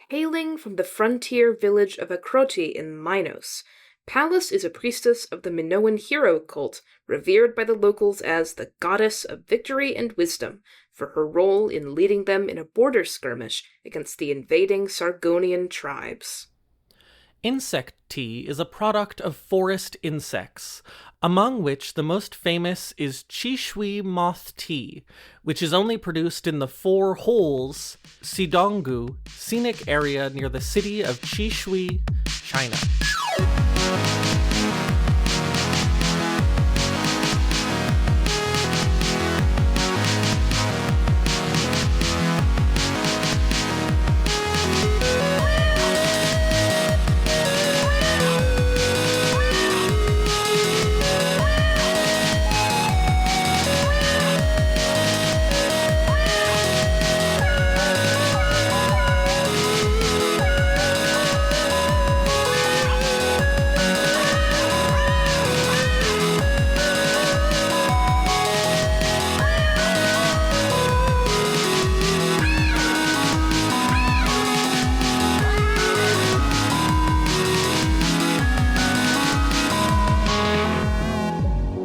Hailing from the frontier village of Akroti in Minos, Pallas is a priestess of the Minoan hero cult, revered by the locals as the goddess of victory and wisdom, for her role in leading them in a border skirmish against the invading Sargonian tribes. Insect tea is a product of forest insects, among which the most famous is Chishui Moth Tea, which is only produced in the Four Holes, Sidonggu, scenic area near the city of Chishui, China.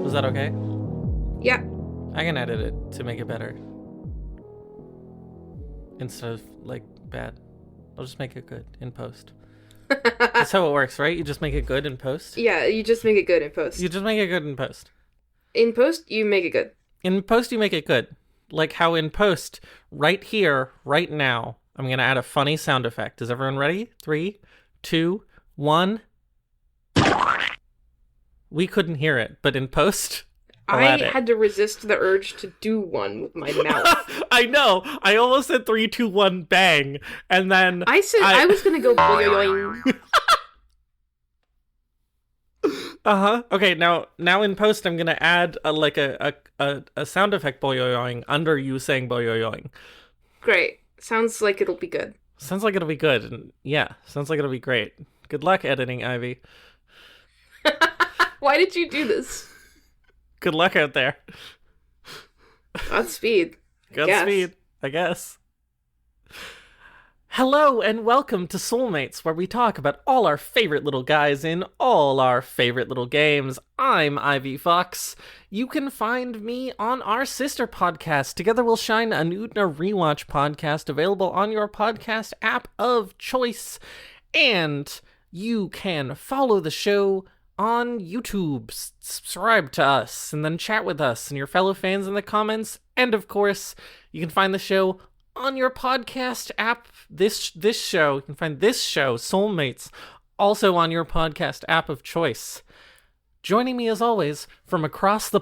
Is that okay? Yeah. I can edit it to make it better. Instead of, bad. I'll just make it good in post. That's how it works, right? You just make it good in post? Yeah, you just make it good in post. You just make it good in post. In post, you make it good. In post, you make it good. Like how in post, right here, right now, I'm going to add a funny sound effect. Is everyone ready? 3, 2, 1... We couldn't hear it, but in post, I had to resist the urge to do one with my mouth. I know. I almost said 3, 2, 1, bang, and then I said I was gonna go boing. Okay, now in post, I'm gonna add a sound effect boing under you saying boing. Great. Sounds like it'll be good. Sounds like it'll be good. And yeah, sounds like it'll be great. Good luck editing, Ivy. Why did you do this? Good luck out there. Godspeed. Godspeed, I guess. Hello and welcome to Soulmates, where we talk about all our favorite little guys in all our favorite little games. I'm Ivy Fox. You can find me on our sister podcast, Together We'll Shine, a Nudna Rewatch podcast, available on your podcast app of choice. And you can follow the show on YouTube, subscribe to us, and then chat with us and your fellow fans in the comments. And of course, you can find the show on your podcast app. This show, you can find this show, Soulmates, also on your podcast app of choice. Joining me as always from across the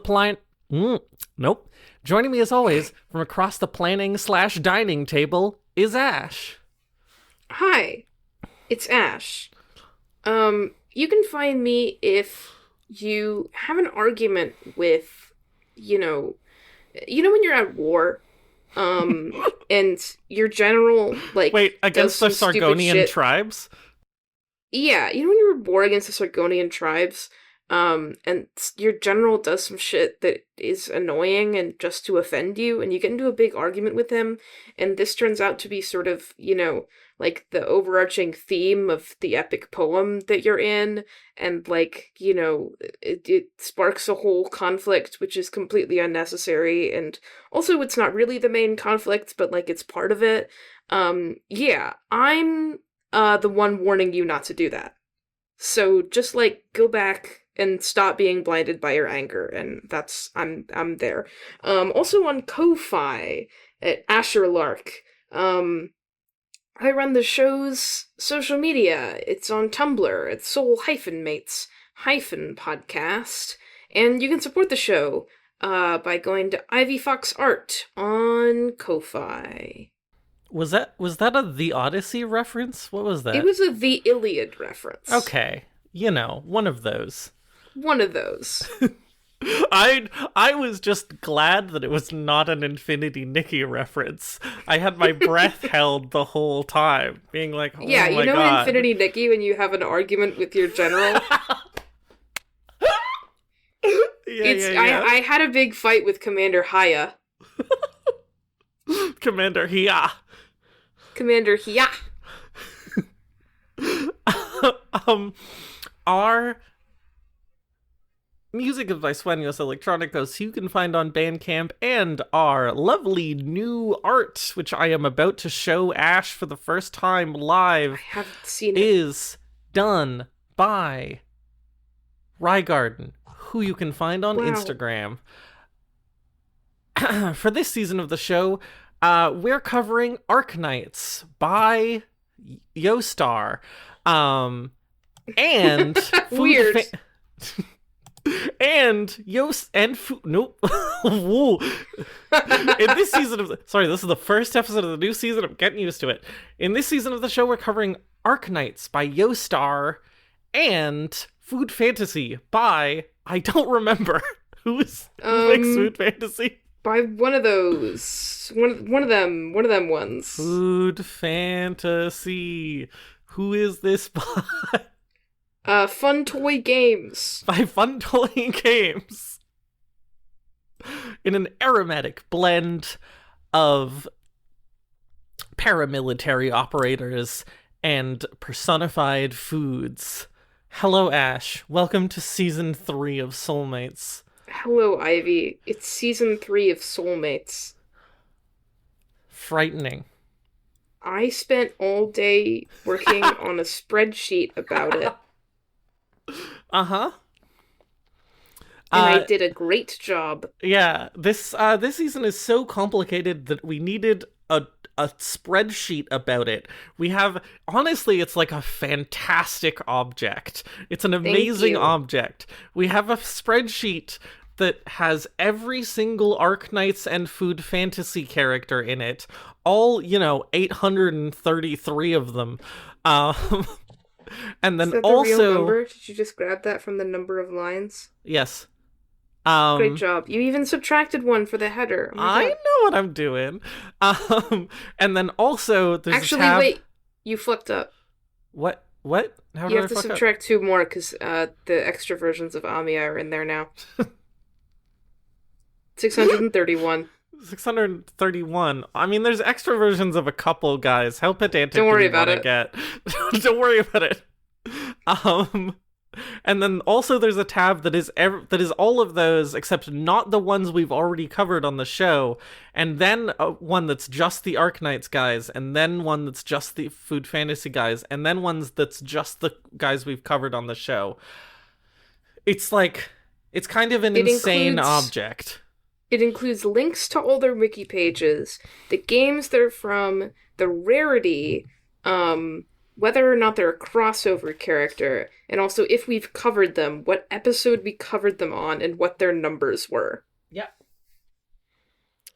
Joining me as always from across the planning/dining table is Ash. Hi, it's Ash. You can find me if you have an argument with, you know when you're at war, and your general, Wait, against the Sargonian tribes? Yeah, when you were at war against the Sargonian tribes, and your general does some shit that is annoying and just to offend you, and you get into a big argument with him, and this turns out to be sort of, the overarching theme of the epic poem that you're in, and, it sparks a whole conflict, which is completely unnecessary, and also it's not really the main conflict, but, it's part of it. Yeah, I'm, the one warning you not to do that. So just, go back and stop being blinded by your anger, and I'm there. Also on Ko-Fi, at Asherlark, I run the show's social media. It's on Tumblr at soul-mates-podcast, and you can support the show by going to Ivy Fox Art on Ko-Fi. Was that a The Odyssey reference? What was that? It was a The Iliad reference. Okay, one of those. One of those. I was just glad that it was not an Infinity Nikki reference. I had my breath held the whole time, being like, oh yeah, my God. Infinity Nikki when you have an argument with your general? I had a big fight with Commander Haya. Commander Hia. Commander Hia. Our music is by Sueños Electrónicos, you can find on Bandcamp, and our lovely new art, which I am about to show Ash for the first time live, I haven't seen it. is done by Rygarden, who you can find on Instagram. For this season of the show, we're covering Arknights by Yostar. And Weird. And nope. Whoa. In this season of this is the first episode of the new season. I'm getting used to it. In this season of the show, we're covering Arknights by Yostar and Food Fantasy by I don't remember who makes Food Fantasy. By one of those, one of them ones. Food Fantasy. Who is this by? Fun Toy Games. By Fun Toy Games. In an aromatic blend of paramilitary operators and personified foods. Hello, Ash. Welcome to Season 3 of Soulmates. Hello, Ivy. It's Season 3 of Soulmates. Frightening. I spent all day working on a spreadsheet about it. Uh-huh. And I did a great job. Yeah, this season is so complicated that we needed a spreadsheet about it. We have, honestly, it's like a fantastic object. It's an amazing object. We have a spreadsheet that has every single Arknights and Food Fantasy character in it. All, 833 of them. And then Is that the also real number? Did you just grab that from the number of lines? Yes. Great job. You even subtracted one for the header. Oh I know what I'm doing. And then also there's actually, a tab... wait. You flipped up. What? How you do have I to fuck subtract 2 more because the extra versions of Amiya are in there now. 631. 631. I mean, there's extra versions of a couple, guys. How pedantic Don't worry do we about want to get? Don't worry about it. And then also there's a tab that is all of those except not the ones we've already covered on the show, and then one that's just the Arknights guys, and then one that's just the Food Fantasy guys, and then ones that's just the guys we've covered on the show. It's like, it's kind of an insane object. It includes links to all their wiki pages, the games they're from, the rarity, whether or not they're a crossover character, and also if we've covered them, what episode we covered them on, and what their numbers were. Yep.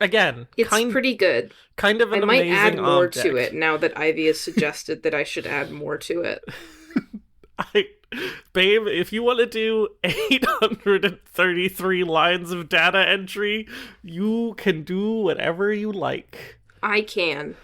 Again, it's pretty good. Kind of an amazing object. I might add more to it now that Ivy has suggested that I should add more to it. Babe, if you want to do 833 lines of data entry, you can do whatever you like. I can.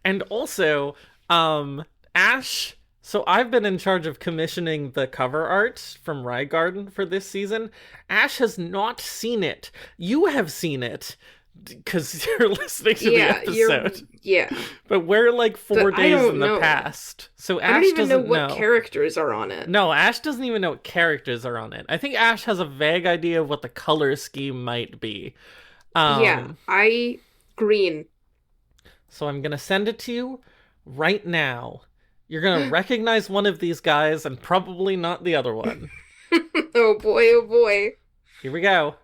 And also, Ash, so I've been in charge of commissioning the cover art from Rygarden for this season. Ash has not seen it. You have seen it, because you're listening to the episode. Yeah. But we're like 4 days in the past. So Ash doesn't know. I don't even know what characters are on it. No, Ash doesn't even know what characters are on it. I think Ash has a vague idea of what the color scheme might be. Green. So I'm going to send it to you right now. You're going to recognize one of these guys and probably not the other one. Oh boy. Here we go.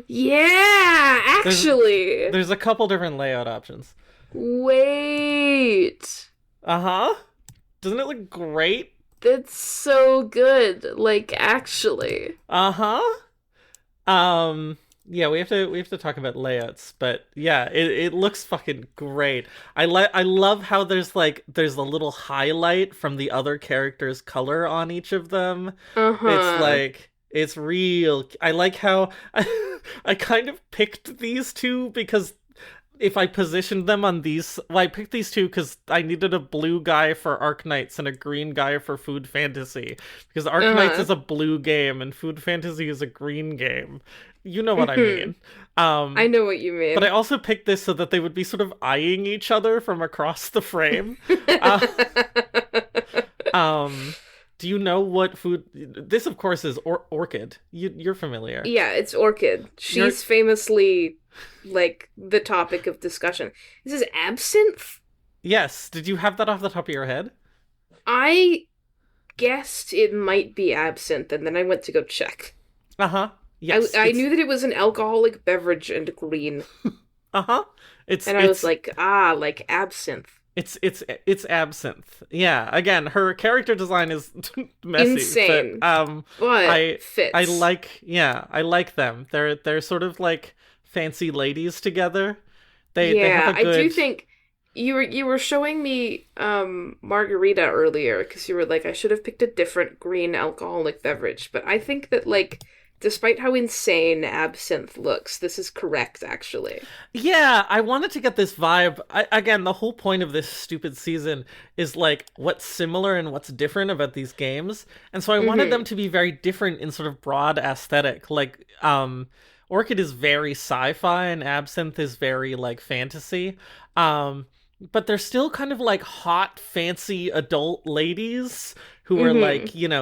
Yeah, actually. There's a couple different layout options. Wait. Uh-huh. Doesn't it look great? That's so good. Like, actually. Uh-huh. Yeah, we have to talk about layouts, but yeah, it looks fucking great. I love how there's a little highlight from the other character's color on each of them. Uh-huh. It's real. I like how I kind of picked these two because if I positioned them on these... Well, I picked these two because I needed a blue guy for Arknights and a green guy for Food Fantasy. Because Arknights is a blue game and Food Fantasy is a green game. You know what I mean. I know what you But I mean. also picked this so that they would be sort of eyeing each other from across the frame. Uh, um, do you know what food? This, of course, is orchid. You're familiar. Yeah, it's Orchid. You're She's famously like the topic of discussion. This is absinthe? yes. Did you have that off the top of your head? I guessed it might be absinthe, and then I went to go check. Uh huh. I, Yes. I knew that it was an alcoholic beverage and green, Uh huh. It's and I was like, like absinthe. it's absinthe. Yeah. Again, her character design is messy, Insane. but But I fits. like them. They're sort of like fancy ladies together. They have Yeah, a I do good think you were showing me margarita earlier because you were like, I should have picked a different green alcoholic beverage. But I think that like, despite how insane absinthe looks, this is correct actually. Yeah, I wanted to get this vibe. Again, the whole point of this stupid season is like what's similar and what's different about these games. And so I wanted Mm-hmm. them to be very different in sort of broad aesthetic. Like Orchid is very sci-fi and Absinthe is very like fantasy. Um but they're still kind of like hot, fancy adult ladies who are Mm-hmm.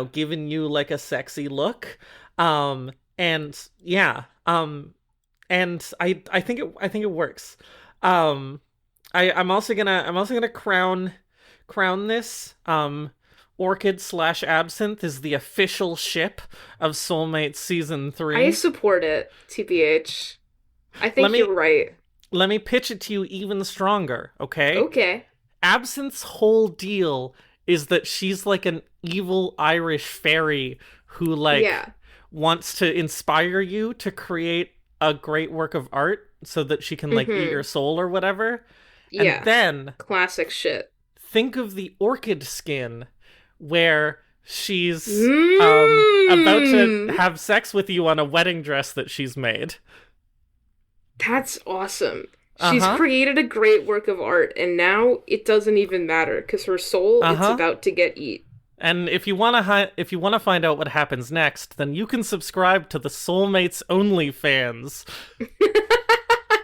like, giving you like a sexy look. And yeah, and I think it works. Um, I'm also gonna crown this. Orchid slash Absinthe is the official ship of Soulmates season I 3. support it, TBH. I Let think me you're right. let me pitch it to you even stronger, okay? Okay. Absinthe's whole deal is that she's like an evil Irish fairy who like Yeah. wants to inspire you to create a great work of art so that she can like eat Mm-hmm. your soul or whatever. And Yeah. then Classic shit. think of the orchid skin where she's about to Mmm. have sex with you on a wedding dress that she's made. That's awesome. She's Uh-huh. created a great work of art, and now it doesn't even matter because her soul it's Uh-huh. about to get eat. And if you want to find out what happens next, then you can subscribe to the Soulmates Only fans.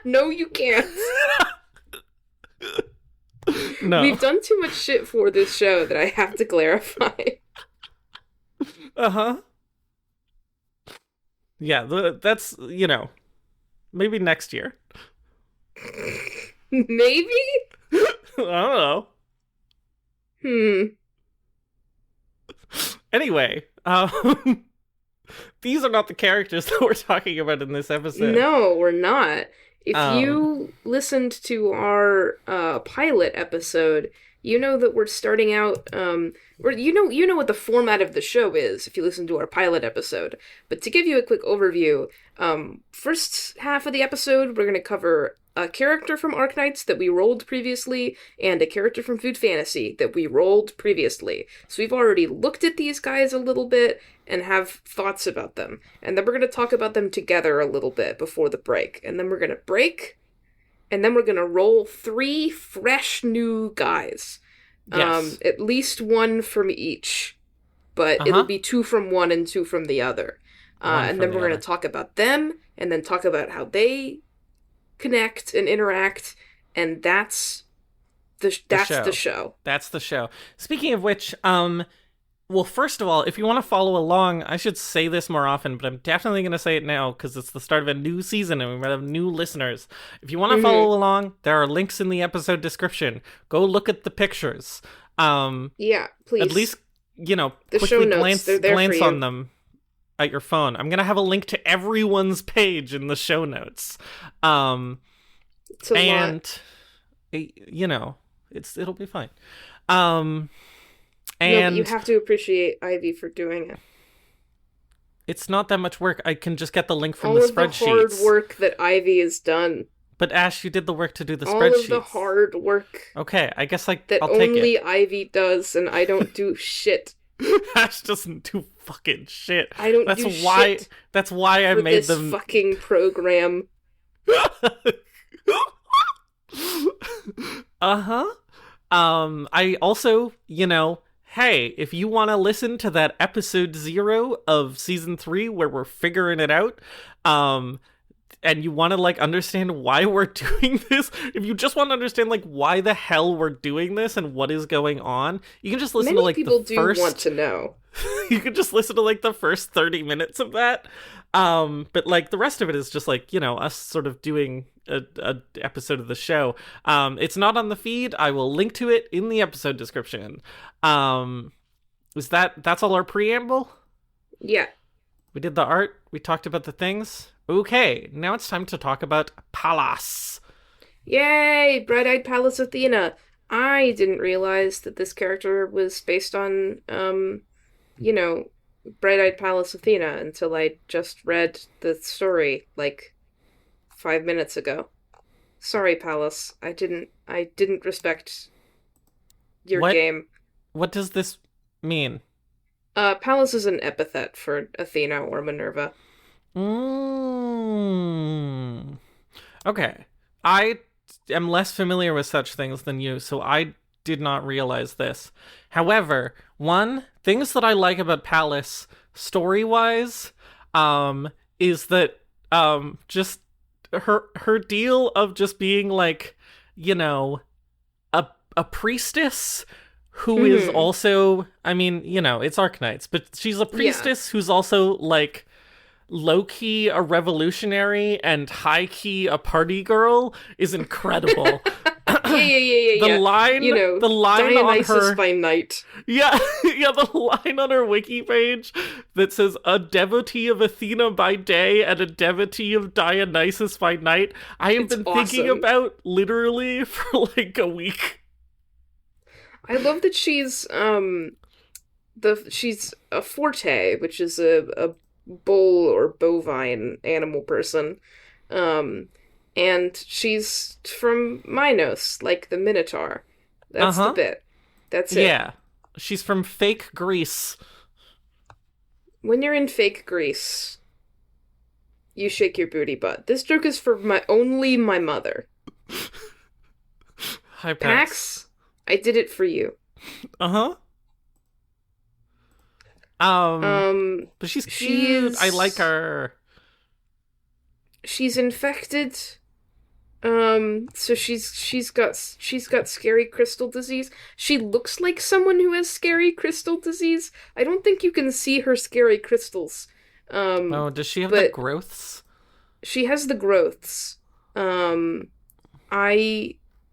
No, you can't. No. We've done too much shit for this show that I have to clarify. Uh-huh. Yeah, that's, maybe next year. Maybe? I don't know. Hmm. Anyway, these are not the characters that we're talking about in this episode. No, we're not. If Um, you listened to our pilot episode, you know that we're starting out or you know what the format of the show is if you listen to our pilot episode. But to give you a quick overview, first half of the episode we're going to cover a character from Arknights that we rolled previously and a character from Food Fantasy that we rolled previously. So we've already looked at these guys a little bit and have thoughts about them. And then we're going to talk about them together a little bit before the break. And then we're going to break, and then we're going to roll 3 fresh new guys. Yes. At least one from each, but Uh-huh. it'll be 2 from one and 2 from the other. One And from then the we're going other. to talk about them, and then talk about how they connect and interact, and that's the show. That's the show. Speaking of which, well, first of all, if you want to follow along, I should say this more often, but I'm definitely going to say it now because it's the start of a new season and we might have new listeners. If you want to follow along, there are links in the episode description. Go look at the pictures. Yeah, please. At least, the quickly show notes, they're there glance for you. on them at your phone. I'm going to have a link to everyone's page in the show notes. It's a lot. And it'll be fine. No, And but you have to appreciate Ivy for doing it. it's not that much work. I can just get the link from All the of the hard spreadsheets. work that Ivy has done. But Ash, you did the work to do the All spreadsheets. of the hard work Okay, I guess that I'll take only it. Ivy does, and I don't do shit. Ash doesn't do fucking shit. I don't That's do why. shit That's why I for made this them. fucking program. Uh-huh. I also, hey, if you want to listen to that episode 0 of season 3 where we're figuring it out, Um, and you want to like understand why we're doing this, if you just want to understand like why the hell we're doing this and what is going on, you can just listen to Many like people the do first want to know. you can just listen to like the first 30 minutes of that. But like the rest of it is just like, you know, us sort of doing a episode of the show. It's not on the feed. I will link to it in the episode description. That's all our preamble? Yeah. We did the art, we talked about the things. Okay, now it's time to talk about Pallas. Yay! Bright-eyed Pallas Athena. I didn't realize that this character was based on, you know, Bright-eyed Pallas Athena until I just read the story, like, 5 minutes ago. Sorry, Pallas. I didn't respect your game. What does this mean? Pallas is an epithet for Athena or Minerva. Okay. I am less familiar with such things than you, so I did not realize this. However, things that I like about Pallas, story-wise, is that, just her deal of just being like, you know, a priestess who is also, I mean, you know, it's Arknights, but she's a priestess who's also, like, low-key a revolutionary and high-key a party girl is incredible. Yeah. The line, you know, the line Dionysus on her by night. Yeah, the line on her wiki page that says a devotee of Athena by day and a devotee of Dionysus by night. I have been thinking about literally for like a week. I love that she's she's a forte, which is a bull or bovine animal person. And she's from Minos, like the Minotaur. That's the bit. That's it. Yeah. She's from fake Greece. When you're in fake Greece, you shake your booty butt. This joke is for only my mother. Hi, Pax, I did it for you. But she's cute. I like her. She's infected. So she's got scary crystal disease. She looks like someone who has scary crystal disease. I don't think you can see her scary crystals. Does she have the growths? She has the growths. I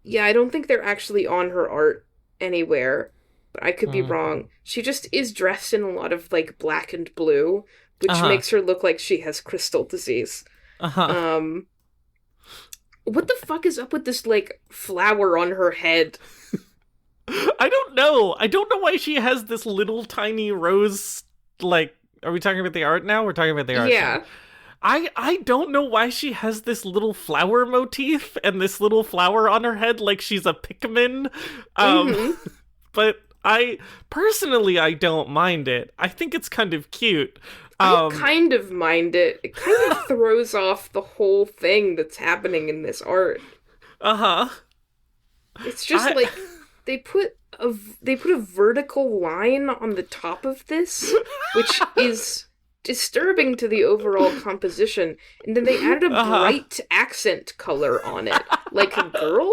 don't think they're actually on her art anywhere, but I could be wrong. She just is dressed in a lot of like black and blue, which makes her look like she has crystal disease. What the fuck is up with this like flower on her head? I don't know. I don't know why she has this little tiny rose, like, are we talking about the art now? We're talking about the art. Yeah. Now. I don't know why she has this little flower motif and this little flower on her head like she's a Pikmin. But I don't mind it. I think it's kind of cute. I kind of mind it. It kind of throws off the whole thing that's happening in this art. It's just like they put a vertical line on the top of this, which is disturbing to the overall composition, and then they added a bright accent color on it, like a girl.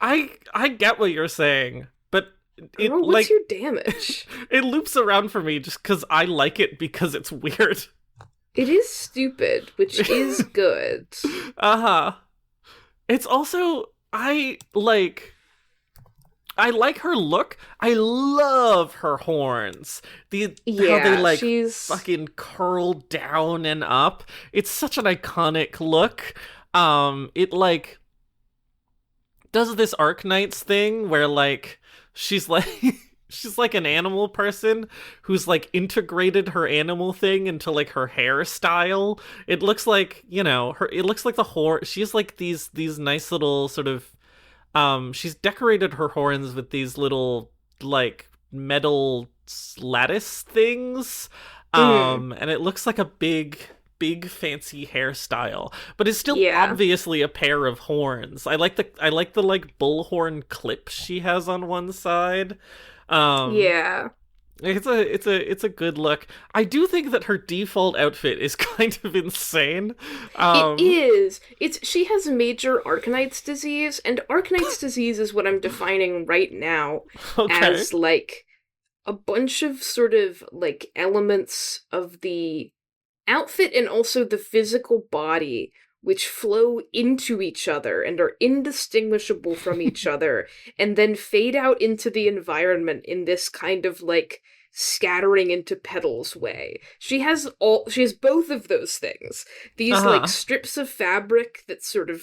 I get what you're saying, but Girl, what's your damage? It loops around for me just because I like it because it's weird. It is stupid, which is good. It's also I like her look. I love her horns. How they like fucking curl down and up. It's such an iconic look. It like does this Arknights thing where like she's like she's like an animal person who's like integrated her animal thing into like her hairstyle. It looks like, you know, it looks like the horn. She's like these nice little sort of she's decorated her horns with these little like metal lattice things. And it looks like a big fancy hairstyle, but it's still obviously a pair of horns. I like the like bullhorn clip she has on one side. It's a good look. I do think that her default outfit is kind of insane. It is. She has major Arknights disease, and Arknights disease is what I'm defining right now Okay. as like a bunch of sort of like elements of the outfit and also the physical body which flow into each other and are indistinguishable from each other and then fade out into the environment in this kind of like scattering into petals way. She has both of those things. These like strips of fabric that sort of,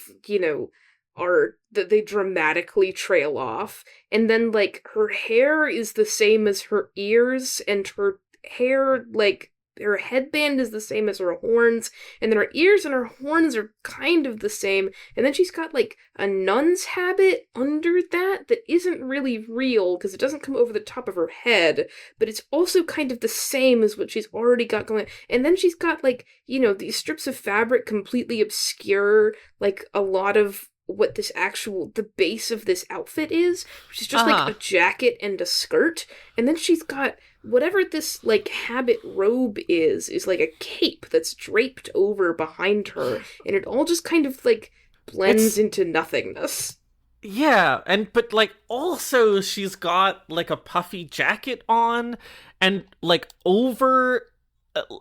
are that they dramatically trail off, and then like her hair is the same as her ears, and her hair, like her headband is the same as her horns, and then her ears and her horns are kind of the same, and then she's got like a nun's habit under that isn't really real because it doesn't come over the top of her head, but it's also kind of the same as what she's already got going. And then she's got like, these strips of fabric completely obscure like a lot of what the base of this outfit is, which is just like a jacket and a skirt, and then she's got whatever this like habit robe is like a cape that's draped over behind her, and it all just kind of like blends into nothingness. Yeah, but like also she's got like a puffy jacket on, and like over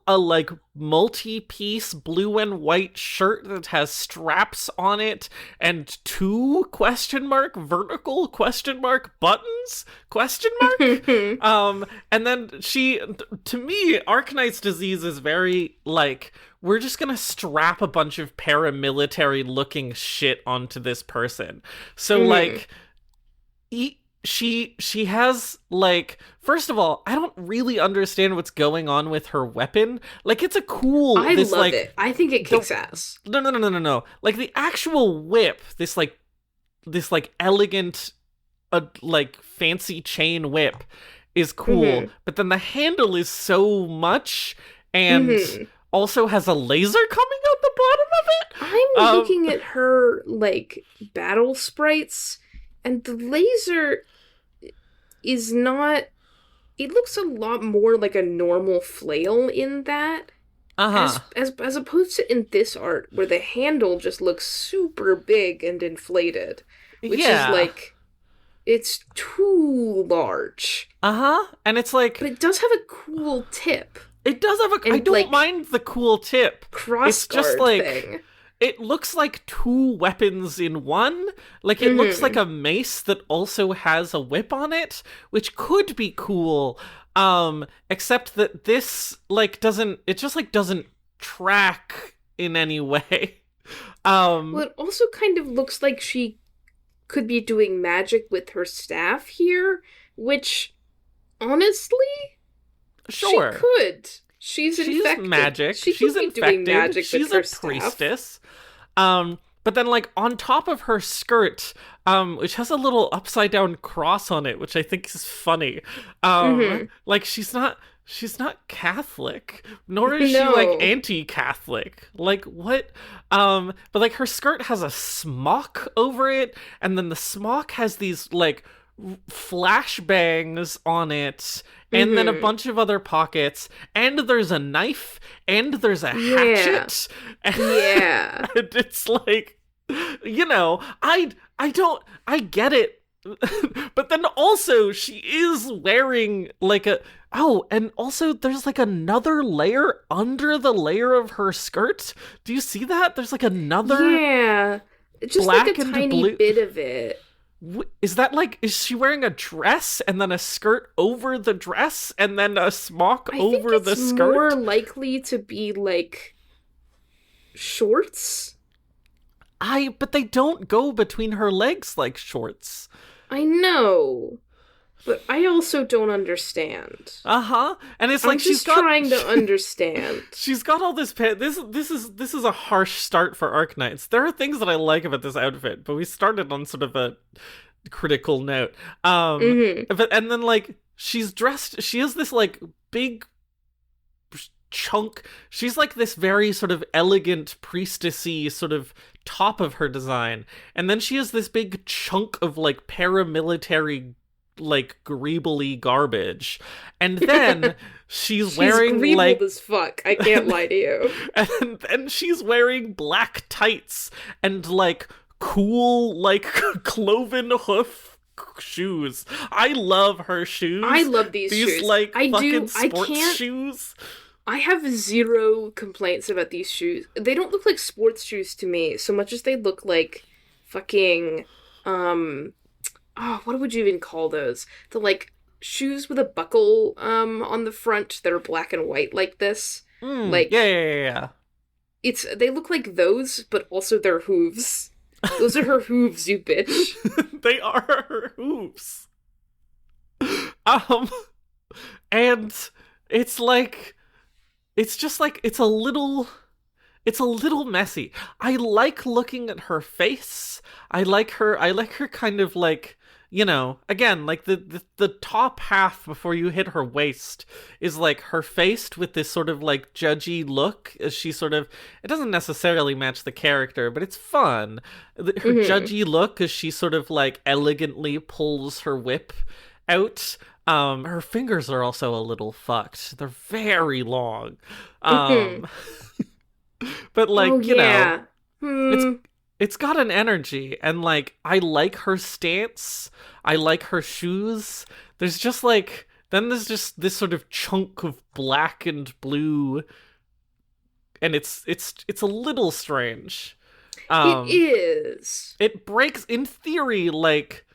a like multi-piece blue and white shirt that has straps on it and two vertical buttons and then to me, Arknight's disease is very like, we're just gonna strap a bunch of paramilitary looking shit onto this person. So like she has like, first of all, I don't really understand what's going on with her weapon. Like, it's a cool, I love like, it. I think it kicks ass. No. Like the actual whip, this elegant, like fancy chain whip is cool, but then the handle is so much and also has a laser coming out the bottom of it. I'm looking at her like battle sprites, and the laser is not... It looks a lot more like a normal flail in that. As opposed to in this art, where the handle just looks super big and inflated. Which is like... It's too large. And it's like... But it does have a cool tip. It does have I don't like, mind the cool tip. It's just like... thing. It looks like two weapons in one. Like, it looks like a mace that also has a whip on it, which could be cool. Except that this, like, doesn't track in any way. Well, it also kind of looks like she could be doing magic with her staff here, which, honestly, sure, she could. She's infected. Magic. She's infected. Doing magic She's with her a priestess. But then, like, on top of her skirt, which has a little upside down cross on it, which I think is funny. Like, she's not Catholic, nor is she like anti-Catholic. Like, what? But like, her skirt has a smock over it, and then the smock has these like flashbangs on it, and then a bunch of other pockets, and there's a knife, and there's a hatchet. Yeah. And it's like, I get it. But then also she is wearing like and also there's like another layer under the layer of her skirt. Do you see that? There's like another just like a tiny bit of it. Is that like, is she wearing a dress and then a skirt over the dress and then a smock over the skirt? I think it's more likely to be like shorts. But they don't go between her legs like shorts. I know, but I also don't understand. And it's like she's trying to understand. She's got all this. This is a harsh start for Arknights. There are things that I like about this outfit, but we started on sort of a critical note. And then like she's dressed. She has this like big chunk. She's like this very sort of elegant priestessy sort of top of her design, and then she has this big chunk of like paramilitary like greebly garbage. And then she's wearing greebled like as fuck. I can't lie to you. and then she's wearing black tights and like cool like cloven hoof shoes. I love her shoes. I love these shoes. Like I fucking do. sports shoes. I have zero complaints about these shoes. They don't look like sports shoes to me so much as they look like fucking what would you even call those? The like shoes with a buckle on the front that are black and white like this. Like yeah. They look like those, but also they're hooves. Those are her hooves, you bitch. They are her hooves. And it's like, it's just like, it's a little messy. I like looking at her face. I like her kind of like, you know, again, like the top half before you hit her waist is like her face with this sort of like judgy look as she sort of, it doesn't necessarily match the character, but it's fun. Her judgy look as she sort of like elegantly pulls her whip out. Her fingers are also a little fucked. They're very long. But like, you know, it's got an energy, and like I like her stance. I like her shoes. There's just like, then there's just this sort of chunk of black and blue, and it's a little strange. It is. It breaks, in theory, like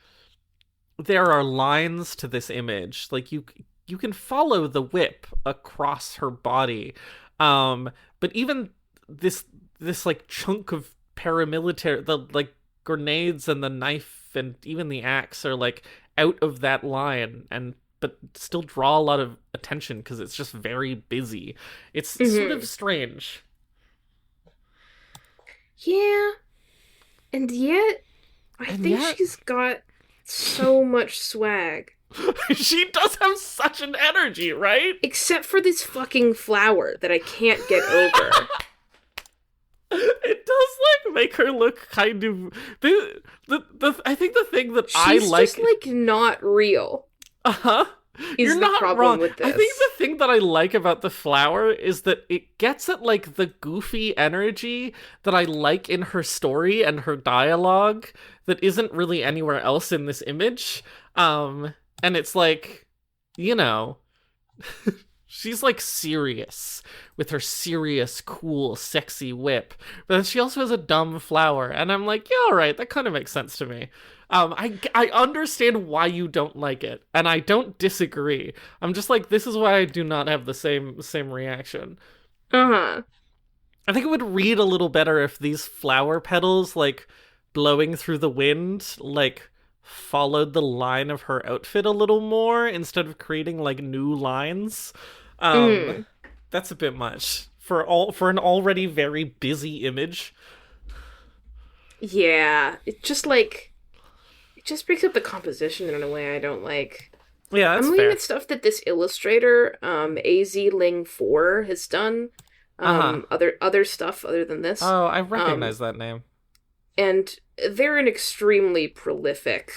there are lines to this image. Like you can follow the whip across her body. But even this like chunk of paramilitary, the like grenades and the knife and even the axe are like out of that line, and but still draw a lot of attention because it's just very busy. It's sort of strange. Yeah. And yet, I think she's got so much swag. She does have such an energy, right? Except for this fucking flower that I can't get over. It does like make her look kind of I think the thing that I like, she's just like not real. You're not problem wrong. with this. I think the thing that I like about the flower is that it gets at like the goofy energy that I like in her story and her dialogue that isn't really anywhere else in this image. And it's like, you know, she's like serious with her serious, cool, sexy whip. But then she also has a dumb flower. And I'm like, yeah, all right, that kind of makes sense to me. I understand why you don't like it, and I don't disagree. I'm just like, this is why I do not have the same reaction. I think it would read a little better if these flower petals, like, blowing through the wind, like, followed the line of her outfit a little more instead of creating, like, new lines. That's a bit much for an already very busy image. Yeah, it just breaks up the composition in a way I don't like. Yeah, that's I'm looking fair. at stuff that this illustrator, AZ Ling 4, has done. Other stuff other than this. Oh, I recognize that name. And they're an extremely prolific,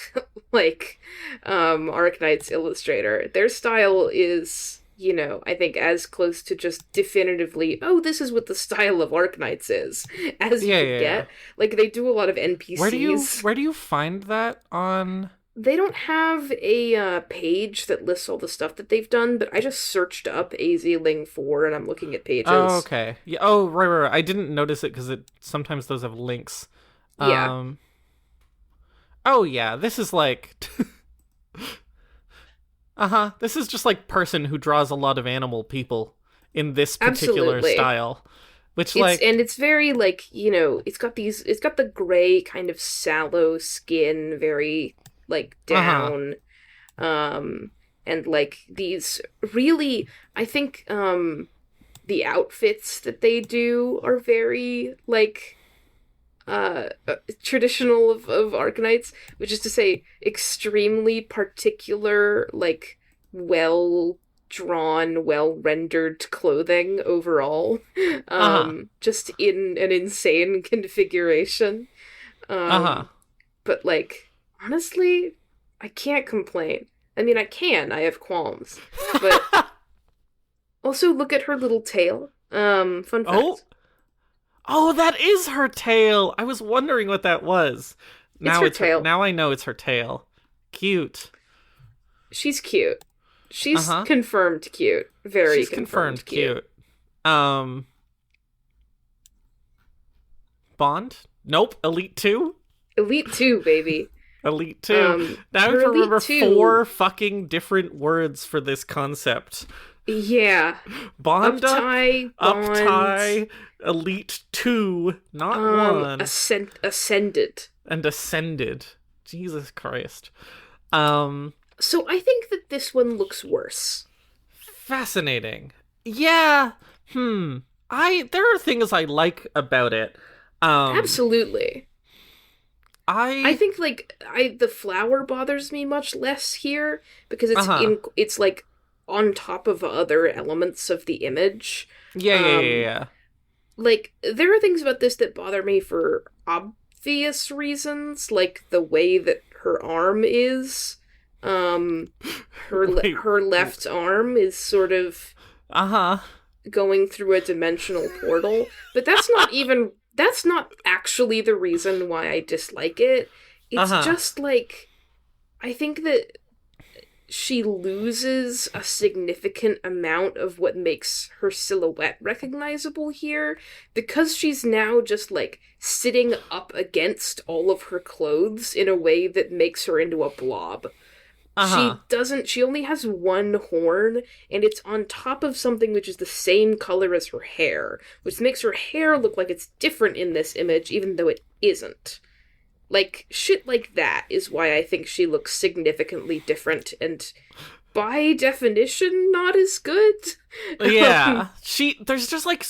like, Arknights illustrator. Their style is, you know, I think as close to just definitively, oh, this is what the style of Arknights is, as you can get. Like, they do a lot of NPCs. Where do you find that on? They don't have a page that lists all the stuff that they've done, but I just searched up AZ Ling 4 and I'm looking at pages. Oh, okay. Yeah. Oh, right. I didn't notice it because sometimes those have links. Yeah. Oh, yeah. This is like... This is just like person who draws a lot of animal people in this particular style. Which and it's very like, you know, it's got the gray kind of sallow skin, very like down. And like these really, I think the outfits that they do are very like traditional of Arknights, which is to say extremely particular, like well drawn, well rendered clothing overall. Just in an insane configuration. But like honestly, I can't complain. I mean, I have qualms. But also look at her little tail. Fun Oh, fact. oh, that is her tail. I was wondering what that was. It's Now her it's her. tail. Now I know it's her tail. Cute. She's cute. Uh She's huh. confirmed cute. Very She's confirmed confirmed cute. cute. Um, Bond? Nope. Elite 2? Elite 2, baby. Elite 2. Now I have Her to Elite remember 2, 4 fucking different words for this concept. yeah. Bond up, Uptie, up Bond, tie, Elite 2, not 1, Ascended. and Ascended. Jesus Christ. Um, So I think that this one looks worse. Fascinating. Yeah. There are things I like about it. Um, Absolutely. I I think the flower bothers me much less here because uh-huh. it's like on top of other elements of the image. Yeah, yeah, yeah, Um yeah. like there are things about this that bother me for obvious reasons, like the way that her arm is. Um Wait. her left arm is sort of Uh-huh. going through a dimensional portal, but that's not actually the reason why I dislike it. It's Uh-huh. just like I think that she loses a significant amount of what makes her silhouette recognizable here because she's now just like sitting up against all of her clothes in a way that makes her into a blob. Uh-huh. She only has one horn, and it's on top of something which is the same color as her hair, which makes her hair look like it's different in this image, even though it isn't. Like, shit like that is why I think she looks significantly different, and by definition, not as good. Yeah, there's just like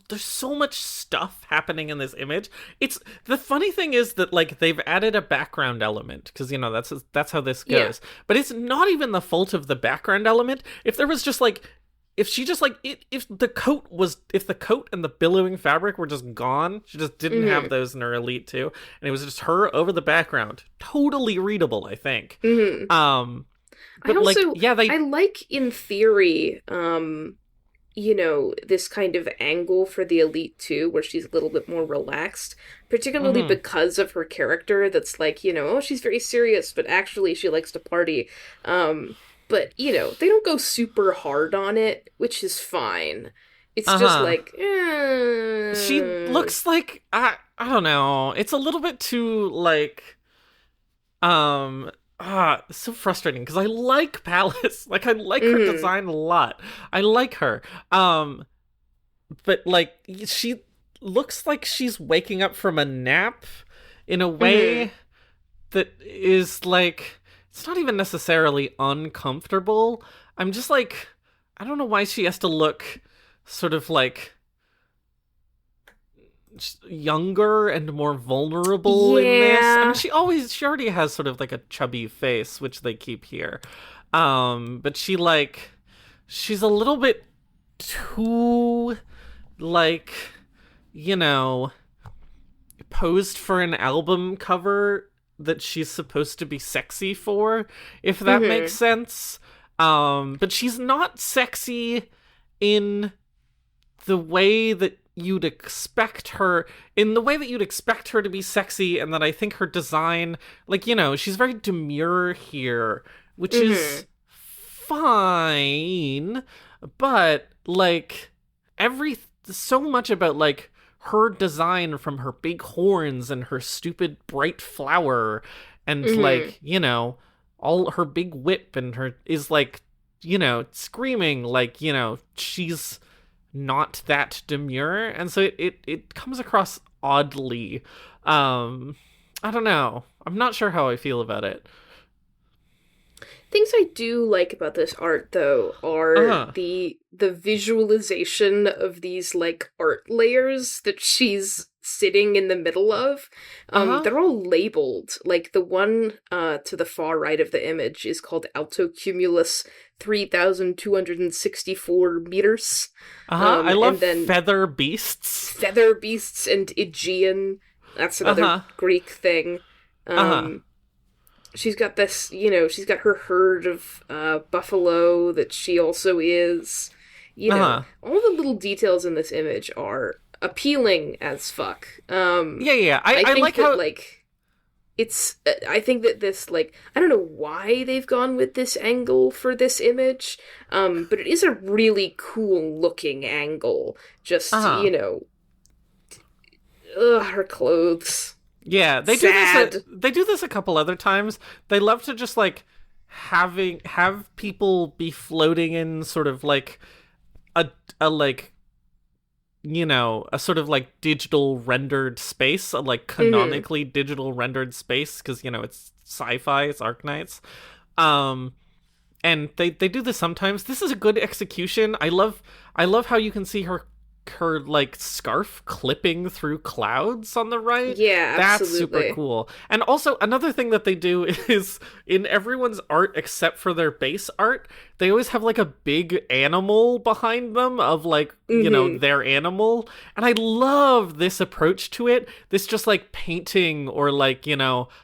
there's so much stuff happening in this image. It's the funny thing is that like they've added a background element because you know that's how this Yeah. goes. But it's not even the fault of the background element. If there was just like if she just like if the coat and the billowing fabric were just gone, she just didn't have Mm-hmm. those in her Elite 2, and it was just her over the background, totally readable, I think. Mm-hmm. But like yeah, I like in theory, this kind of angle for the Elite 2 where she's a little bit more relaxed, particularly mhm. because of her character that's like, oh, she's very serious, but actually she likes to party. But, they don't go super hard on it, which is fine. It's just Uh-huh. like, She looks like I don't know. It's a little bit too like so frustrating because I like Pallas. Like I like her mm, design a lot. I like her. But like she looks like she's waking up from a nap in a mm, way that is like it's not even necessarily uncomfortable. I'm just like I don't know why she has to look sort of like younger and more vulnerable in this. I mean, yeah. she already has sort of like a chubby face, which they keep here. But she's a little bit too like, you know, posed for an album cover that she's supposed to be sexy for, if that makes Mm-hmm. sense. But she's not sexy in the way that you'd expect her to be sexy, and that I think her design, like, she's very demure here, which Mm-hmm. is fine, but like every so much about like her design, from her big horns and her stupid bright flower and Mm-hmm. like all her big whip and her is like screaming like she's not that demure, and so it comes across oddly. I don't know, I'm not sure how I feel about it. Things I do like about this art though are Uh-huh. the visualization of these like art layers that she's sitting in the middle of. Uh-huh. They're all labeled. Like the one to the far right of the image is called Alto Cumulus 3,264 meters. Uh-huh. I love And then feather beasts. Feather Beasts and Aegean. That's another Uh-huh. Greek thing. Uh-huh. Um she's got this, she's got her herd of buffalo that she also is. Uh-huh. All the little details in this image are appealing as fuck. Yeah. I I think like that, how like, it's, I think that this, like, I don't know why they've gone with this angle for this image, but it is a really cool looking angle. Just, uh-huh. her clothes. Yeah, Sad. they do this a couple other times. They love to just like have people be floating in sort of like a like a sort of like digital rendered space, a like Mm-hmm. canonically digital rendered space because it's sci-fi, it's Arknights. Um and they do this sometimes. This is a good execution. I love how you can see her like scarf clipping through clouds on the right. Yeah, That's super absolutely. cool. And also another thing that they do is in everyone's art except for their base art, they always have like a big animal behind them of like, Mm-hmm. their animal. And I love this approach to it. This just like painting or like,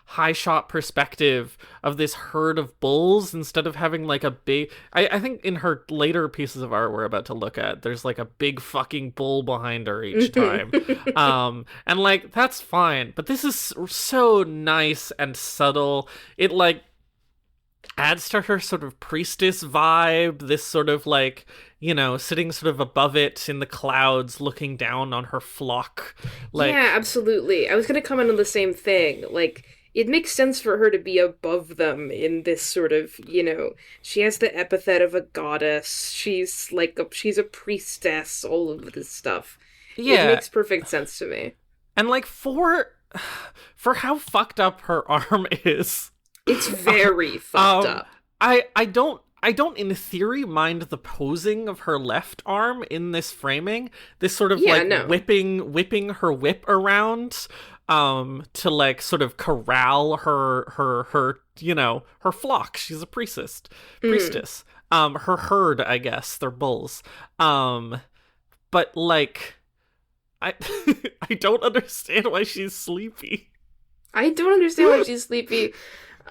high shot perspective of this herd of bulls instead of having like a big I think in her later pieces of art we're about to look at, there's like a big fucking bull behind her each time. And like that's fine, but this is so nice and subtle. It like adds to her sort of priestess vibe, this sort of like, sitting sort of above it in the clouds, looking down on her flock. Yeah, Like, absolutely. I was going to comment on the same thing. Like, it makes sense for her to be above them in this sort of, she has the epithet of a goddess. She's a priestess, all of this stuff. It yeah. makes perfect sense to me. And like for how fucked up her arm is, It's very fucked um, up. I don't in theory mind the posing of her left arm in this framing. This sort of Yeah, like no. whipping her whip around to like sort of corral her flock. She's a priestess. Mm. Priestess. Her herd, I guess. They're bulls. But like I I don't understand why she's sleepy. I don't understand why she's sleepy.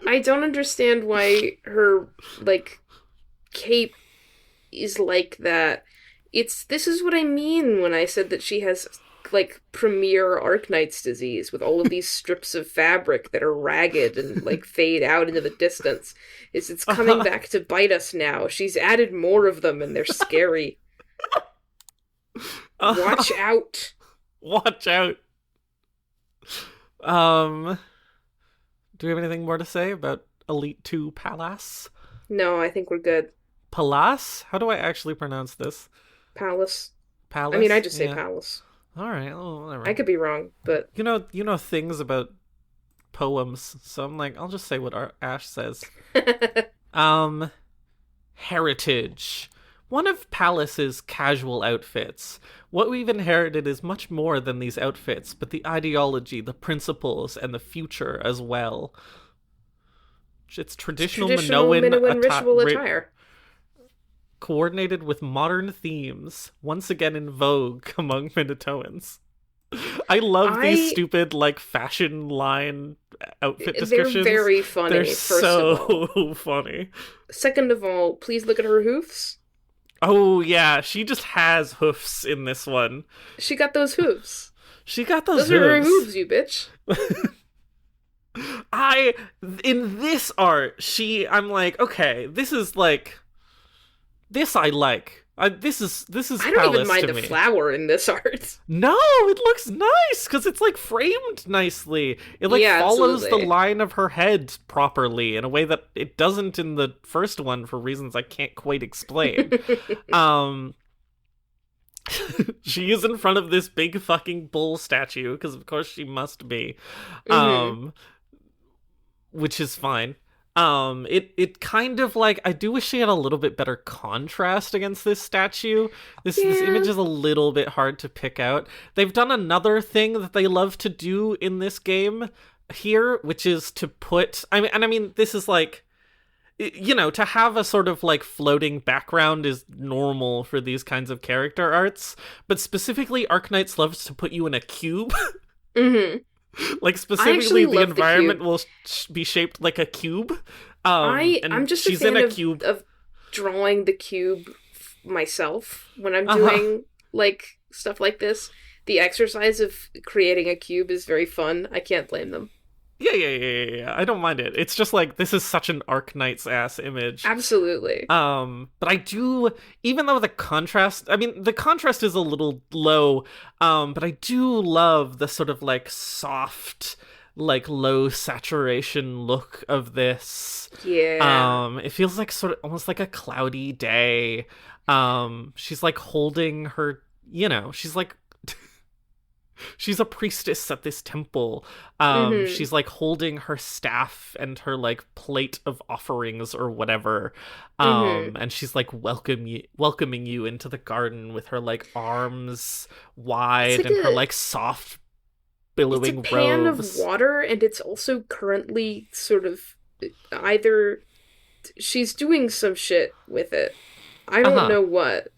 I don't understand why her, like, cape is like that. This is what I mean when I said that she has like premier Arknight's disease with all of these strips of fabric that are ragged and like fade out into the distance. It's coming back to bite us now. She's added more of them and they're scary. Watch out. Watch out. Um, do we have anything more to say about Elite 2 Pallas? No, I think we're good. Pallas? How do I actually pronounce this? Palace. I mean, I Pallas? just say Yeah. palace. All right. Oh, I whatever. could be wrong, but You know things about poems, so I'm like, I'll just say what our Ash says. Um, heritage. One of Pallas's casual outfits. What we've inherited is much more than these outfits, but the ideology, the principles, and the future as well. It's it's traditional traditional Minoan Minoan ritual attire. coordinated with modern themes, once again in vogue among Minotaurans. I love these I stupid, like, fashion line outfit They're descriptions. very They're funny, first of all. so funny. Second of all, please look at her hoofs. Oh, yeah, she just has hoofs in this one. She got those hooves. She got those Those are her hooves. hooves, you bitch. I, in this art, I'm like, okay, this is like, this I like. This is I don't even Pallas mind to the me. flower in this art. No, it looks nice because it's like framed nicely. It like Yeah, follows the absolutely. line of her head properly in a way that it doesn't in the first one for reasons I can't quite explain. Um, she is in front of this big fucking bull statue because of course she must be. hmm Um, which is fine. It kind of like I do wish she had a little bit better contrast against this statue. This Yeah. image is a little bit hard to pick out. They've done another thing that they love to do in this game here, which is to put I mean this is like to have a sort of like floating background is normal for these kinds of character arts, but specifically Arknights loves to put you in a cube. hmm Like, I specifically, actually the love the cube. environment will be shaped like a cube. I'm And just a she's in fan a cube. of drawing the cube myself when I'm Uh-huh. doing like stuff like this. The exercise of creating a cube is very fun. I can't blame them. Yeah. I don't mind it. It's just like, this is such an Arknights ass image. Absolutely. But I do, even though the contrast is a little low, but I do love the sort of like soft, like low saturation look of this. Yeah. It feels like sort of almost like a cloudy day. She's like holding her, she's like she's a priestess at this temple. Mhm. She's like holding her staff and her like plate of offerings or whatever. Mhm. And she's like welcoming you into the garden with her like arms It's wide like and her a like soft it's a billowing pan of robes. water and it's also currently sort of either she's doing some shit with it. I don't Uh-huh. know what.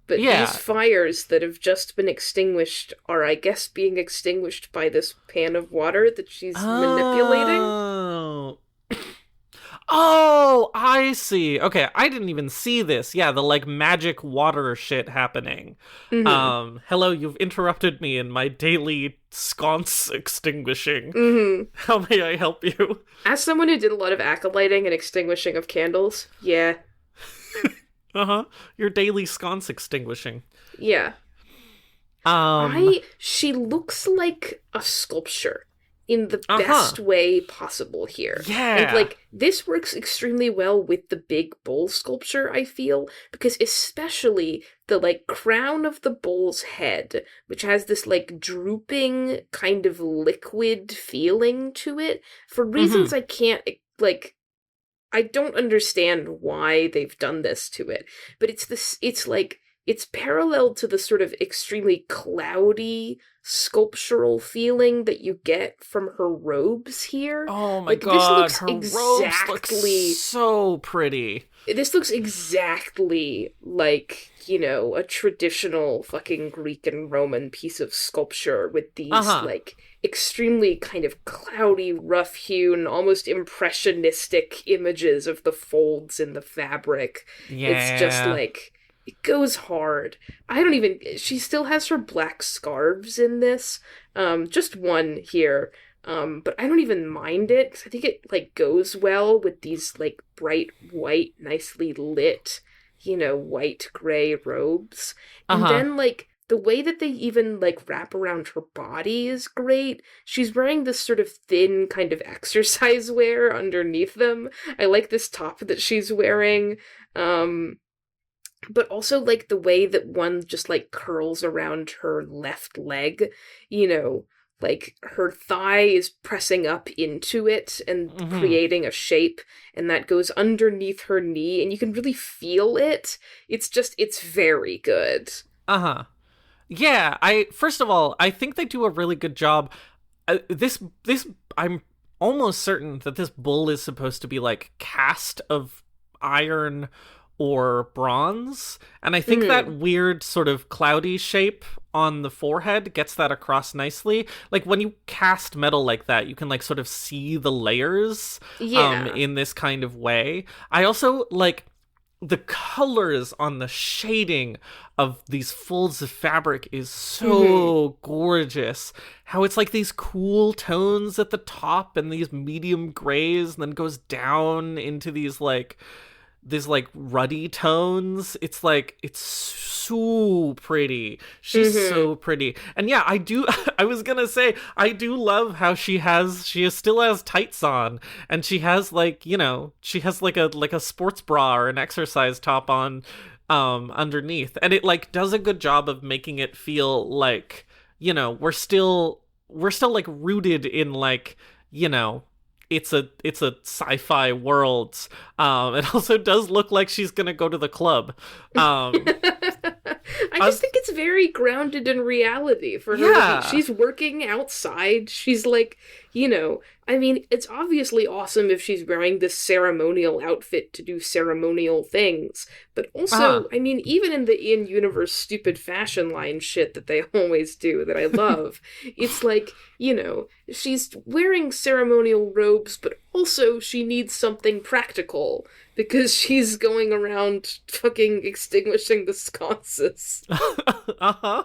But these Yeah. fires that have just been extinguished are, I guess, being extinguished by this pan of water that she's manipulating. Oh. Oh, I see. Okay, I didn't even see this. Yeah, the like magic water shit happening. Mm Hello, you've interrupted me in my daily sconce extinguishing. hmm. Mm hmm. How may I help you? As someone who did a lot of acolyting and extinguishing of candles, yeah. Uh-huh. Your daily sconce extinguishing. Yeah. Um, She looks like a sculpture in the uh-huh. best way possible here. And Yeah. like this works extremely well with the big bull sculpture, I feel, because especially the like crown of the bull's head, which has this like drooping kind of liquid feeling to it, for reasons Mm-hmm. I can't like I don't understand why they've done this to it, but it's like it's parallel to the sort of extremely cloudy sculptural feeling that you get from her robes here. Oh my Like this god, looks her robes look exactly so pretty. like, you know, a traditional fucking Greek and Roman piece of sculpture with these, Uh-huh. like, extremely kind of cloudy, rough hewn, almost impressionistic images of the folds in the fabric. It's just Yeah. like, it goes hard. She still has her black scarves in this. Just one here. But I don't even mind it because I think it like goes well with these like bright white, nicely lit, you know, white gray robes. And Uh-huh. then like the way that they even like wrap around her body is great. She's wearing this sort of thin kind of exercise wear underneath them. I like this top that she's wearing. But also like the way that one just like curls around her left leg, you know, like her thigh is pressing up into it and Mm-hmm. creating a shape, and that goes underneath her knee, and you can really feel it. It's very good. Uh-huh. Yeah, I first of all, I think they do a really good job. This I'm almost certain that this bull is supposed to be like cast of iron or bronze, and I think that Mm, weird sort of cloudy shape on the forehead gets that across nicely. Like when you cast metal like that, you can like sort of see the layers yeah. in this kind of way. I also like the colors on the shading of these folds of fabric is Mm-hmm. so gorgeous. How it's like these cool tones at the top and these medium grays and then goes down into these like ruddy tones. It's like it's so pretty. She's Mm-hmm. so pretty. And yeah, I do I was going to say I do love how still has tights on, and she has like, she has like a sports bra or an exercise top on underneath. And it like does a good job of making it feel like, we're still like rooted in like, you know, it's a sci-fi world. It also does look like she's gonna go to the club. Um, I I just was, think it's very grounded in reality for her to be. yeah, She's working outside. She's like, you know, I mean, it's obviously awesome if she's wearing this ceremonial outfit to do ceremonial things, but Uh-huh. also, I mean, even in the in-universe stupid fashion line shit that they always do that I love, it's like, she's wearing ceremonial robes, but also she needs something practical because she's going around fucking extinguishing the sconces. Uh-huh.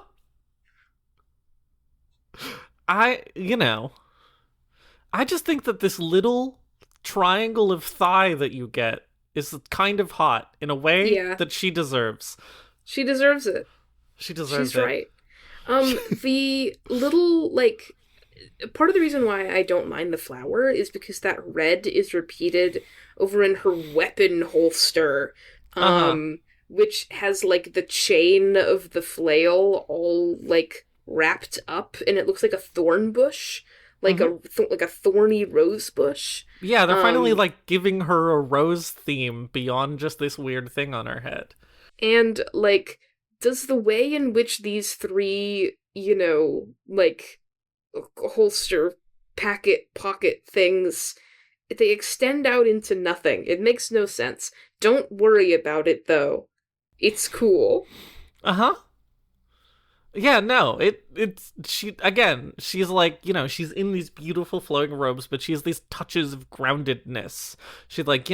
I I just think that this little triangle of thigh that you get is kind of hot in a way Yeah, that she deserves. she deserves it. She deserves She's it. right. The little, like, part of the reason why I don't mind the flower is because that red is repeated over in her weapon holster, Uh-huh. which has, like, the chain of the flail all, like, wrapped up, and it looks like a thorn bush, like Mm-hmm. like a thorny rose bush. Yeah, they're finally Um, like giving her a rose theme beyond just this weird thing on her head. and, like, does the way in which these three, like, holster packet pocket things, they extend out into nothing. It makes no sense. Don't worry about it though. It's cool. Uh-huh. Yeah, no, it's she again, she's like, she's in these beautiful flowing robes, but she has these touches of groundedness. She's like,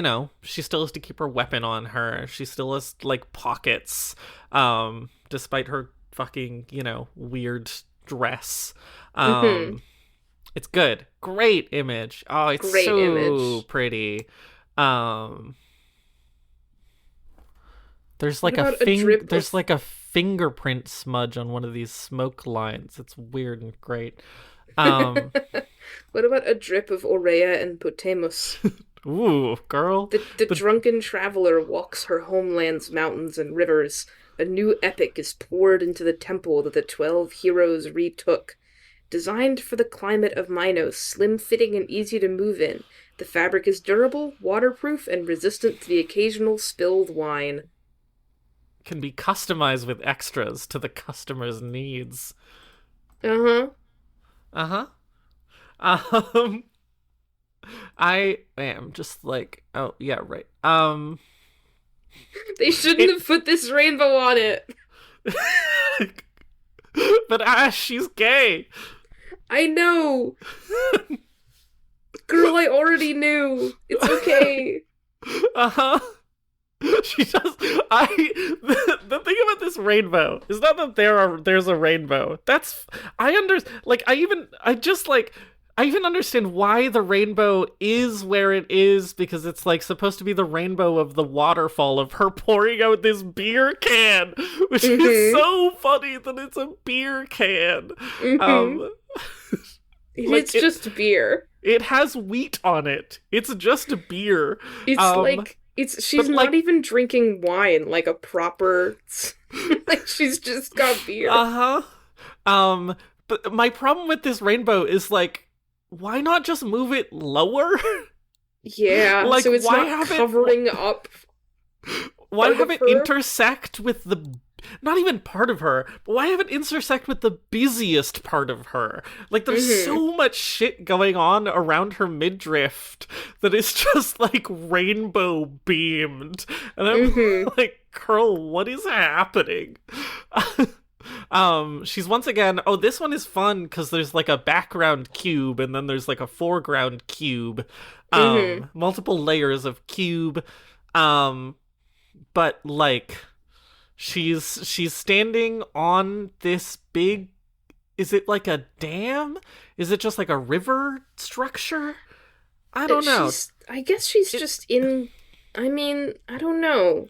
she still has to keep her weapon on her. She still has like pockets, despite her fucking, weird dress. Mm-hmm. Um, it's good. Great image. Oh, it's Great so image. pretty. There's What like a about a drip there's of like a fingerprint smudge on one of these smoke lines. It's weird and great. Um, what about a drip of Aurea and Potemus? ooh, girl. The The drunken traveler walks her homeland's mountains and rivers. A new epic is poured into the temple that the 12 heroes retook. Designed for the climate of Minos, slim-fitting and easy to move in, the fabric is durable, waterproof, and resistant to the occasional spilled wine. can be customized with extras to the customer's needs. Uh-huh. Uh-huh. Um I am just like, oh yeah, right. They shouldn't It have put this rainbow on it. but Ash, she's gay. I know. Girl, I already knew. It's okay. Uh-huh. She does. The thing about this rainbow is not that there's a rainbow. That's I under like I even understand why the rainbow is where it is, because it's like supposed to be the rainbow of the waterfall of her pouring out this beer can, which is Mm-hmm. so funny that it's a beer can. Mm-hmm. Um, like It's just beer. it has wheat on it. It's just a beer. It's Um, like she's but not like even drinking wine like a proper like she's just got beer. Uh huh. But my problem with this rainbow is like, why not just move it lower? Yeah, Like, so it's why not have it? covering up Why part have of it her. intersect with the? Not even part of her, but why have it intersect with the busiest part of her? Like, there's Mm-hmm. so much shit going on around her midriff that it's just like rainbow beamed, and I'm Mm-hmm. like, girl, what is happening? She's once again. Oh, this one is fun because there's like a background cube and then there's like a foreground cube. Mm-hmm. Multiple layers of cube. Um, but like she's standing on this big. Is it like a dam? Is it just like a river structure? I don't know. I guess she's It, just in. I mean, I don't know.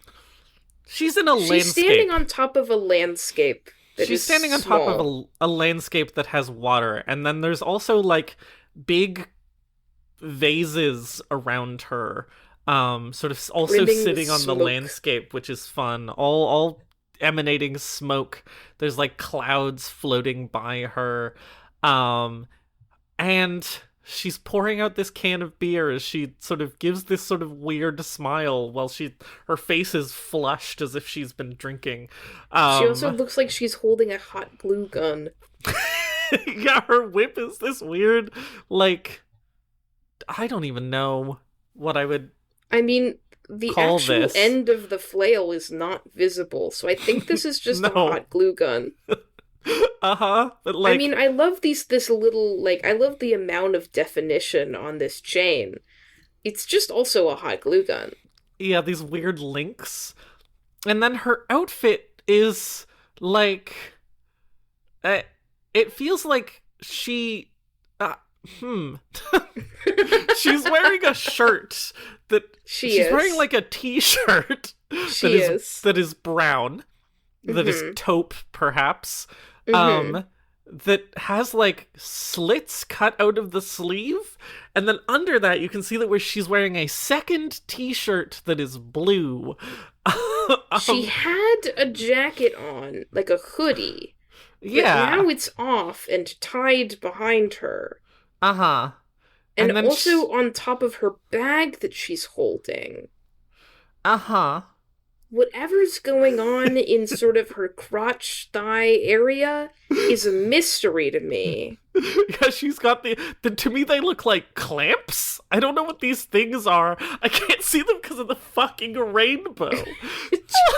she's in a She's standing landscape. on top of a landscape that She's is standing on top of small. a landscape that has water, and then there's also like big vases around her, sort of also Brimming with sitting on the smoke. landscape, which is fun. All emanating smoke. There's like clouds floating by her, um, and she's pouring out this can of beer as she sort of gives this sort of weird smile while her face is flushed as if she's been drinking. She also Um, looks like she's holding a hot glue gun. yeah, her whip is this weird, like I don't even know what I would I mean, the call actual this. end of the flail is not visible, so I think this is just a No. hot glue gun. But I like, mean, I love this little, like, I love the amount of definition on this chain. It's just also a hot glue gun. yeah, these weird links. And then her outfit is like, uh, it feels like she, uh, hmm. She's wearing a shirt that she's wearing like a t-shirt that is brown, that is taupe perhaps, that has like slits cut out of the sleeve, and then under that you can see that where she's wearing a second t-shirt that is blue. She had a jacket on, like a hoodie. Yeah. But now it's off and tied behind her. Uh-huh. And also on top of her bag that she's holding. Uh-huh. Whatever's going on in sort of her crotch thigh area is a mystery to me. Yeah, she's got to me they look like clamps. I don't know what these things are. I can't see them because of the fucking rainbow.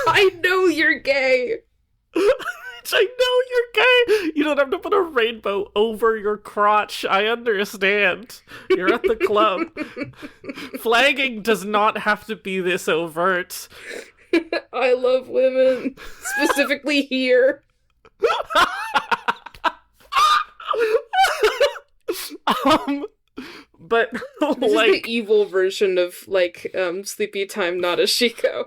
I know you're gay. I know you're gay. You don't have to put a rainbow over your crotch. I understand. You're at the club. Flagging does not have to be this overt. I love women. Specifically here. But this is the evil version of like Sleepy Time Nadeshiko.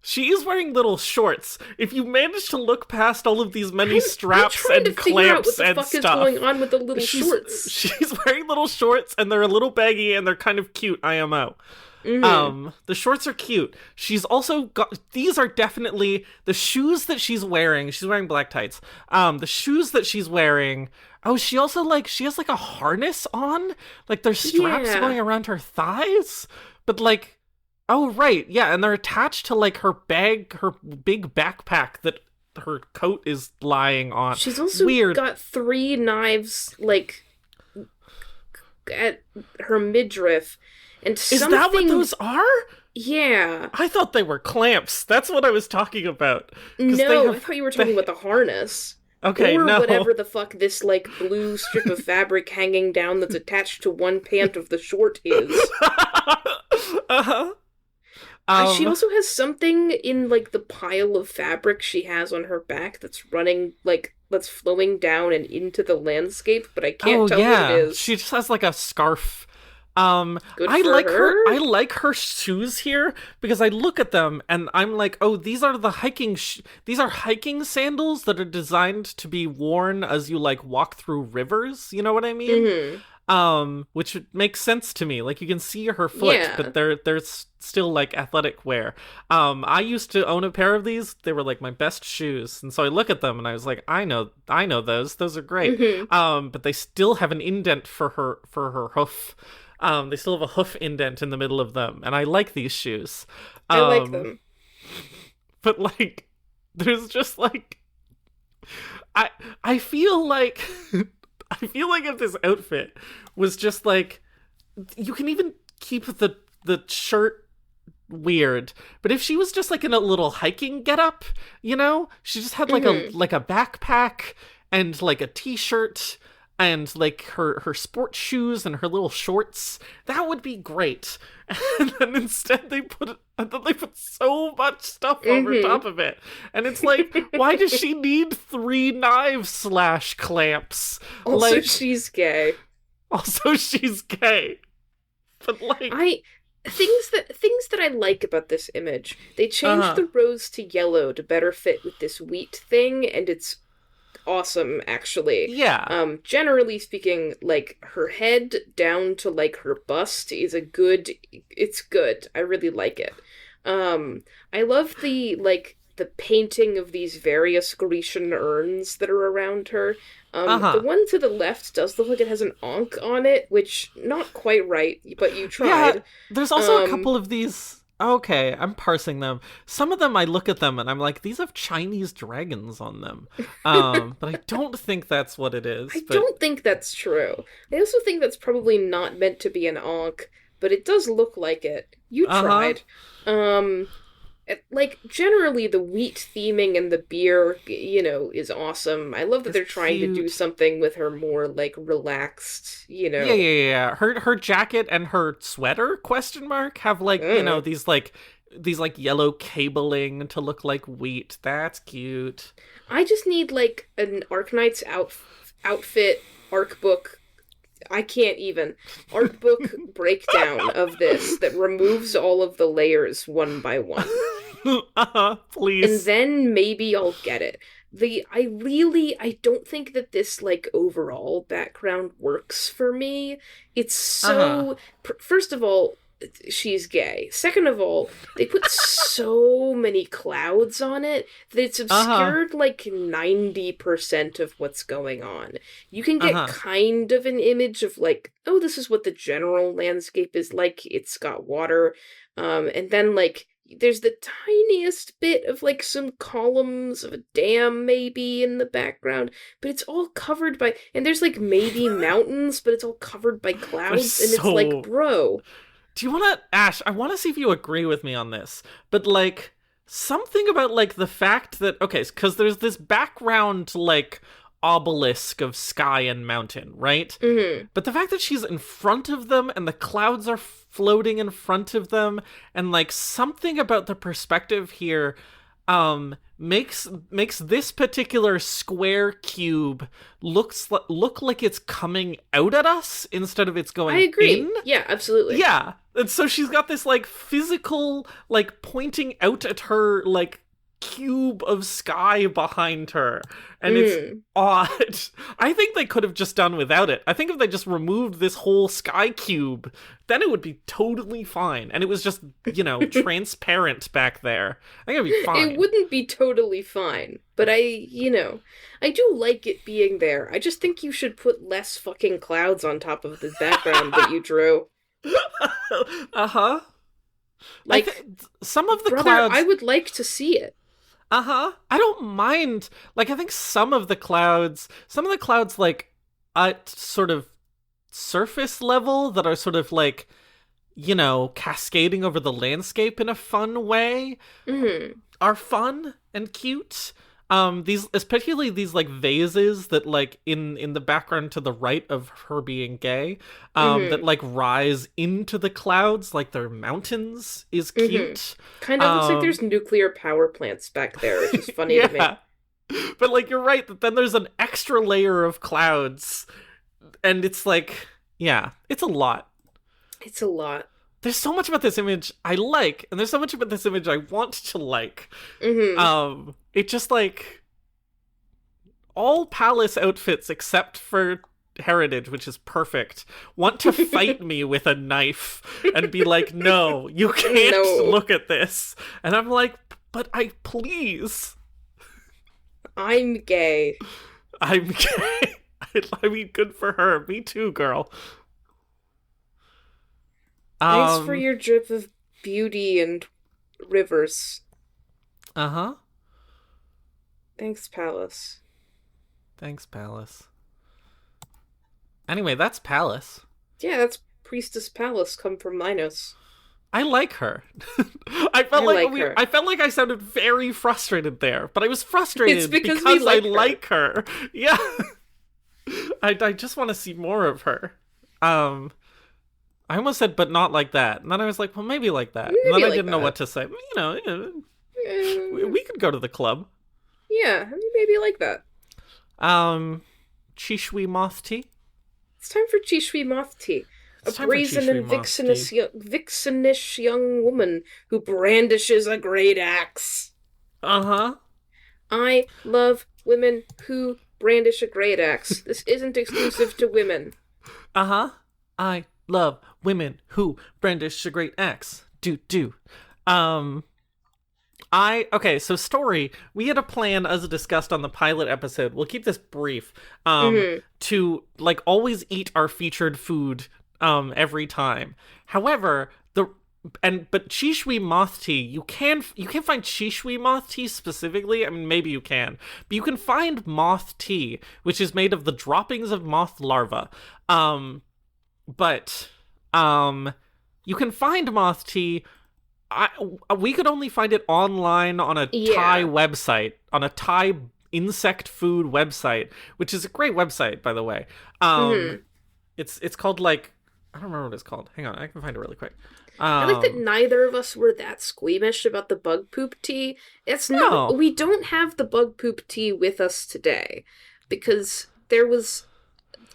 She is wearing little shorts. If you manage to look past all of these many straps and clamps and stuff, what the fuck is going on with the little shorts? She's wearing little shorts, and they're a little baggy, and they're kind of cute. IMO. The shorts are cute. She's also got. These are definitely the shoes that she's wearing. She's wearing black tights. The shoes that she's wearing. Oh, she also she has like a harness on. Like there's straps going around her thighs, but like. Oh, right, yeah, and they're attached to, like, her bag, her big backpack that her coat is lying on. She's also got 3 knives, like, at her midriff, and Is that what those are? Yeah. I thought they were clamps. That's what I was talking about. No, I thought you were talking about the harness. Okay, or no. whatever the fuck this, like, blue strip of fabric hanging down that's attached to one pant of the short is. Uh-huh. She also has something in, like, the pile of fabric she has on her back that's running, like, that's flowing down and into the landscape, but I can't tell what it is. She just has, like, a scarf. Good I for like her. I like her shoes here because I look at them and I'm like, oh, these are the these are hiking sandals that are designed to be worn as you, like, walk through rivers. You know what I mean? Which makes sense to me. Like, you can see her foot, but they're still like athletic wear. I used to own a pair of these. They were like my best shoes, and so I look at them and I was like, I know those are great. But they still have an indent for her hoof. They still have a hoof indent in the middle of them, and I like these shoes. I like them, but like, there's just like, I feel like. I feel like if this outfit was just like, you can even keep the shirt weird, but if she was just like in a little hiking getup, you know, she just had like a backpack and like a t-shirt and like her sports shoes and her little shorts, that would be great. And then instead they put so much stuff over top of it, and it's like, why does she need 3 knives / clamps? Also, she's gay. But like, things that I like about this image, they changed the rose to yellow to better fit with this wheat thing, and it's awesome, actually. Yeah. Generally speaking, like, her head down to, like, her bust is it's good. I really like it. I love the painting of these various Grecian urns that are around her. The one to the left does look like it has an ankh on it, which, not quite right, but you tried. Yeah, there's also a couple of these Okay, I'm parsing them. Some of them I look at them and I'm like, these have Chinese dragons on them. But I don't think that's what it is. I But don't think that's true. I also think that's probably not meant to be an ankh, but it does look like it. You uh-huh. tried. Um, like, generally the wheat theming and the beer, is awesome. I love that It's they're trying to do cute. something with her more, like, relaxed, Yeah. Her jacket and her sweater question mark have like, uh. these like yellow cabling to look like wheat. That's cute. I just need, like, an Arknights outfit, arc book. I can't even. Art book breakdown of this that removes all of the layers one by one. And Please. then maybe I'll get it. I don't think that this, like, overall background works for me. It's Uh-huh. so, first of all, she's gay. Second of all, they put so many clouds on it that it's Uh-huh. obscured like 90% of what's going on. You can get Uh-huh. kind of an image of, like, oh, this is what the general landscape is like. It's got water. And then, like, there's the tiniest bit of, like, some columns of a dam maybe in the background, but it's all covered by, and there's, like, maybe mountains, but it's all covered by There's clouds, and it's like, so bro. Do you want to, Ash? I want to see if you agree with me on this, but like something about like the fact that okay, because there's this background like obelisk of sky and mountain, right? Mm-hmm. But the fact that she's in front of them and the clouds are floating in front of them, and like something about the perspective here makes this particular square cube look like it's coming out at us instead of it's I going in. agree. Yeah, absolutely. Yeah. And so she's got this like physical like pointing out at her like cube of sky behind her. And it's Mm. odd. I think they could have just done without it. I think if they just removed this whole sky cube, then it would be totally fine. And it was just, transparent back there. I think it'd be It fine. wouldn't be totally fine, but I do like it being there. I just think you should put less fucking clouds on top of the background that you drew. Uh-huh. I Like, think some of the brother, I clouds. would like to see it. Uh-huh. I don't mind. Like I think some of the clouds like at sort of surface level that are sort of like, cascading over the landscape in a fun way Mm-hmm. are fun and cute. These particularly these like vases that like in the background to the right of her being gay, that Mm-hmm. like rise into the clouds like they're mountains is Mm-hmm. cute. Kind of looks like Um there's nuclear power plants back there, which is funny to me. yeah. But like you're right that then there's an extra layer of clouds and it's like yeah, it's a lot. It's a lot. There's so much about this image I like and there's so much about this image I want to like. Mm-hmm. It just like all Pallas outfits except for Heritage, which is perfect, want to fight me with a knife and be like, no, you can't No, look at this. And I'm like, but I please. I'm gay. I'm gay. I mean, good for her. Me too, girl. Thanks for Um, your drip of beauty and rivers. uh-huh. Thanks, Pallas. Thanks, Pallas. Anyway, that's Pallas. Yeah, that's Priestess Pallas come from Minos. I like her. I like her. I felt like I sounded very frustrated there, but I was It's frustrated because we because I like her. like her. Yeah. I just want to see more of her. Um I almost said but not like that. And then I was like, well maybe like that. And then Maybe I like didn't know what that. to say. Eh, We could go to the club. yeah, maybe like that. Um Chishui Moth Tea. It's time for Chishui Moth Tea. A It's time for brazen Chishui and Moth Tea. vixenish young woman who brandishes a great axe. Uh-huh. I love women who brandish a great axe. This isn't exclusive to women. Uh-huh. I love women who brandish a great axe. Do. Um so story, we had a plan as discussed on the pilot episode. We'll keep this brief. Mm-hmm. To like always eat our featured food every time. However, but Chishui Moth Tea, you can't find Chishui Moth Tea specifically. I mean, maybe you can, but you can find moth tea, which is made of the droppings of moth larvae. But you can find moth tea. We could only find it online on a Thai website, on a Thai insect food website, which is a great website, by the way. It's called, like, I don't remember what it's called. Hang on, I can find it really quick. I like that neither of us were that squeamish about the bug poop tea. We don't have the bug poop tea with us today because there was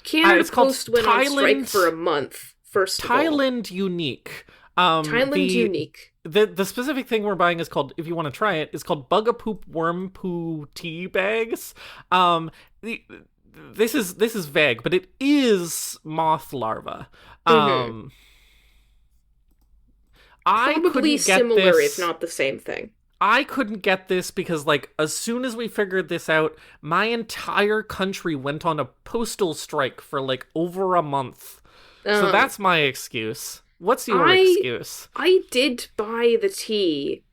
Canada Post went on strike for a month. First of all, Thailand Unique. Thailand Unique. The specific thing we're buying is called, if you want to try it, is called Bugapoop Worm Poo Tea Bags. This is vague, but it is moth larva. Probably similar, if not the same thing. I couldn't get this because, like, as soon as we figured this out, my entire country went on a postal strike for, like, over a month. So that's my excuse. What's your excuse? I did buy the tea.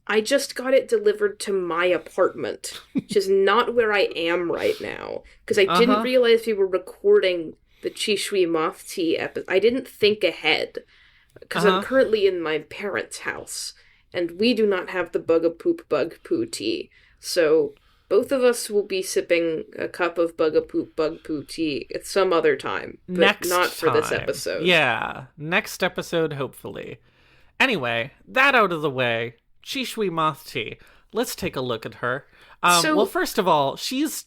I just got it delivered to my apartment, which is not where I am right now. Because I didn't realize we were recording the Chishui Moth Tea episode. I didn't think ahead. Because I'm currently in my parents' house, and we do not have the Bugapoop Bug Poo tea. So both of us will be sipping a cup of Bugapoop Bug Poo tea at some other time, but not for this episode. Yeah, next episode, hopefully. Anyway, that out of the way, Chishui Moth Tea. Let's take a look at her. Well, first of all, she's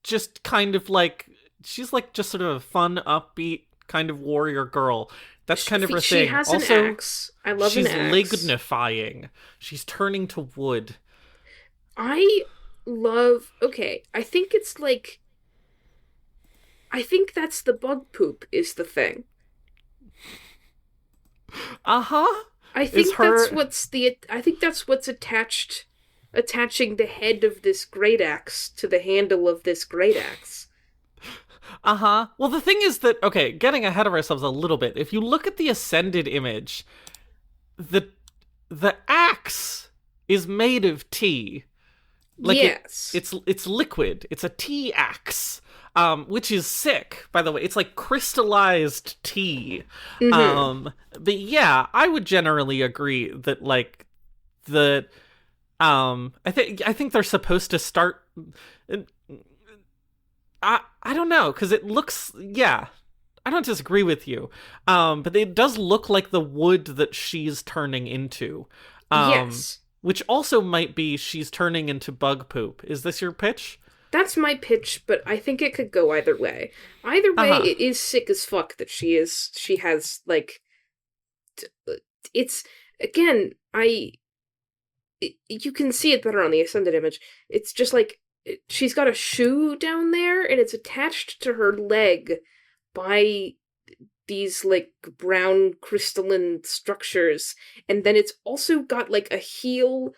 just kind of like, she's like just sort of a fun, upbeat kind of warrior girl. That's kind of her thing. She has also, an axe. I love an axe. She's lignifying. She's turning to wood. I think it's like, I think that's the bug poop is the thing. I think that's what's attaching the head of this great axe to the handle of this great axe. Well, the thing is that, okay, getting ahead of ourselves a little bit, if you look at the ascended image, the axe is made of tea. Like, yes. It's liquid. It's a tea axe, which is sick, by the way. It's like crystallized tea. But yeah, I would generally agree that, like, I think they're supposed to start... I don't know, because it looks, yeah, I don't disagree with you, but it does look like the wood that she's turning into. Yes. Which also might be she's turning into bug poop. Is this your pitch? That's my pitch, but I think it could go either way. Either way, it is sick as fuck that she has, like, it's, again, you can see it better on the Ascended image. It's just like, she's got a shoe down there, and it's attached to her leg by these, like, brown crystalline structures, and then it's also got, like, a heel,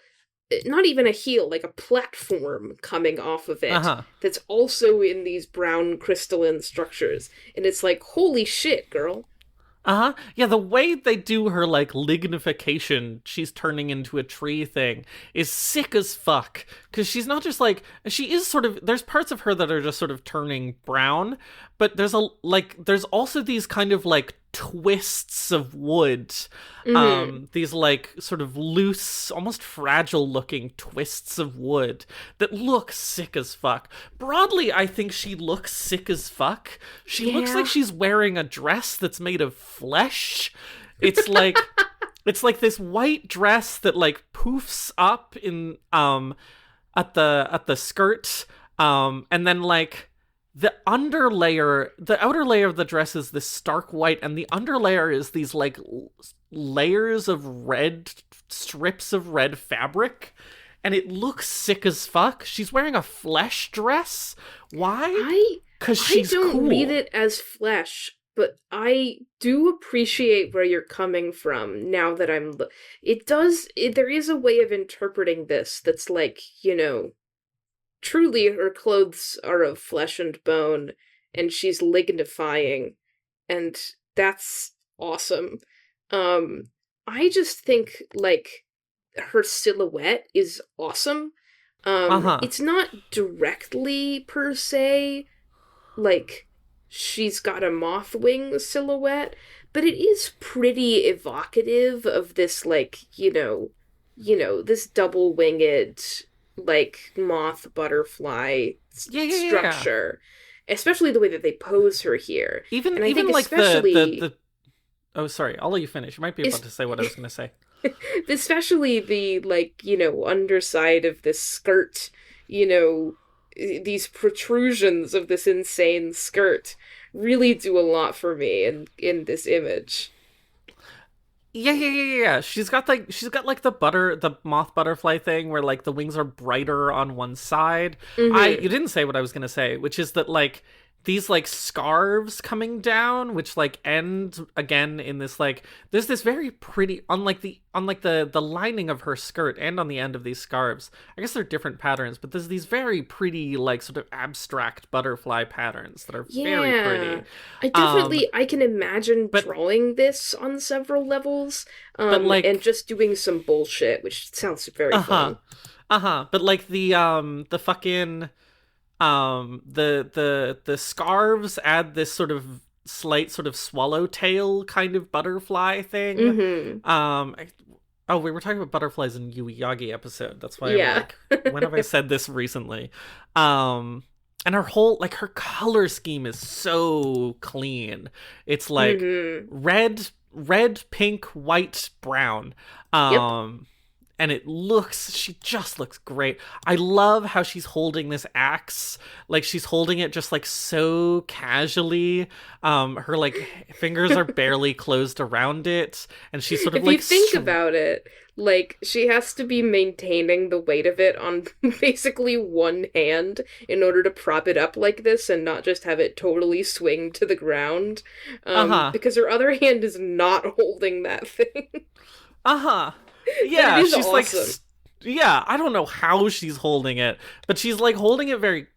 not even a heel, like a platform coming off of it that's also in these brown crystalline structures, and it's like, holy shit, girl. Yeah, the way they do her, like, lignification, she's turning into a tree thing, is sick as fuck. Because she's not just, like, she is sort of, there's parts of her that are just sort of turning brown, but there's also these kind of, like, twists of wood. These, like, sort of loose, almost fragile looking twists of wood that look sick as fuck. Broadly, I think she looks sick as fuck. She looks like she's wearing a dress that's made of flesh. It's like it's like this white dress that, like, poofs up in at the skirt, and then, like, the outer layer of the dress is this stark white, and the underlayer is these, like, layers of strips of red fabric, and it looks sick as fuck. She's wearing a flesh dress. Why? Because she's cool. I don't read it as flesh, but I do appreciate where you're coming from now that there is a way of interpreting this that's like, you know, truly her clothes are of flesh and bone, and she's lignifying, and that's awesome. I just think like her silhouette is awesome. Uh-huh. It's not directly per se like she's got a moth wing silhouette, but it is pretty evocative of this like, this double winged like moth butterfly Yeah. structure. Especially the way that they pose her here. And I Even think like especially the oh, sorry, I'll let you finish. You might be about is to say what I was going to say. especially the like, underside of this skirt, you know, these protrusions of this insane skirt really do a lot for me in this image. Yeah. She's got like the moth butterfly thing where like the wings are brighter on one side. Mm-hmm. You didn't say what I was gonna say, which is that like these like scarves coming down, which like end again in this like there's this very pretty unlike the lining of her skirt and on the end of these scarves. I guess they're different patterns, but there's these very pretty like sort of abstract butterfly patterns that are very Yeah. pretty. Um, I can imagine but drawing this on several levels, and like just doing some bullshit, which sounds very uh-huh. fun. Uh-huh. But like the fucking the scarves add this sort of slight sort of swallowtail kind of butterfly thing. Mm-hmm. I, oh, we were talking about butterflies in Yu Yagi episode. That's why I'm Yeah. like, when have I said this recently? And her whole like her color scheme is so clean. It's like Mm-hmm. red, pink, white, brown. Yep. And she just looks great. I love how she's holding this axe. Like she's holding it just like so casually. Her like fingers are barely closed around it. And she's sort of If you like think about it, like she has to be maintaining the weight of it on basically one hand in order to prop it up like this and not just have it totally swing to the ground. uh-huh. Because her other hand is not holding that thing. Uh-huh. But it Yeah, is she's like awesome. yeah, I don't know how she's holding it, but she's like holding it very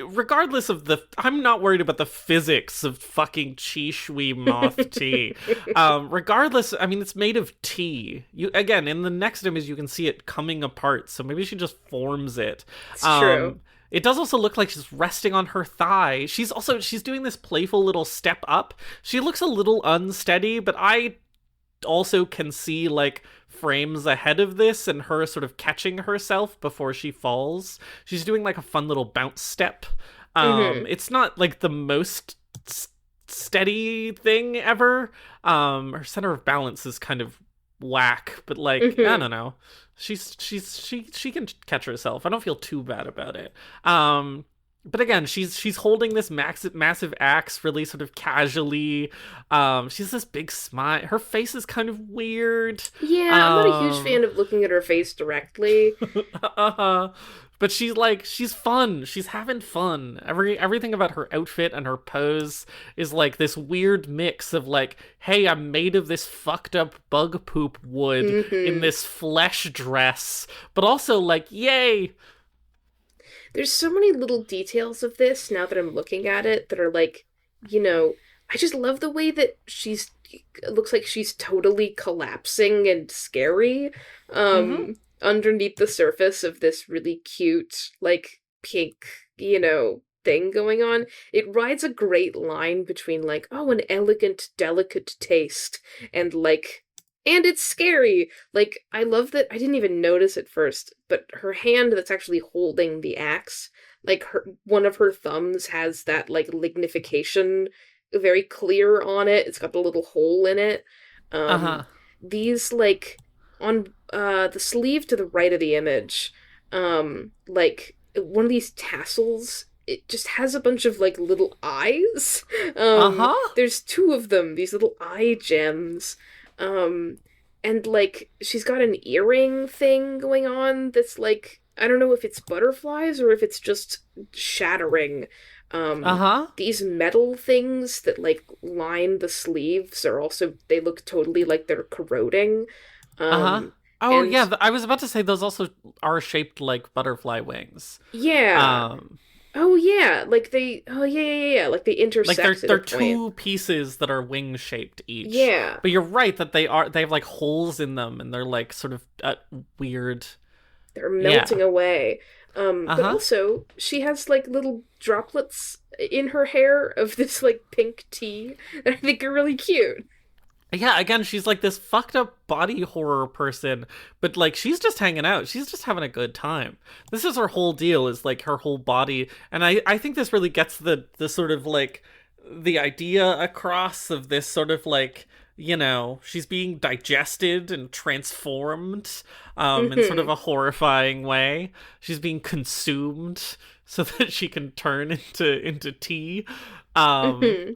regardless of the I'm not worried about the physics of fucking Chishui Moth Tea. Regardless, I mean it's made of tea. You again in the next image you can see it coming apart, so maybe she just forms it. It's true. It does also look like she's resting on her thigh. She's doing this playful little step up. She looks a little unsteady, but I also can see like frames ahead of this and her sort of catching herself before she falls. She's doing like a fun little bounce step. Mm-hmm. It's not like the most steady thing ever. Her center of balance is kind of whack, but like I Mm-hmm. don't know. She can catch herself. I don't feel too bad about it. But again, she's holding this massive axe really sort of casually. She has this big smile. Her face is kind of weird. Yeah, I'm not a huge Um, fan of looking at her face directly. uh, but she's fun. She's having fun. Everything about her outfit and her pose is like this weird mix of like, hey, I'm made of this fucked up bug poop wood in Mm-hmm. this flesh dress, but also like, yay. There's so many little details of this now that I'm looking at it that are like, I just love the way that it looks like she's totally collapsing and scary Mm-hmm. underneath the surface of this really cute, like pink, thing going on. It rides a great line between like, oh, an elegant, delicate taste and like and it's scary. Like, I love that I didn't even notice at first, but her hand that's actually holding the axe, like one of her thumbs has that like lignification very clear on it. It's got a little hole in it. Um Uh-huh. these like on the sleeve to the right of the image, like one of these tassels it just has a bunch of like little eyes. Uh-huh. There's two of them, these little eye gems. Um, and like she's got an earring thing going on that's like I don't know if it's butterflies or if it's just shattering. Uh-huh. These metal things that like line the sleeves are also they look totally like they're corroding. Uh-huh. Um, Oh and yeah, I was about to say those also are shaped like butterfly wings. yeah, Um Oh yeah, like they. Oh yeah, yeah, yeah. Like they Like intersect at they're a point. two pieces that are wing shaped each. Yeah, But you're right that they have like holes in them and they're like sort of weird. they're Yeah. melting away. Uh But huh. also she has like little droplets in her hair of this like pink tea that I think are really cute. Yeah, again, she's like this fucked up body horror person, but like she's just hanging out. She's just having a good time. This is her whole deal, is like her whole body. And I think this really gets the sort of like the idea across of this sort of like, she's being digested and transformed in sort of Mm-hmm. a horrifying way. She's being consumed so that she can turn into tea. Um Mm-hmm.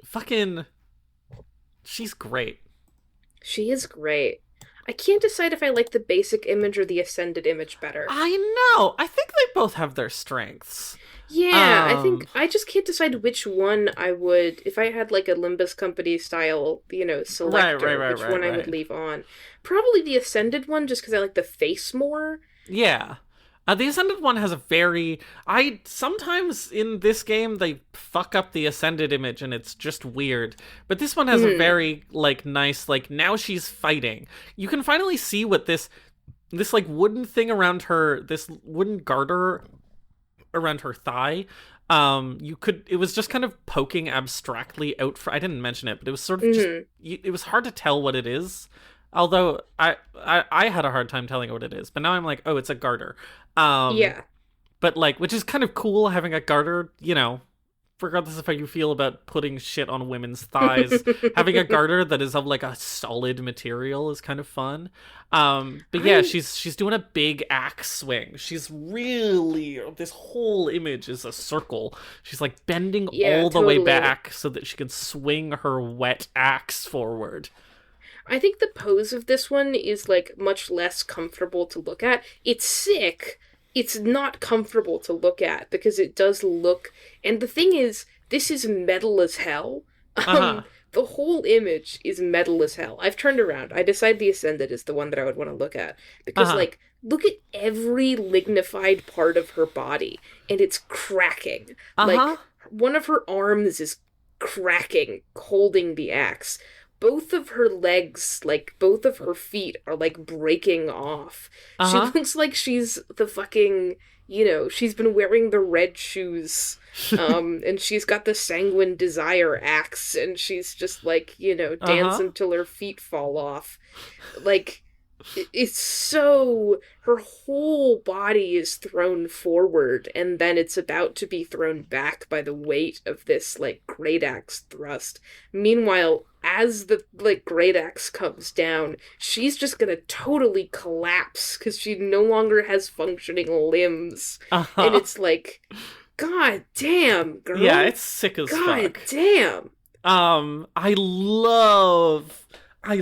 fucking she's great. She is great. I can't decide if I like the basic image or the ascended image better. I know. I think they both have their strengths. Yeah, I Um, think I just can't decide which one I would, if I had like a Limbus Company style, right, right, selector, right, which right, one I would right. leave on. Probably the Ascended one, just because I like the face more. Yeah. The Ascended one has a very. I sometimes in this game they fuck up the Ascended image and it's just weird. But this one has a Hmm. very like nice like now she's fighting. You can finally see what this like wooden thing around her, this wooden garter around her thigh. You could, it was just kind of poking abstractly out for, I didn't mention it, but it was sort of just, Hmm. it was hard to tell what it is. Although I had a hard time telling what it is, but now I'm like, oh, it's a garter. Um, Yeah. but like, which is kind of cool having a garter, regardless of how you feel about putting shit on women's thighs, having a garter that is of like a solid material is kind of fun. But yeah, I she's doing a big axe swing. She's really, this whole image is a circle. She's like bending yeah, all the way totally. back so that she can swing her wet axe forward. I think the pose of this one is like much less comfortable to look at. It's sick. It's not comfortable to look at because it does look, and the thing is, this is metal as hell. Uh-huh. The whole image is metal as hell. I've turned around. I decided the Ascended is the one that I would want to look at because Uh-huh. like look at every lignified part of her body and it's cracking. Uh-huh. Like one of her arms is cracking holding the axe, both of her legs, like both of her feet, are like breaking off. She Uh-huh. looks like she's the fucking, she's been wearing the red shoes. And she's got the sanguine desire axe, and she's just like, Uh-huh. dancing till her feet fall off. Like, it's so her whole body is thrown forward and then it's about to be thrown back by the weight of this like great axe thrust. Meanwhile, as the like great axe comes down, she's just gonna totally collapse because she no longer has functioning limbs. And Uh-huh. it's like, god damn, Yeah, girl. it's sick as God fuck. damn. I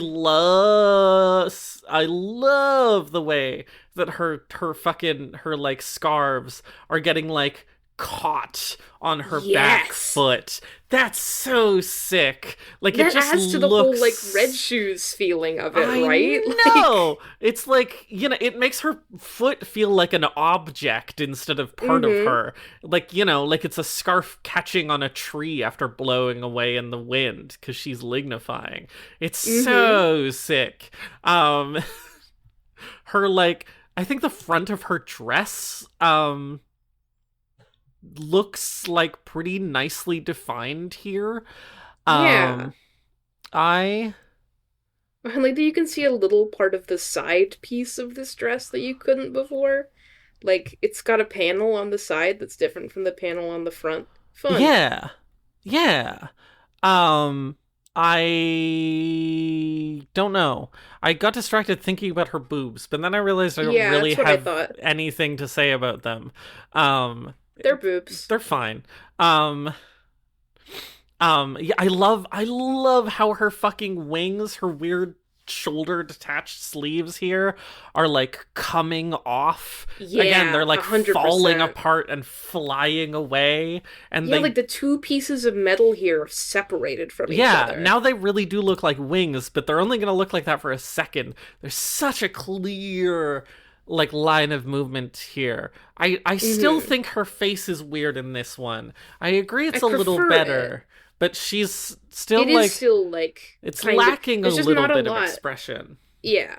love the way that her fucking her like scarves are getting like caught on her back Yes. foot. That's so sick. Like it That just adds to the whole like red looks. shoes feeling of it, I right? Like, know. It's like, it makes her foot feel like an object instead of part of mm-hmm, her. Like, like it's a scarf catching on a tree after blowing away in the wind because she's lignifying. It's mm-hmm. so sick. Um, her, like, I think the front of her dress, looks like pretty nicely defined here. Yeah. Um, I I like that you can see a little part of the side piece of this dress that you couldn't before. Like, it's got a panel on the side that's different from the panel on the front. Fun. Yeah. Yeah. Um I don't know. I got distracted thinking about her boobs, but then I realized I don't Yeah, really that's what I have thought. anything to say about them. Um They're boobs. they're fine. Um yeah, I love how her fucking wings, her weird shoulder detached sleeves here are like coming off. Again, Yeah, they're like falling 100%. apart and flying away and Yeah, they like the two pieces of metal here are separated from each yeah, other. now they really do look like wings, but they're only going to look like that for a second. There's such a clear like line of movement here. I still Mm-hmm. think her face is weird in this one. I agree I it's a little prefer it. better, but she's still It is like still like it's kind of. lacking a There's just little not a bit of lot. expression. Yeah.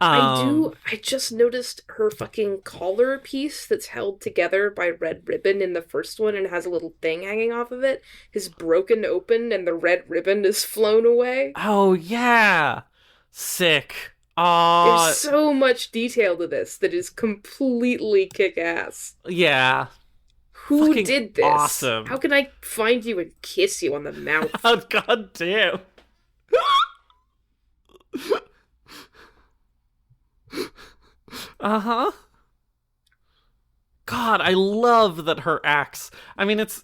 Um I just noticed her fucking collar piece that's held together by red ribbon in the first one and has a little thing hanging off of it is broken open and the red ribbon is flown away. oh yeah. Sick. There's Oh, so much detail to this that is completely kick ass. yeah. Who Fucking did this? awesome. How can I find you and kiss you on the mouth? Oh, god damn. Uh-huh. God, I love that her axe. I mean, it's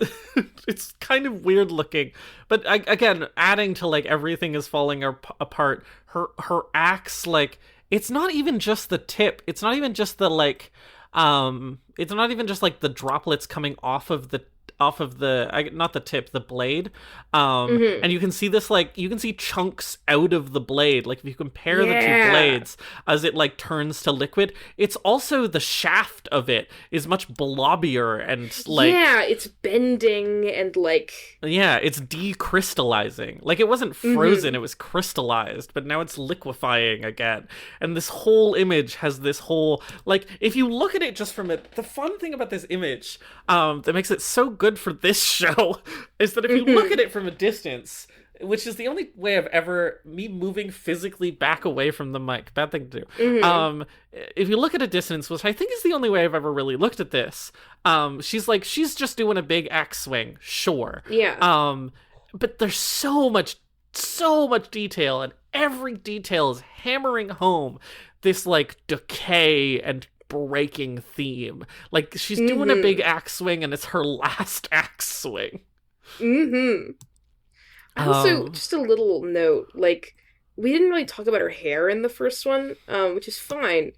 it's kind of weird looking, but again, adding to like everything is falling apart. Her axe, like, it's not even just the tip. It's not even just the like, it's not even just like the droplets coming off of the not the tip, the blade. Hmm. And you can see this, like, you can see chunks out of the blade. Like if you compare the two Yeah. blades as it like turns to liquid, it's also the shaft of it is much blobbier and like, Yeah, it's bending and like. yeah, it's decrystallizing. Like it wasn't frozen, Hmm. it was crystallized, but now it's liquefying again. And this whole image has this whole, like, if you look at it just from it, the fun thing about this image, that makes it so good for this show, is that if you look Hmm. at it from a distance, which is the only way I've ever, me moving physically back away from the mic, bad thing to do. Hmm. If you look at a distance, which I think is the only way I've ever really looked at this, she's just doing a big axe swing, sure. Yeah. But there's so much detail, and every detail is hammering home this like decay and breaking theme. Like she's doing a big Hmm. axe swing, and it's her last axe swing. Hmm. I also, Um, just a little note, like, we didn't really talk about her hair in the first one, which is fine.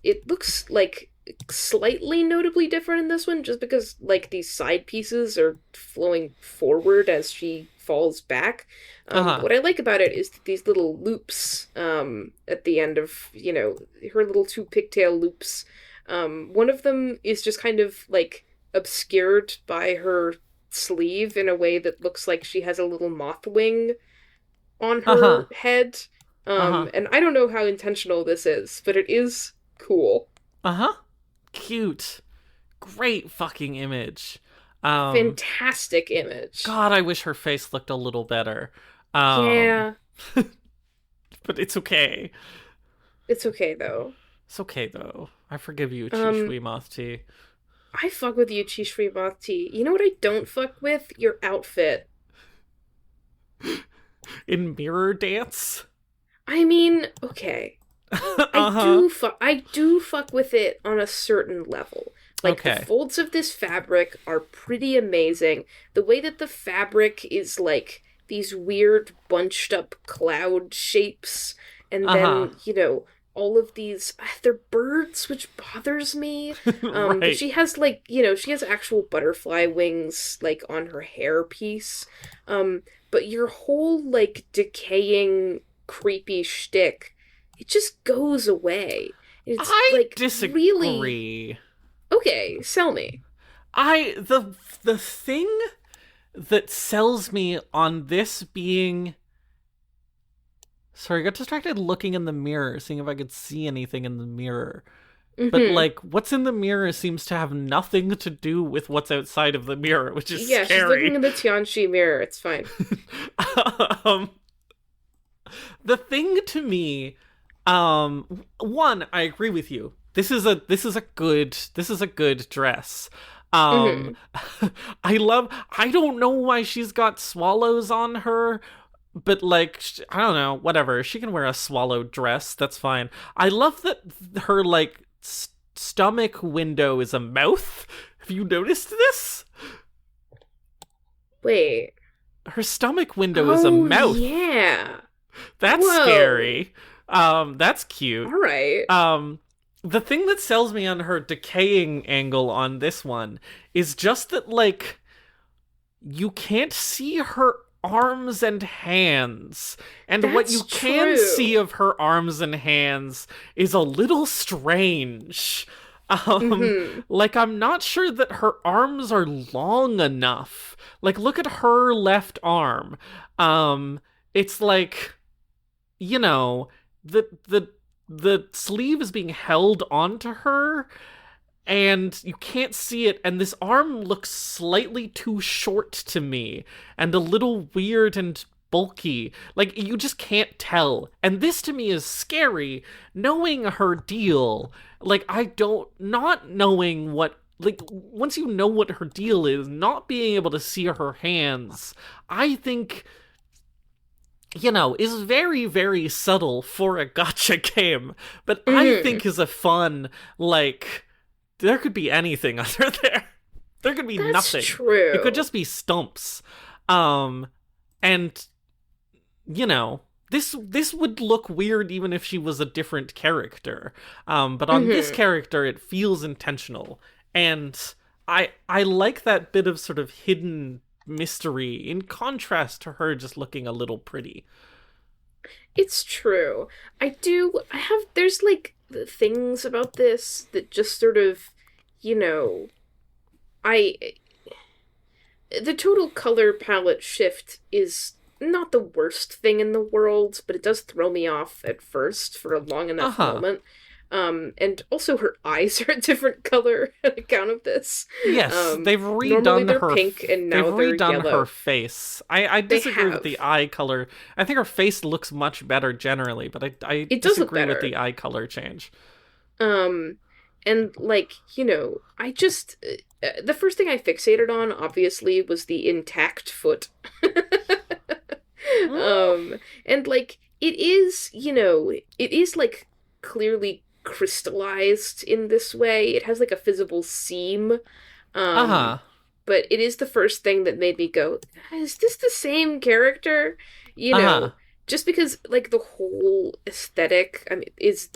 It looks like slightly notably different in this one, just because, like, these side pieces are flowing forward as she falls back. But uh-huh. what I like about it is that these little loops, at the end of, her little two pigtail loops, one of them is just kind of, like, obscured by her sleeve in a way that looks like she has a little moth wing on Uh-huh. her head. Uh-huh. And I don't know how intentional this is, but it is cool. Uh-huh. Cute. Great fucking image. Um, Fantastic image. God, I wish her face looked a little better. Um, Yeah, but it's okay. it's okay though. It's okay though. I forgive you, Um, Chishui Moth Tea. I fuck with you, Chishui Moth Tea. You know what I don't fuck with? Your outfit. In Mirror Dance? I mean, okay. Uh-huh. I do fuck with it on a certain level. Like the Okay. folds of this fabric are pretty amazing. The way that the fabric is like these weird bunched up cloud shapes and Uh-huh. then, all of these they're birds, which bothers me. But Right. she has like, she has actual butterfly wings like on her hair piece. But your whole like decaying creepy shtick, it just goes away. It's I like really disagree. okay. Sell me. The thing that sells me on this being, sorry, I got distracted looking in the mirror, seeing if I could see anything in the mirror. But Mm-hmm. like what's in the mirror seems to have nothing to do with what's outside of the mirror, which is Yeah, she's looking scary. in the Tianchi mirror. It's fine. um, the thing to me, one, I agree with you. This is a good dress. Mm-hmm. Um, I don't know why she's got swallows on her, but like, I don't know, whatever. She can wear a swallow dress. That's fine. I love that her like stomach window is a mouth. Have you noticed this? Wait. Her stomach window is a Oh mouth. yeah. That's Whoa. scary. That's cute. All right. The thing that sells me on her decaying angle on this one is just that, like, you can't see her arms and hands. And what you That's can true. see of her arms and hands is a little strange. Mm-hmm. Like, I'm not sure that her arms are long enough. Like, look at her left arm. It's like, you know, the sleeve is being held onto her, and you can't see it, and this arm looks slightly too short to me, and a little weird and bulky. Like, you just can't tell. And this to me is scary, knowing her deal. Like, not knowing what, like, once you know what her deal is, not being able to see her hands, I think, is very, very subtle for a gacha game, but I Mm-hmm. think is a fun, like, there could be anything under there. There could be That's nothing. It could true. just be stumps. And, this would look weird even if she was a different character. But on this Mm-hmm. character, it feels intentional. And I like that bit of sort of hidden mystery in contrast to her just looking a little pretty. It's true. There's like the things about this that just sort of, you know, I, the total color palette shift is not the worst thing in the world, but it does throw me off at first for a long enough Uh-huh. moment. And also her eyes are a different color on account of this. Yes, Normally they're pink and they've now they're redone her yellow. face. I They disagree with have. the eye color. I think her face looks much better generally, but I It does look disagree with better. the eye color change. Um, and like, the first thing I fixated on, obviously, was the intact foot. Mm, And like, it is like clearly crystallized in this way. It has like a visible seam. Um, uh-huh. but it is the first thing that made me go, is this the same character? You Uh-huh. know, just because like the whole aesthetic, I mean, is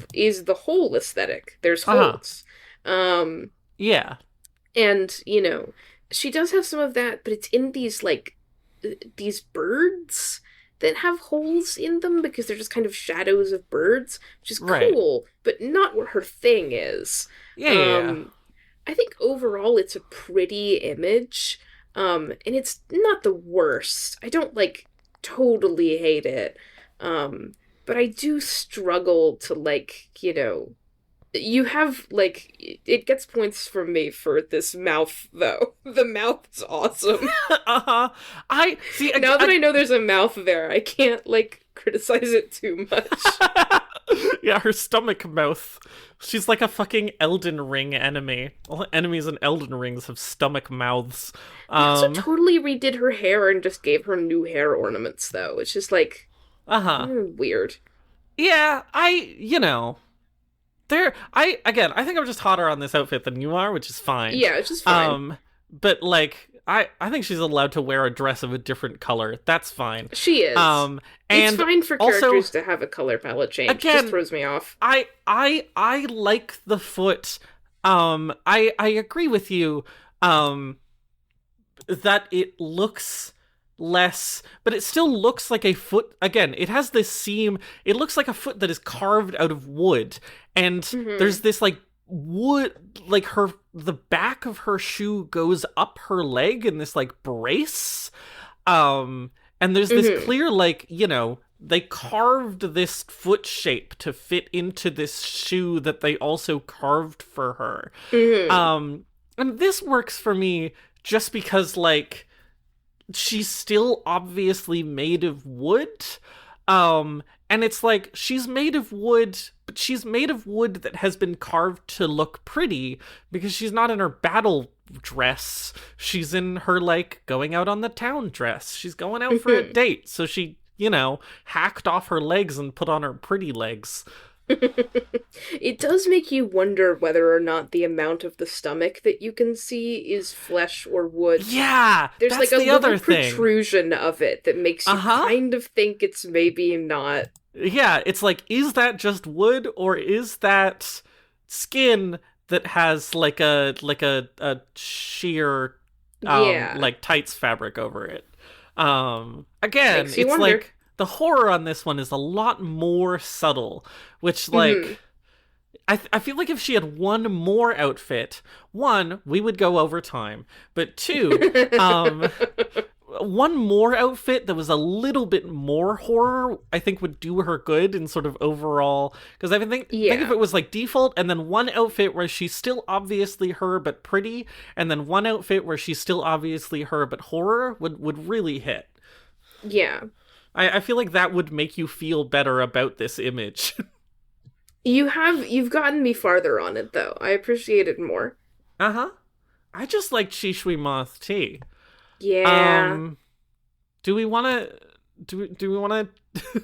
the whole aesthetic. There's Uh-huh. holes. Um, Yeah. and she does have some of that, but it's in these like these birds that have holes in them because they're just kind of shadows of birds, which is Right. cool, but not what her thing is. Yeah. Um, I think overall it's a pretty image, and it's not the worst. I don't like totally hate it, but I do struggle to like, you have like it gets points from me for this mouth though. The mouth is awesome. Uh-huh. I see Now that I know there's a mouth there, I can't like criticize it too much. yeah, her stomach mouth. She's like a fucking Elden Ring enemy. All enemies in Elden Rings have stomach mouths. They also Um, totally redid her hair and just gave her new hair ornaments though. It's just like uh-huh. weird. Yeah, I think I'm just hotter on this outfit than you are, which is fine. Yeah, it's just fine. But like I think she's allowed to wear a dress of a different color. That's fine. She is. It's And fine for also, characters to have a color palette change. It just again, throws me off. I like the foot. I agree with you. That it looks less, but it still looks like a foot. Again, it has this seam. It looks like a foot that is carved out of wood, and Hmm. there's this like wood, like the back of her shoe goes up her leg in this like brace. And there's this Hmm. clear like, they carved this foot shape to fit into this shoe that they also carved for her. Hmm. And this works for me just because like she's still obviously made of wood. And it's like she's made of wood, but she's made of wood that has been carved to look pretty because she's not in her battle dress. She's in her like going out on the town dress. She's going out for a Hmm. date. So she, hacked off her legs and put on her pretty legs. It does make you wonder whether or not the amount of the stomach that you can see is flesh or wood. Yeah, There's that's like a the other little thing. protrusion of it that makes you Uh-huh. kind of think it's maybe not. Yeah, it's like, is that just wood or is that skin that has like a sheer Yeah. like tights fabric over it? Again, Makes you it's wonder. like the horror on this one is a lot more subtle, which Mm-hmm. like I feel like if she had one more outfit, one, we would go over time, but two, um, one more outfit that was a little bit more horror, I think would do her good in sort of overall. Because I think if Yeah. it was like default, and then one outfit where she's still obviously her but pretty, and then one outfit where she's still obviously her but horror would really hit. Yeah. I feel like that would make you feel better about this image. You've gotten me farther on it though. I appreciate it more. Uh huh. I just like Chishui Moth Tea. Yeah. Um, do we want to? Do we want to?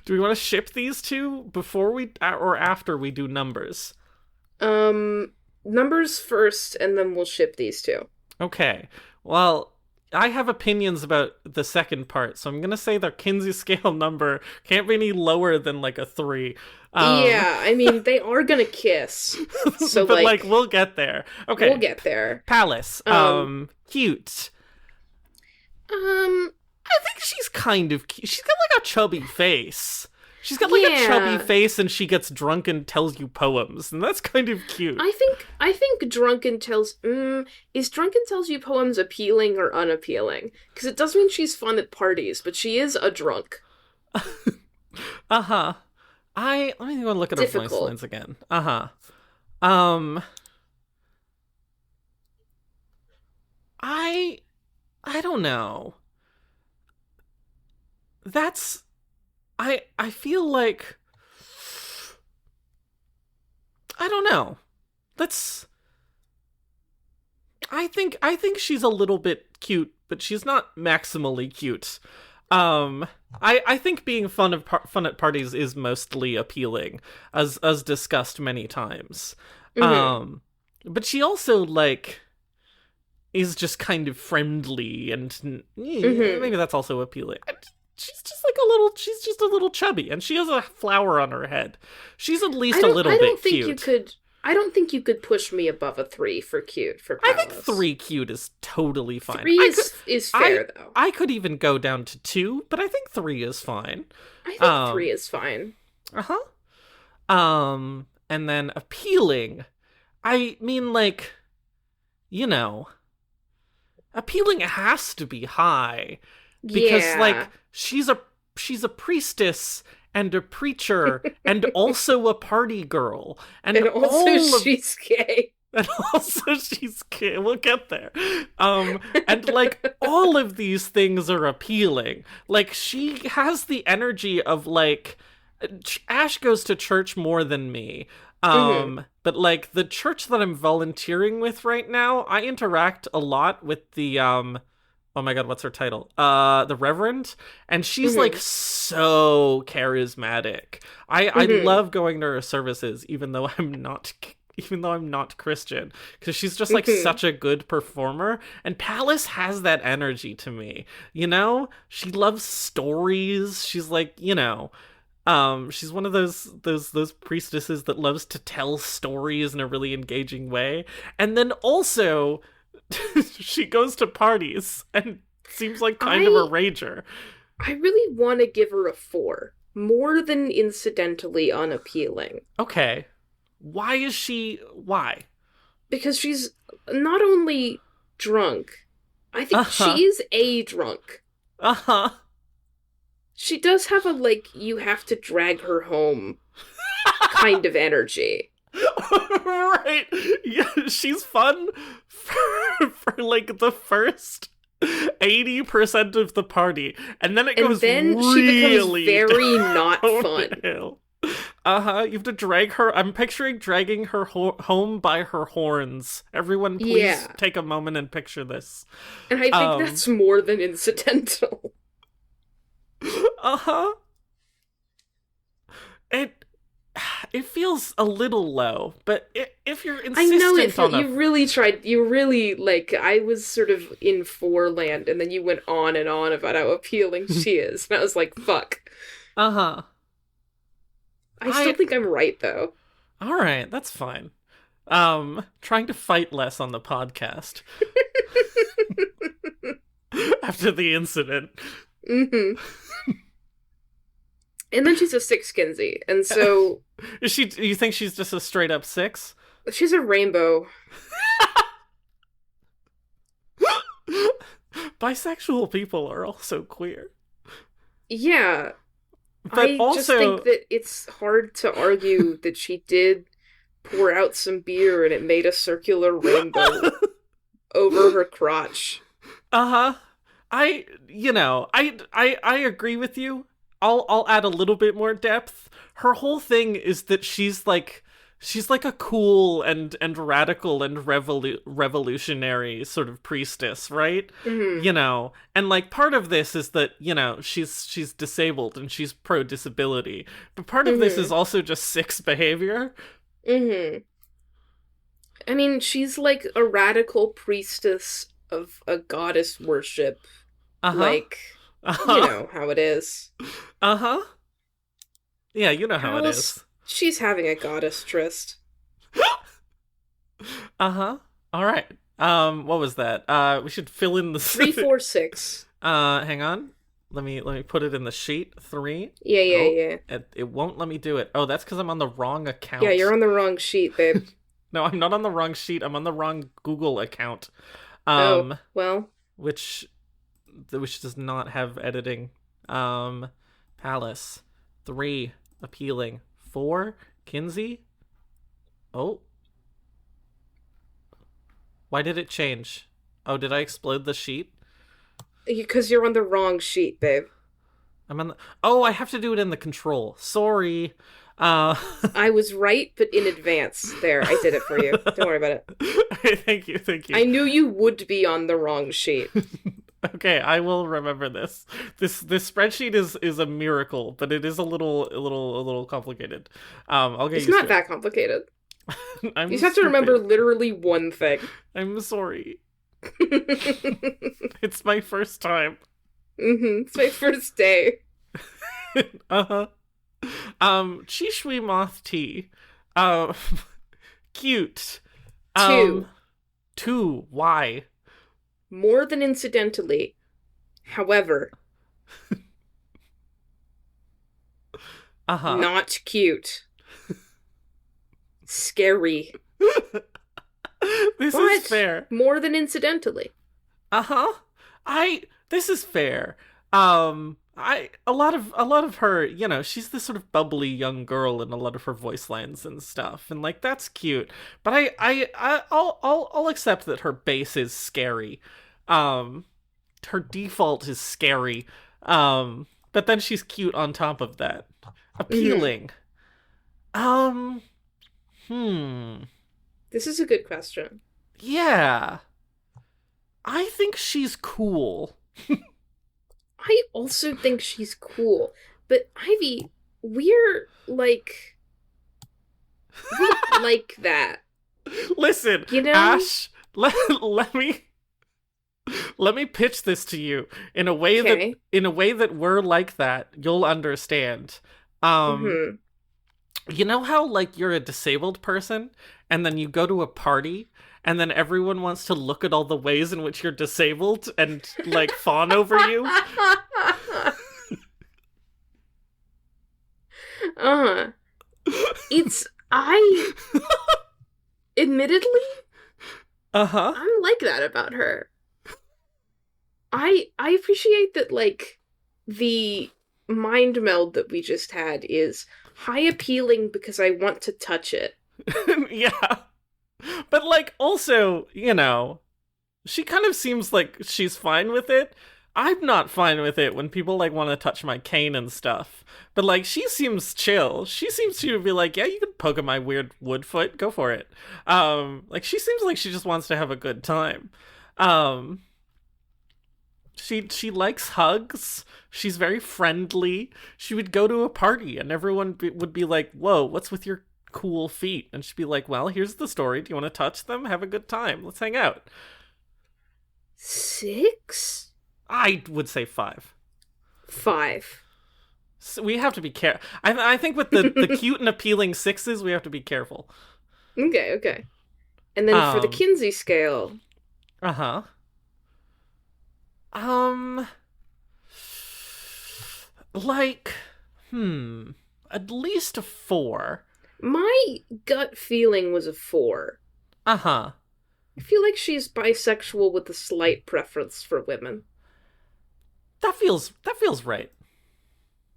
Do we want to ship these two before we or after we do numbers? Um, Numbers first, and then we'll ship these two. Okay. Well, I have opinions about the second part, so I'm gonna say their Kinsey scale number can't be any lower than like a 3. Um, Yeah, I mean, they are gonna kiss. So, but like like, we'll get there. we'll Okay. get there. Pallas. Um, Cute. um, I think she's kind of cute. She's got like a chubby face. She's got like a chubby yeah. face and she gets drunk and tells you poems, and that's kind of cute. I think is Drunken tells you poems appealing or unappealing? Because it does mean she's fun at parties, but she is a drunk. Uh-huh. Let me go and look at her voice Difficult. lines again. Uh-huh. Um I I don't know. That's I feel like I don't know. That's I think she's a little bit cute, but she's not maximally cute. Um, I think being fun at parties is mostly appealing, as discussed many times. Mm-hmm. But she also like is just kind of friendly, and Mm-hmm. maybe that's also appealing. She's just like a little. She's just a little chubby, and she has a flower on her head. She's at least a little I don't bit think you cute. could. I don't think you could push me above a 3 for cute for I think Palace. 3 cute is totally fine. 3 is I fair though. I could even go down to 2, but I think 3 is fine. I think 3 Um, is fine. and then appealing. I mean, like, you know, appealing has to be high because, Yeah. like, she's a priestess and a preacher and also a party girl and And also all of she's gay. and also she's gay. We'll get there. And like all of these things are appealing. Like she has the energy of like Ash goes to church more than me. Mm-hmm. But like the church that I'm volunteering with right now, I interact a lot with the oh my god, what's her title? The Reverend, and she's like Mm-hmm. so charismatic. I Mm-hmm. love going to her services, even though I'm not Christian, because she's just like Mm-hmm. such a good performer. And Pallas has that energy to me. You know, she loves stories. She's like, she's one of those priestesses that loves to tell stories in a really engaging way. And then also she goes to parties and seems like kind of a I rager. I really want to give her a 4. More than incidentally unappealing. Okay. Why? Because she's not only drunk, I think Uh-huh. she is a drunk. Uh-huh. She does have a, like, you have to drag her home kind of energy. Right. Yeah, she's fun for like the first 80% of the party. And then it And goes then really she becomes very not fun. downhill. You have to drag her. I'm picturing dragging her home by her horns. Everyone, please Yeah. take a moment and picture this. And I think Um, that's more than incidental. Uh-huh. It it feels a little low, but if you're I know insistent on you really tried, you really, like, I was sort of in 4 land, and then you went on and on about how appealing she is, and I was like, fuck. uh-huh. I still think I'm right, though. All right, that's fine. Trying to fight less on the podcast. After the incident. Mm-hmm. And then she's a 6 Kinsey, and so Is she? You think she's just a straight up 6? she's a rainbow. Bisexual people are also queer. Yeah. But I also, just think that it's hard to argue that she did pour out some beer and it made a circular rainbow over her crotch. uh-huh. I agree with you. I'll add a little bit more depth. Her whole thing is that she's like a cool and radical and revolutionary sort of priestess, right? Mm-hmm. And like part of this is that, she's disabled and she's pro disability. But part of this Mm-hmm. is also just 6 behavior. Mm-hmm. I mean, she's like a radical priestess of a goddess worship. Uh-huh. Like, you Uh-huh. know how it is. Uh-huh. Yeah, you know how it Pallas, is. she's having a goddess tryst. Uh-huh. All right. What was that? We should fill in the 346. hang on. Let me put it in the sheet. 3. Yeah, yeah, Oh, yeah. it won't let me do it. Oh, that's because I'm on the wrong account. Yeah, you're on the wrong sheet, babe. No, I'm not on the wrong sheet. I'm on the wrong Google account. Oh, Um, well. which does not have editing. Pallas. 3 appealing. 4 Kinsey. Oh. Why did it change? Oh, did I explode the sheet? Because you're on the wrong sheet, babe. I'm on the... Oh, I have to do it in the control. Sorry. Uh I was right, but in advance. There, I did it for you. Don't worry about it. Thank you. I knew you would be on the wrong sheet. Okay, I will remember this. This spreadsheet is a miracle, but it is a little complicated. I'll get It's used not to that complicated. it. I'm You just have to remember literally one thing. I'm sorry. It's my first time. It's my first day. Uh-huh. Chishui Moth Tea. Cute. 2. 2. Why? More than incidentally. However, Uh-huh. not cute. Scary. This But is fair. more than incidentally. Uh-huh. This is fair. A lot of her, she's this sort of bubbly young girl in a lot of her voice lines and stuff, and like that's cute. But I'll accept that her base is scary. Her default is scary. But then she's cute on top of that. Appealing. Um, This is a good question. yeah. I think she's cool. I also think she's cool. But Ivy, we're like that. Listen, You know? Ash, let me pitch this to you in a way Okay. that we're like that. You'll understand. Um, you know how like you're a disabled person and then you go to a party and then everyone wants to look at all the ways in which you're disabled and like fawn over you? uh-huh. I admittedly, Uh-huh. I'm like that about her. I appreciate that like the mind meld that we just had is high appealing because I want to touch it. Yeah. But like also, she kind of seems like she's fine with it. I'm not fine with it when people like want to touch my cane and stuff. But like she seems chill. She seems to be like, yeah, you can poke at my weird wood foot, go for it. Like she seems like she just wants to have a good time. She likes hugs. She's very friendly. She would go to a party and everyone would be like, "Whoa, what's with your cool feet?" And she'd be like, "Well, here's the story. Do you want to touch them? Have a good time. Let's hang out." 6? I would say 5. 5. So we have to be careful. I think with the cute and appealing 6s, we have to be careful. Okay. And then for the Kinsey scale, Uh-huh. Um, like, at least a 4. My gut feeling was a 4. Uh-huh. I feel like she's bisexual with a slight preference for women. That feels right.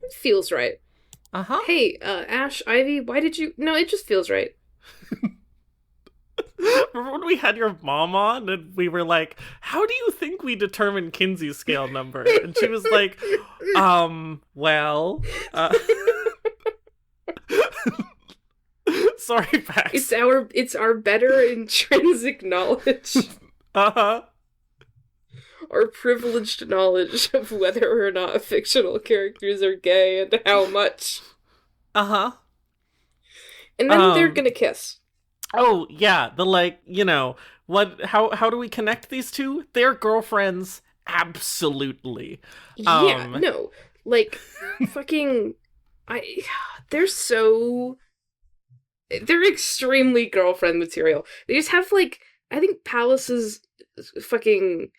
It feels right. Uh-huh. Hey, Ash, Ivy, why did you... No, it just feels right. Remember when we had your mom on and we were like, how do you think we determine Kinsey's scale number? And she was like, well, sorry, Pax. It's our better intrinsic knowledge. Uh-huh. Our privileged knowledge of whether or not fictional characters are gay and how much. Uh-huh. And then they're gonna kiss. Oh, yeah, the, like, you know, how do we connect these two? They're girlfriends, absolutely. Yeah, no. Like, fucking... They're extremely girlfriend material. They just have, like, I think Pallas's fucking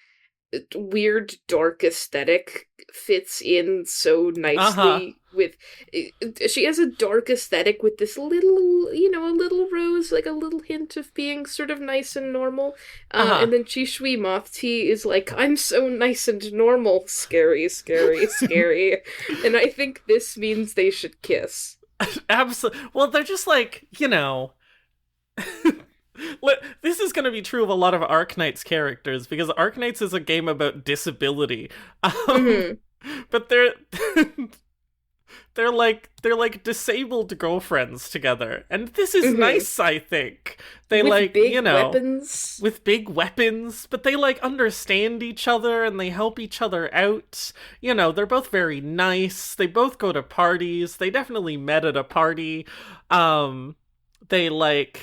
weird dark aesthetic fits in so nicely with... She has a dark aesthetic with this little, you know, a little rose, like a little hint of being sort of nice and normal. And then Chishui Moth Tea is like, I'm so nice and normal, scary, scary, scary. And I think this means they should kiss. Absolutely. Well, they're just like, you know... This is going to be true of a lot of Arknights characters, because Arknights is a game about disability. But they're like disabled girlfriends together, and this is nice. I think they with like big, you know, weapons. With big weapons, but they like understand each other and they help each other out. You know, they're both very nice. They both go to parties. They definitely met at a party. They like.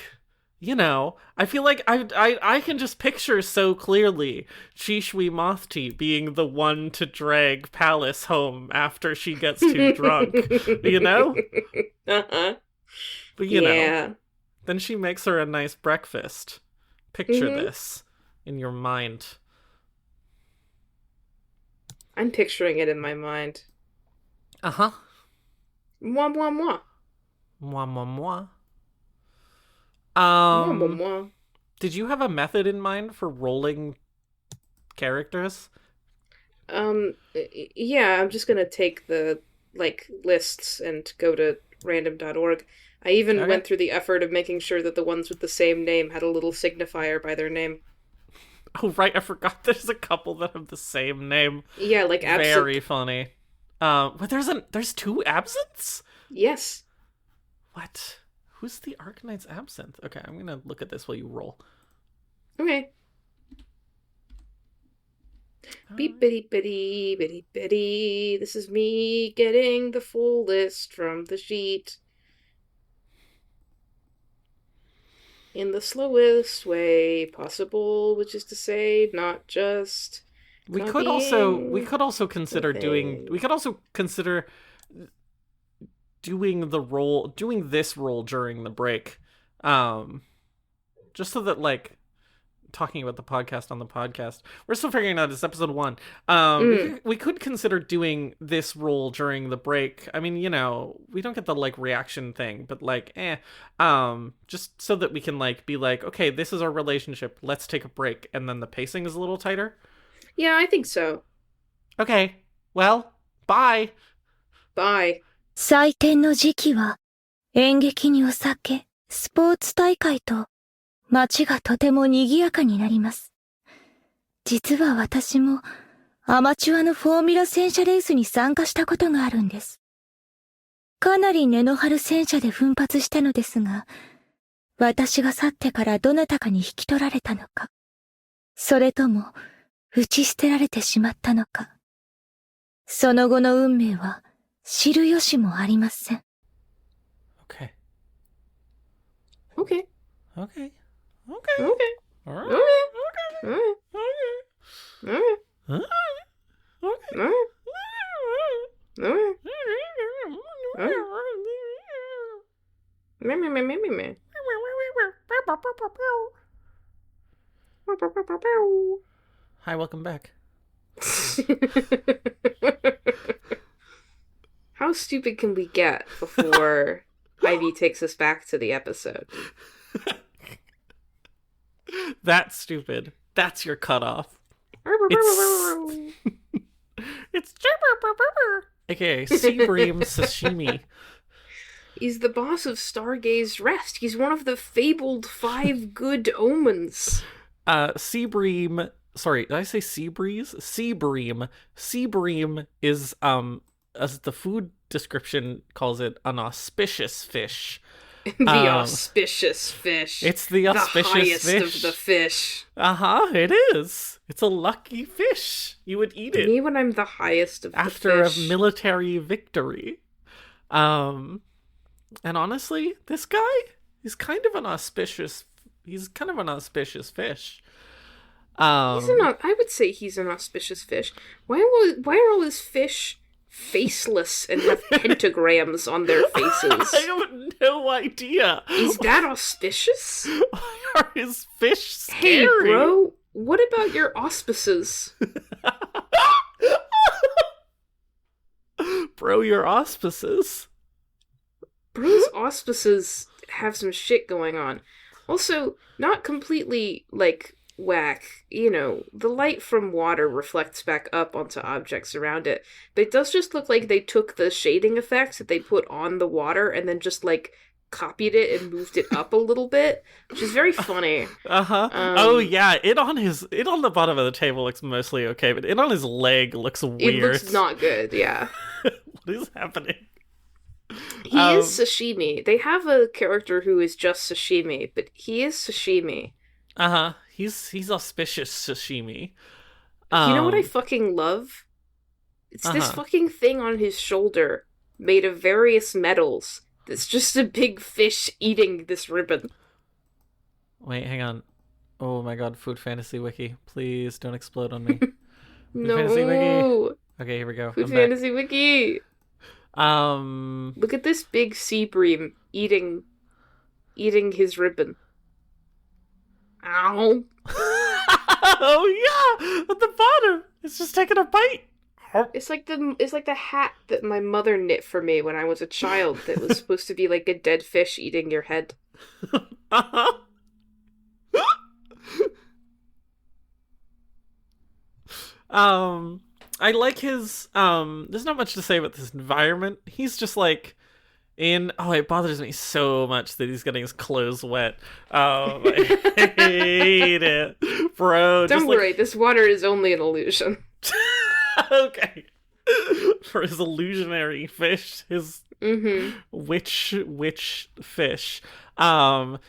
You know, I feel like I can just picture so clearly Chishui Moth Tea being the one to drag Pallas home after she gets too drunk, you know? Uh-huh. But you know, then she makes her a nice breakfast. Picture this in your mind. I'm picturing it in my mind. Uh-huh. Moi, moi, moi. Moi, moi, moi. Did you have a method in mind for rolling characters? Yeah, I'm just gonna take the, like, lists and go to random.org. I even went through the effort of making sure that the ones with the same name had a little signifier by their name. Oh, right, I forgot there's a couple that have the same name. Yeah, like Absinthe. Very funny. But there's 2 Absinthes? Yes. What? Who's the Arknights Absinthe? Okay, I'm gonna look at this while you roll. Okay. Beep bitty bitty bitty bitty. This is me getting the full list from the sheet. In the slowest way possible, which is to say, not just. We could also consider doing this role during the break, just so that, like, talking about the podcast on the podcast, we're still figuring out, it's episode 1. We could consider doing this role during the break. I mean, you know, we don't get the, like, reaction thing, but, like, just so that we can, like, be like, okay, this is our relationship, let's take a break, and then the pacing is a little tighter. Yeah, I think so. Okay, well, bye. Bye. 祭典の時期は演劇にお酒、スポーツ大会と街がとても賑やかになります。実は私もアマチュアのフォーミュラ戦車レースに参加したことがあるんです。かなり根の張る戦車で奮発したのですが、私が去ってからどなたかに引き取られたのか、それとも打ち捨てられてしまったのか、その後の運命は知る由もありません。Okay. Okay. Okay. Okay. Okay. All right. Okay. Okay. All right. Okay. All right. All right. All right. All right. Hi, welcome back. How stupid can we get before Ivy takes us back to the episode? That's stupid. That's your cutoff. It's it's aka Sea Bream Sashimi. He's the boss of Stargaze Rest. He's one of the fabled 5 good omens. Sea Bream. Sorry, did I say Sea Breeze? Sea Bream. Sea Bream is as the food description calls it, an auspicious fish. The auspicious fish. It's the auspicious the highest fish. of the fish. It is. It's a lucky fish. You would eat it. Me when I'm the highest of after the fish. a military victory. And honestly, this guy is kind of an auspicious. He's kind of an auspicious fish. I would say he's an auspicious fish. Why are all his fish faceless and have pentagrams on their faces? I have no idea. Is that auspicious? Why are his fish scary? Hey, bro, what about your auspices? Bro, your auspices. Bro's auspices have some shit going on. Also, not completely, whack. You know, the light from water reflects back up onto objects around it. But it does just look like they took the shading effects that they put on the water and then just, copied it and moved it up a little bit, which is very funny. Oh yeah, it on the bottom of the table looks mostly okay, but it on his leg looks weird. It looks not good, yeah. What is happening? He is sashimi. They have a character who is just sashimi, but he is sashimi. He's auspicious sashimi. You know what I fucking love? It's this fucking thing on his shoulder made of various metals. It's just a big fish eating this ribbon. Wait, hang on. Oh my god, Food Fantasy Wiki. Please don't explode on me. No. Fantasy Wiki. Okay, here we go. Food Fantasy Wiki. Look at this big sea bream eating his ribbon. Ow. Oh yeah, at the bottom. It's just taking a bite. It's like the hat that my mother knit for me when I was a child that was supposed to be like a dead fish eating your head. I like his there's not much to say about this environment. He's just it bothers me so much that he's getting his clothes wet. I hate it. Bro, don't worry, this water is only an illusion. Okay. For his illusionary fish, his witch fish. But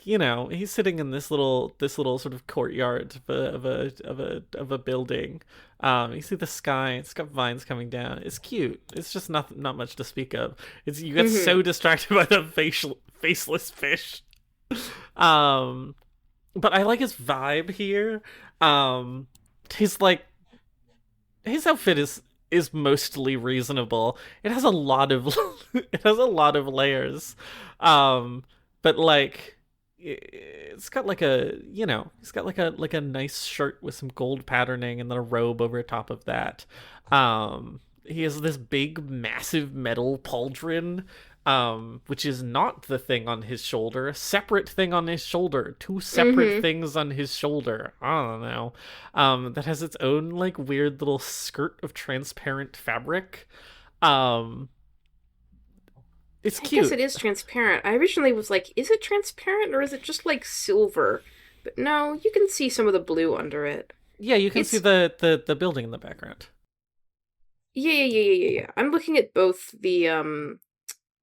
he's sitting in this little sort of courtyard of a building. You see the sky, it's got vines coming down. It's cute. It's just not much to speak of. You get so distracted by the faceless fish. But I like his vibe here. His outfit is mostly reasonable. It has a lot of layers. But it's got he's got like a nice shirt with some gold patterning and then a robe over top of that. He has this big massive metal pauldron, which is not the thing on his shoulder. A separate thing on his shoulder. 2 separate things on his shoulder. I don't know. That has its own weird little skirt of transparent fabric. It's cute. I guess it is transparent. I originally was like, is it transparent or is it just silver? But no, you can see some of the blue under it. Yeah, you can see the building in the background. Yeah. I'm looking at both the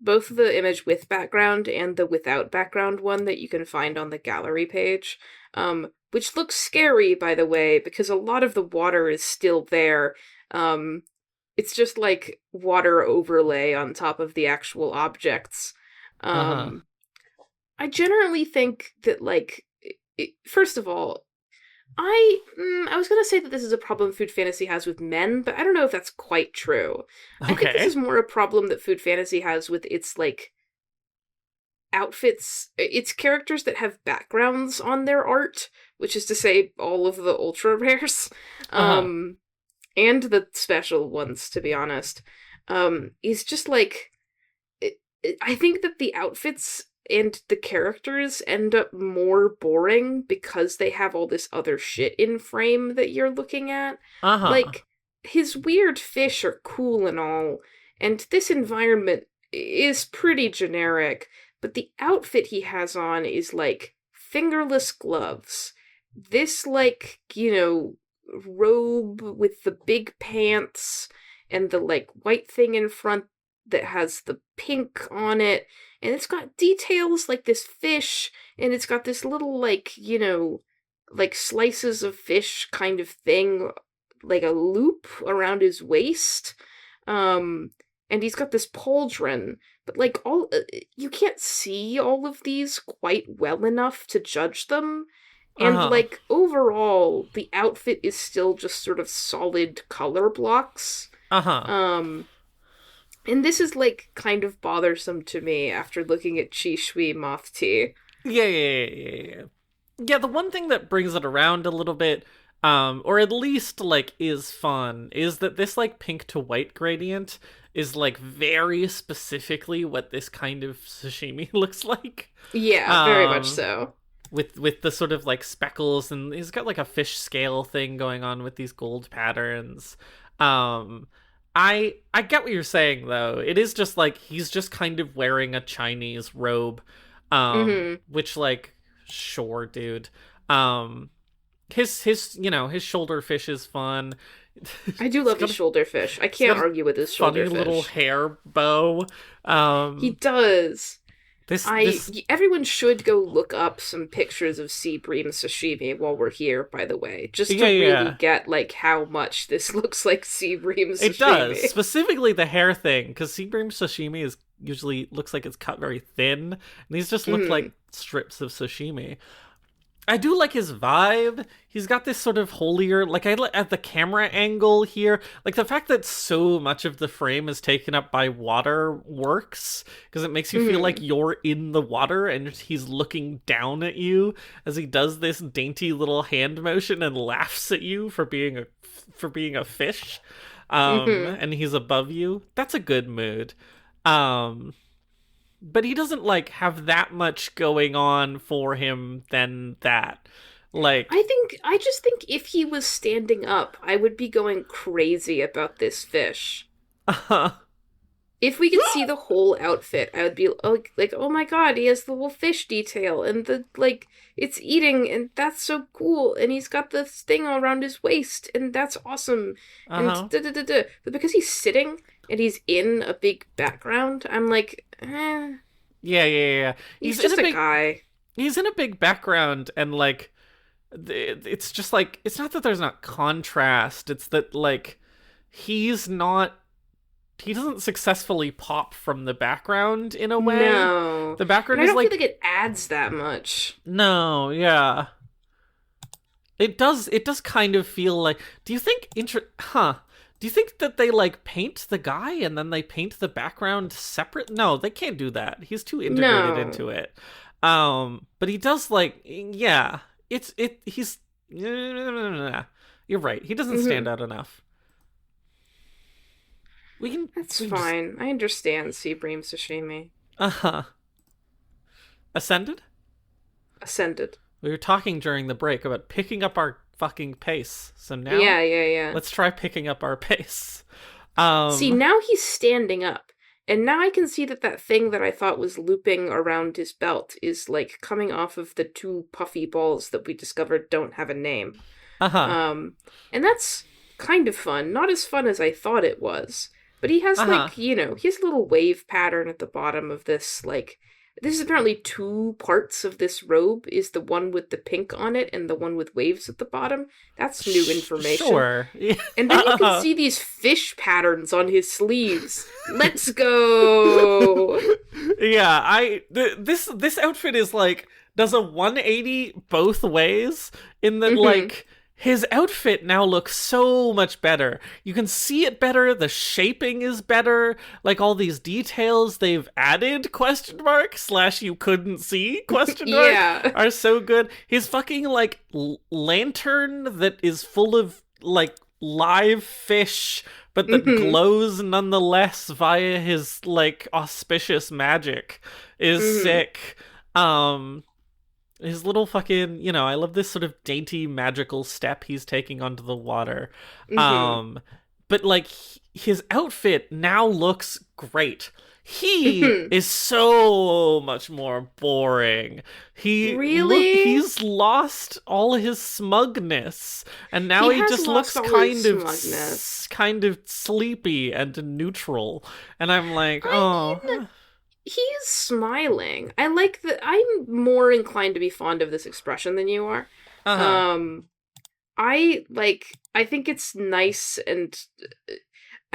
image with background and the without background one that you can find on the gallery page, which looks scary, by the way, because a lot of the water is still there. It's just water overlay on top of the actual objects. I generally think that first of all, I was gonna say that this is a problem Food Fantasy has with men, but I don't know if that's quite true. Okay. I think this is more a problem that Food Fantasy has with its outfits, its characters that have backgrounds on their art, which is to say all of the ultra rares. And the special ones, to be honest. He's just like, I think that the outfits and the characters end up more boring because they have all this other shit in frame that you're looking at. Uh-huh. Like, his weird fish are cool and all, and this environment is pretty generic, but the outfit he has on is like fingerless gloves. This, like, robe with the big pants and the, like, white thing in front that has the pink on it, and it's got details like this fish, and it's got this little, like, like slices of fish kind of thing, like a loop around his waist. And he's got this pauldron, but like you can't see all of these quite well enough to judge them. And like overall, the outfit is still just sort of solid color blocks. And this is, like, kind of bothersome to me after looking at Chishui Moth Tea. Yeah. Yeah, the one thing that brings it around a little bit, or at least, like, is fun, is that this, like, pink to white gradient is, like, very specifically what this kind of sashimi looks like. Yeah, very much so. With the sort of, like, speckles, and he's got, like, a fish scale thing going on with these gold patterns. I get what you're saying, though. It is just, like, he's just kind of wearing a Chinese robe, which, like, sure, dude. His shoulder fish is fun. I do love his shoulder fish. I can't argue with his shoulder fish. Funny little hair bow. He does. Everyone should go look up some pictures of Sea Bream Sashimi while we're here, by the way. Just to really get, like, how much this looks like Sea Bream Sashimi. It does. Specifically the hair thing, because Sea Bream Sashimi usually looks like it's cut very thin, and these just look like strips of sashimi. I do like his vibe. He's got this sort of holier, like, at the camera angle here, like, the fact that so much of the frame is taken up by water works, because it makes you feel like you're in the water and he's looking down at you as he does this dainty little hand motion and laughs at you for being a fish. And he's above you. That's a good mood. But he doesn't, like, have that much going on for him than that. Like, I just think if he was standing up, I would be going crazy about this fish. If we could see the whole outfit, I would be like, oh my god, he has the little fish detail, and the, like, it's eating, and that's so cool, and he's got this thing all around his waist, and that's awesome, and But because he's sitting, and he's in a big background, I'm like, eh. Yeah. He's just a guy. He's in a big background, and, like, it's just, like, it's not that there's not contrast, it's that, like, he doesn't successfully pop from the background in a way. No. The background I is, don't like, feel like it adds that much. No, yeah. It does kind of feel like, do you think that they, like, paint the guy and then they paint the background separate? No, they can't do that. He's too integrated into it. But he does, like, yeah. You're right. He doesn't stand out enough. That's fine. I understand Sea Bream Sashimi. Ascended? Ascended. We were talking during the break about picking up our fucking pace. So now, yeah. Let's try picking up our pace. See, now he's standing up, and now I can see that thing that I thought was looping around his belt is, like, coming off of the two puffy balls that we discovered don't have a name. And that's kind of fun. Not as fun as I thought it was, but he has like, he has a little wave pattern at the bottom of this, like. This is apparently two parts of this robe, is the one with the pink on it and the one with waves at the bottom. That's new information. Sure. And then you can see these fish patterns on his sleeves. Let's go! Yeah, this outfit is, like, does a 180 both ways in that, like, his outfit now looks so much better. You can see it better, the shaping is better, like, all these details they've added, / you couldn't see, are so good. His fucking, like, lantern that is full of, like, live fish, but that glows nonetheless via his, like, auspicious magic is sick. His little fucking, you know, I love this sort of dainty magical step he's taking onto the water. But, like, his outfit now looks great. He is so much more boring. He's lost all his smugness, and now he just looks kind of sleepy and neutral. And I'm like, he's smiling. I like that. I'm more inclined to be fond of this expression than you are. I think it's nice, and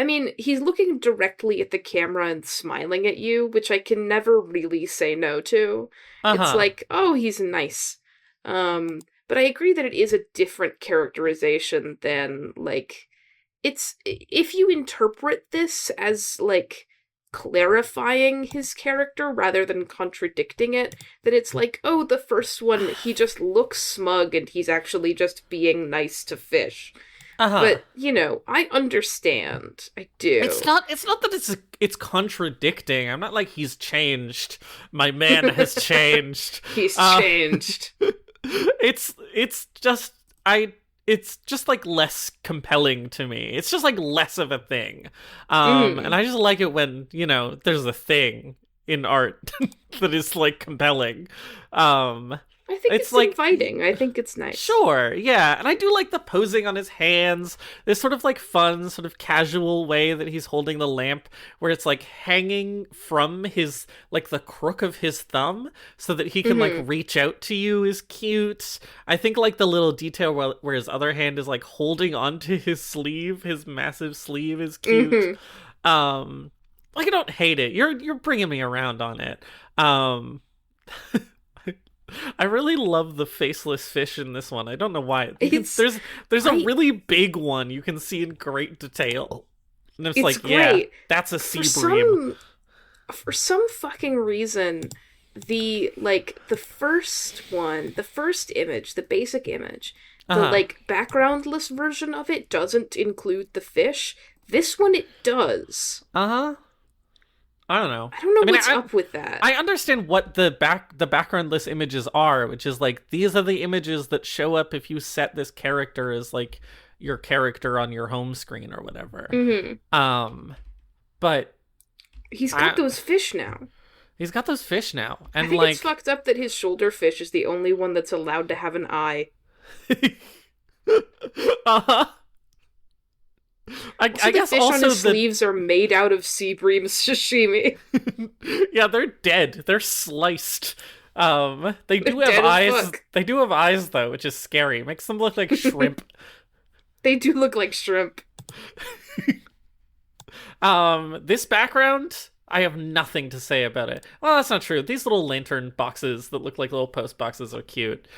I mean, he's looking directly at the camera and smiling at you, which I can never really say no to. It's like, oh, he's nice. But I agree that it is a different characterization than, like, it's, if you interpret this as, like, clarifying his character rather than contradicting it, then it's like, oh, the first one, he just looks smug and he's actually just being nice to fish. But, you know, I understand. I do. It's not that it's contradicting. I'm not like, he's changed. My man has changed. He's changed. It's just like less compelling to me. It's just like less of a thing. And I just like it when, you know, there's a thing in art that is, like, compelling. I think it's like inviting. I think it's nice. Sure, yeah. And I do like the posing on his hands. This sort of, like, fun, sort of casual way that he's holding the lamp, where it's, like, hanging from his, like, the crook of his thumb, so that he can, like, reach out to you is cute. I think, like, the little detail where his other hand is, like, holding onto his sleeve, his massive sleeve, is cute. Like, I don't hate it. You're bringing me around on it. I really love the faceless fish in this one. I don't know why. There's a really big one you can see in great detail. And it's like, great. Yeah, that's a sea bream. For some fucking reason, the first image, the basic image, the, like, backgroundless version of it doesn't include the fish. This one, it does. I don't know. I don't know what's up with that. I understand what the backgroundless images are, which is, like, these are the images that show up if you set this character as, like, your character on your home screen or whatever. But he's got those fish now. He's got those fish now, and, I think, like, it's fucked up that his shoulder fish is the only one that's allowed to have an eye. I guess the fish also on his sleeves are made out of Sea Bream Sashimi. Yeah, they're dead. They're sliced. They do have eyes. They do have eyes, though, which is scary. Makes them look like shrimp. They do look like shrimp. This background, I have nothing to say about it. Well, that's not true. These little lantern boxes that look like little post boxes are cute.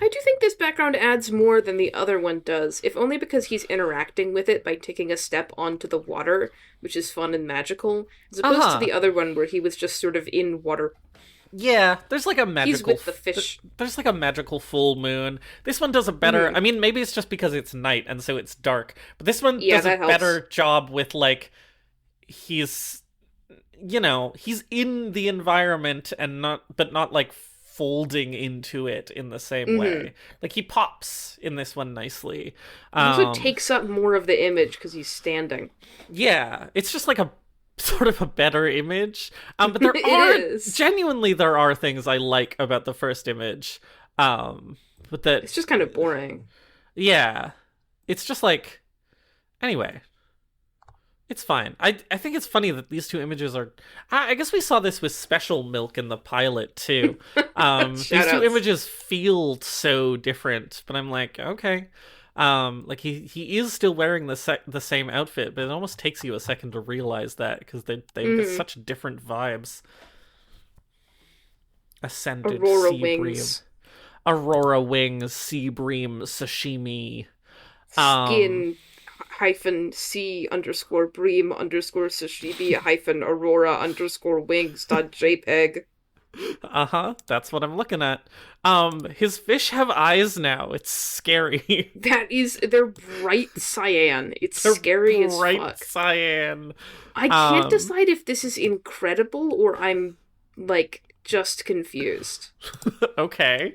I do think this background adds more than the other one does, if only because he's interacting with it by taking a step onto the water, which is fun and magical, as opposed to the other one where he was just sort of in water. Yeah, there's like a magical... He's with the fish. There's like a magical full moon. This one does a better... I mean, maybe it's just because it's night and so it's dark, but this one does a better job with, like, he's... You know, he's in the environment and not like, folding into it in the same way. Like, he pops in this one nicely. He also takes up more of the image because he's standing. Yeah, it's just like a sort of a better image. But there there are things I like about the first image. But that it's just kind of boring. Yeah. It's just like, anyway. It's fine. I think it's funny that these two images are... I guess we saw this with Special Milk in the pilot, too. These two images feel so different, but I'm like, okay. Like, he is still wearing the same outfit, but it almost takes you a second to realize that, because they've got such different vibes. Ascended Aurora Sea Wings. Bream. Aurora Wings, Sea Bream Sashimi. Skin... _C_bream_sashimi_ Aurora_wings.jpg. That's what I'm looking at. His fish have eyes now. It's scary. They're bright cyan. It's They're scary as bright fuck. cyan. I can't decide if this is incredible or I'm, like, just confused. Okay.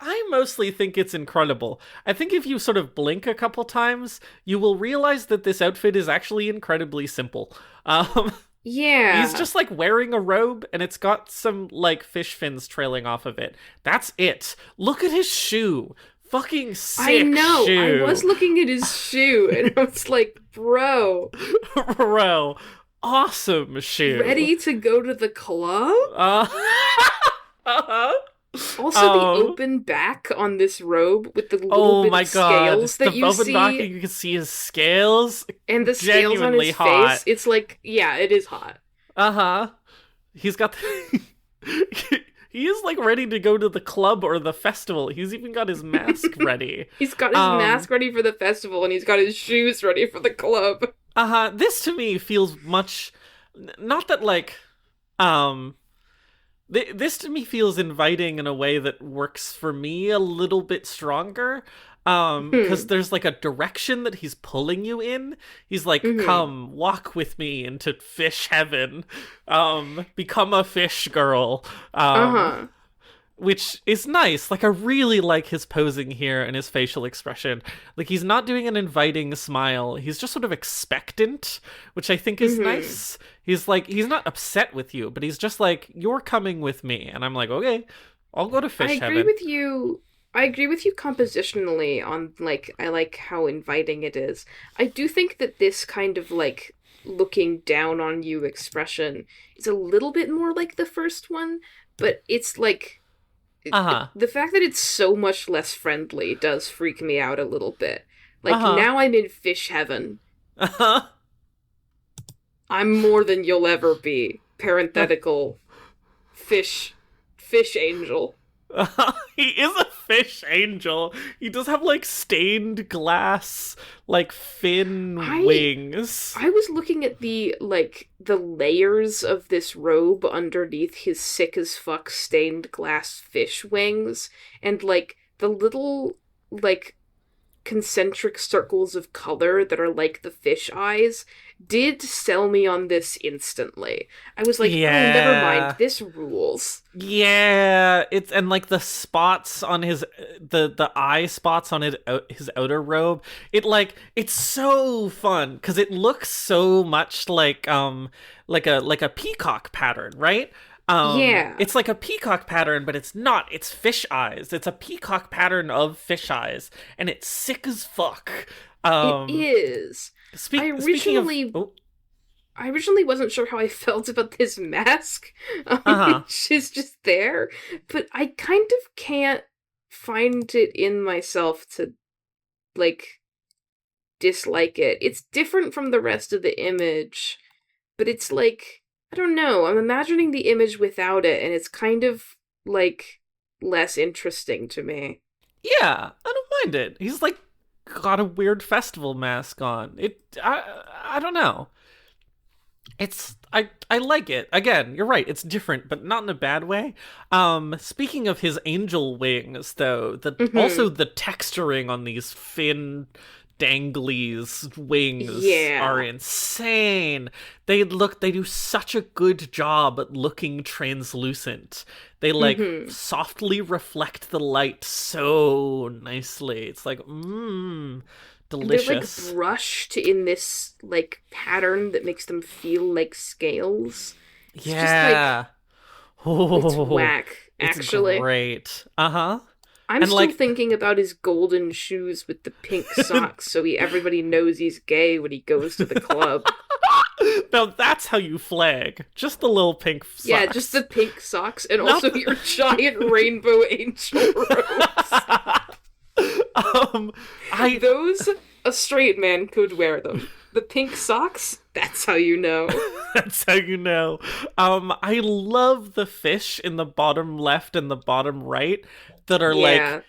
I mostly think it's incredible. I think if you sort of blink a couple times, you will realize that this outfit is actually incredibly simple. Yeah. He's just like wearing a robe and it's got some like fish fins trailing off of it. That's it. Look at his shoe. Fucking sick I know. shoe. I was looking at his shoe and I was like, bro. Bro. Awesome shoe. Ready to go to the club? Uh-huh. Also, the open back on this robe with the little bit of scales that you see. Back, you can see his scales. And the scales on his hot. face. It's like, yeah, it is hot. He's got he is like ready to go to the club or the festival. He's even got his mask ready. He's got his mask ready for the festival and he's got his shoes ready for the club. This to me feels much... Not that like... This to me feels inviting in a way that works for me a little bit stronger. Because there's like a direction that he's pulling you in. He's like, come, walk with me into fish heaven. Become a fish girl. Which is nice. Like, I really like his posing here and his facial expression. Like, he's not doing an inviting smile. He's just sort of expectant, which I think is nice. He's like, he's not upset with you, but he's just like, you're coming with me. And I'm like, okay, I'll go to fish heaven. I agree with you compositionally on, like, I like how inviting it is. I do think that this kind of, like, looking down on you expression is a little bit more like the first one, but it's like... The fact that it's so much less friendly does freak me out a little bit. Like, now I'm in fish heaven. I'm more than you'll ever be. Parenthetical. Fish angel. He is a fish angel. He does have, like, stained glass, like, fin wings. I was looking at the layers of this robe underneath his sick as fuck stained glass fish wings, and, like, the little, like, concentric circles of color that are like the fish eyes did sell me on this instantly. I was like, oh, never mind, this rules. Yeah, it's and like the spots on his the eye spots on his outer robe. It's so fun because it looks so much like a peacock pattern, right? It's like a peacock pattern, but it's not. It's fish eyes. It's a peacock pattern of fish eyes, and it's sick as fuck. It is. I originally wasn't sure how I felt about this mask, which is just there, but I kind of can't find it in myself to, like, dislike it. It's different from the rest of the image, but it's like, I don't know, I'm imagining the image without it, and it's kind of, like, less interesting to me. Yeah, I don't mind it. He's, like, got a weird festival mask on. I don't know. I like it. Again, you're right, it's different, but not in a bad way. Speaking of his angel wings, though, also the texturing on these fin danglies wings are insane. They do such a good job at looking translucent. They softly reflect the light so nicely. It's like delicious. They're like brushed in this like pattern that makes them feel like scales. It's just like, it's whack, actually. It's great. I'm still thinking about his golden shoes with the pink socks, so everybody knows he's gay when he goes to the club. Now that's how you flag. Just the little pink socks. Yeah, just the pink socks, and also your giant rainbow angel robes. Those, a straight man could wear them. The pink socks, that's how you know. That's how you know. I love the fish in the bottom left and the bottom right that are like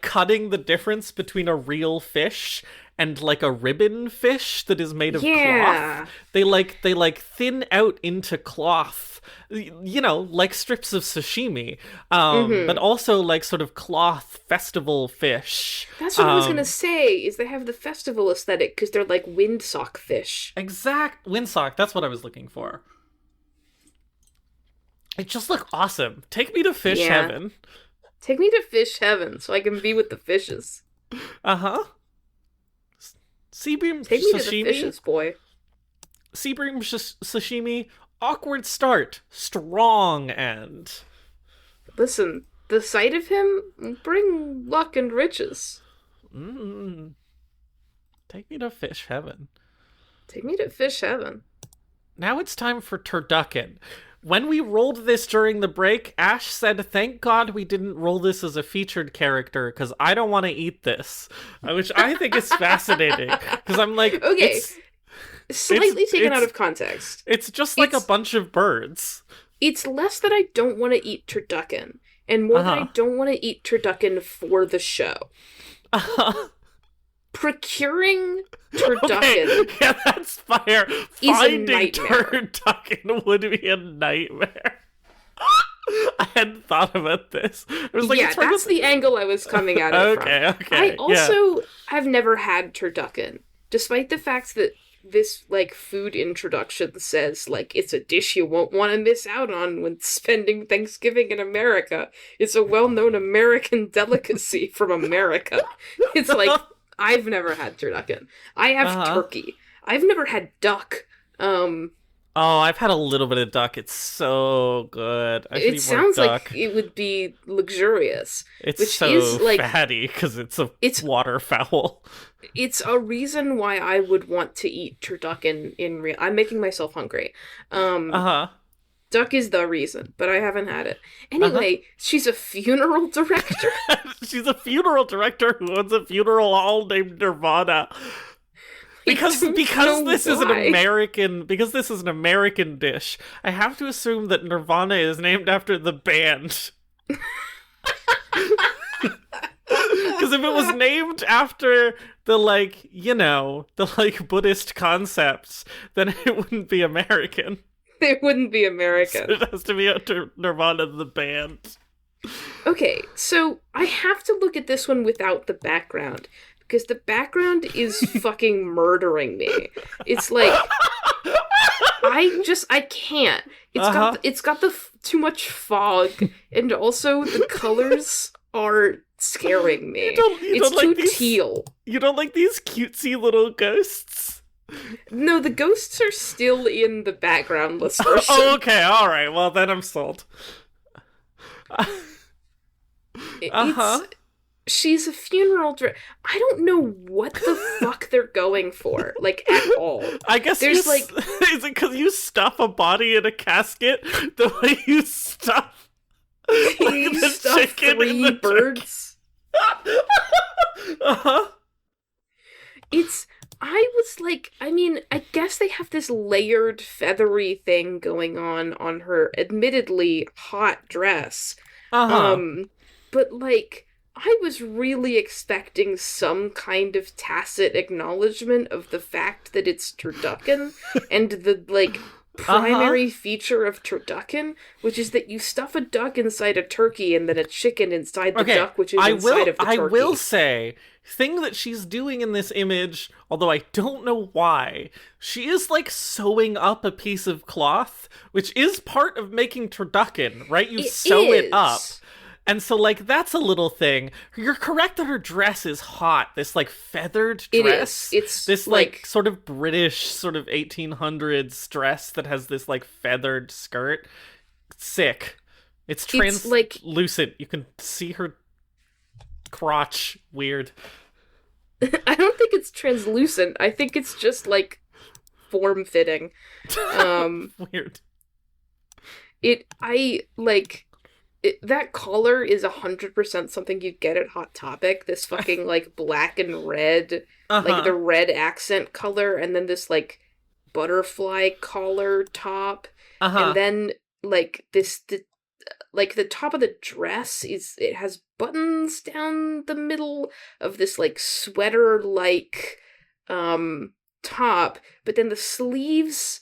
cutting the difference between a real fish and like a ribbon fish that is made of Yeah. cloth. They thin out into cloth, you know, like strips of sashimi, but also like sort of cloth festival fish. That's what I was gonna say, is they have the festival aesthetic because they're like windsock fish. Exact windsock, that's what I was looking for. It just look awesome. Take me to fish heaven. Take me to fish heaven so I can be with the fishes. Uh-huh. Sea Bream Take me Sashimi. to the fishes, boy. Sea Bream Sashimi, awkward start, strong end. Listen, the sight of him bring luck and riches. Take me to fish heaven. Take me to fish heaven. Now it's time for Turducken. When we rolled this during the break, Ash said, thank God we didn't roll this as a featured character, because I don't want to eat this. Which I think is fascinating, because I'm like, okay, slightly taken out of context. It's just like a bunch of birds. It's less that I don't want to eat Turducken, and more that I don't want to eat Turducken for the show. Procuring Turducken. Okay. Yeah, that's fire. Finding Turducken would be a nightmare. I hadn't thought about this. I was like, that's the angle I was coming at it from. Okay. I also have never had Turducken, despite the fact that this, like, food introduction says, like, it's a dish you won't want to miss out on when spending Thanksgiving in America. It's a well-known American delicacy from America. It's like, I've never had turducken. I have turkey. I've never had duck. I've had a little bit of duck. It's so good. It sounds like it would be luxurious. It's so fatty because it's waterfowl. It's a reason why I would want to eat turducken in real. I'm making myself hungry. Duck is the reason, but I haven't had it. Anyway, she's a funeral director. She's a funeral director who owns a funeral hall named Nirvana. Because this is an American dish, I have to assume that Nirvana is named after the band. Because if it was named after the Buddhist concepts, then it wouldn't be American. It wouldn't be American. So it has to be under Nirvana the band. Okay, so I have to look at this one without the background, because the background is fucking murdering me. It's like, I can't. It's got the too much fog, and also the colors are scaring me. It's too teal. You don't like these cutesy little ghosts? No, the ghosts are still in the backgroundless version. Oh, okay, alright, well then I'm sold. She's a funeral director. I don't know what the fuck they're going for, like, at all. I guess there's is it because you stuff a body in a casket the way you stuff the chicken 3 in birds? I guess they have this layered, feathery thing going on her admittedly hot dress. But, like, I was really expecting some kind of tacit acknowledgement of the fact that it's turducken, and the, like, primary feature of turducken, which is that you stuff a duck inside a turkey and then a chicken inside the duck, which is inside of the turkey. I will say, thing that she's doing in this image, although I don't know why, she is, like, sewing up a piece of cloth, which is part of making turducken, right? You sew it up. And so, like, that's a little thing. You're correct that her dress is hot. This, like, feathered dress. It's this, like, sort of British, sort of 1800s dress that has this, like, feathered skirt. Sick. It's translucent. You can see her crotch. Weird. I don't think it's translucent. I think it's just, like, form-fitting. Weird. That collar is 100% something you'd get at Hot Topic. This fucking, like, black and red, like, the red accent color, and then this, like, butterfly collar top. And then, like, the top of the dress it has buttons down the middle of this, like, sweater-like, top, but then the sleeves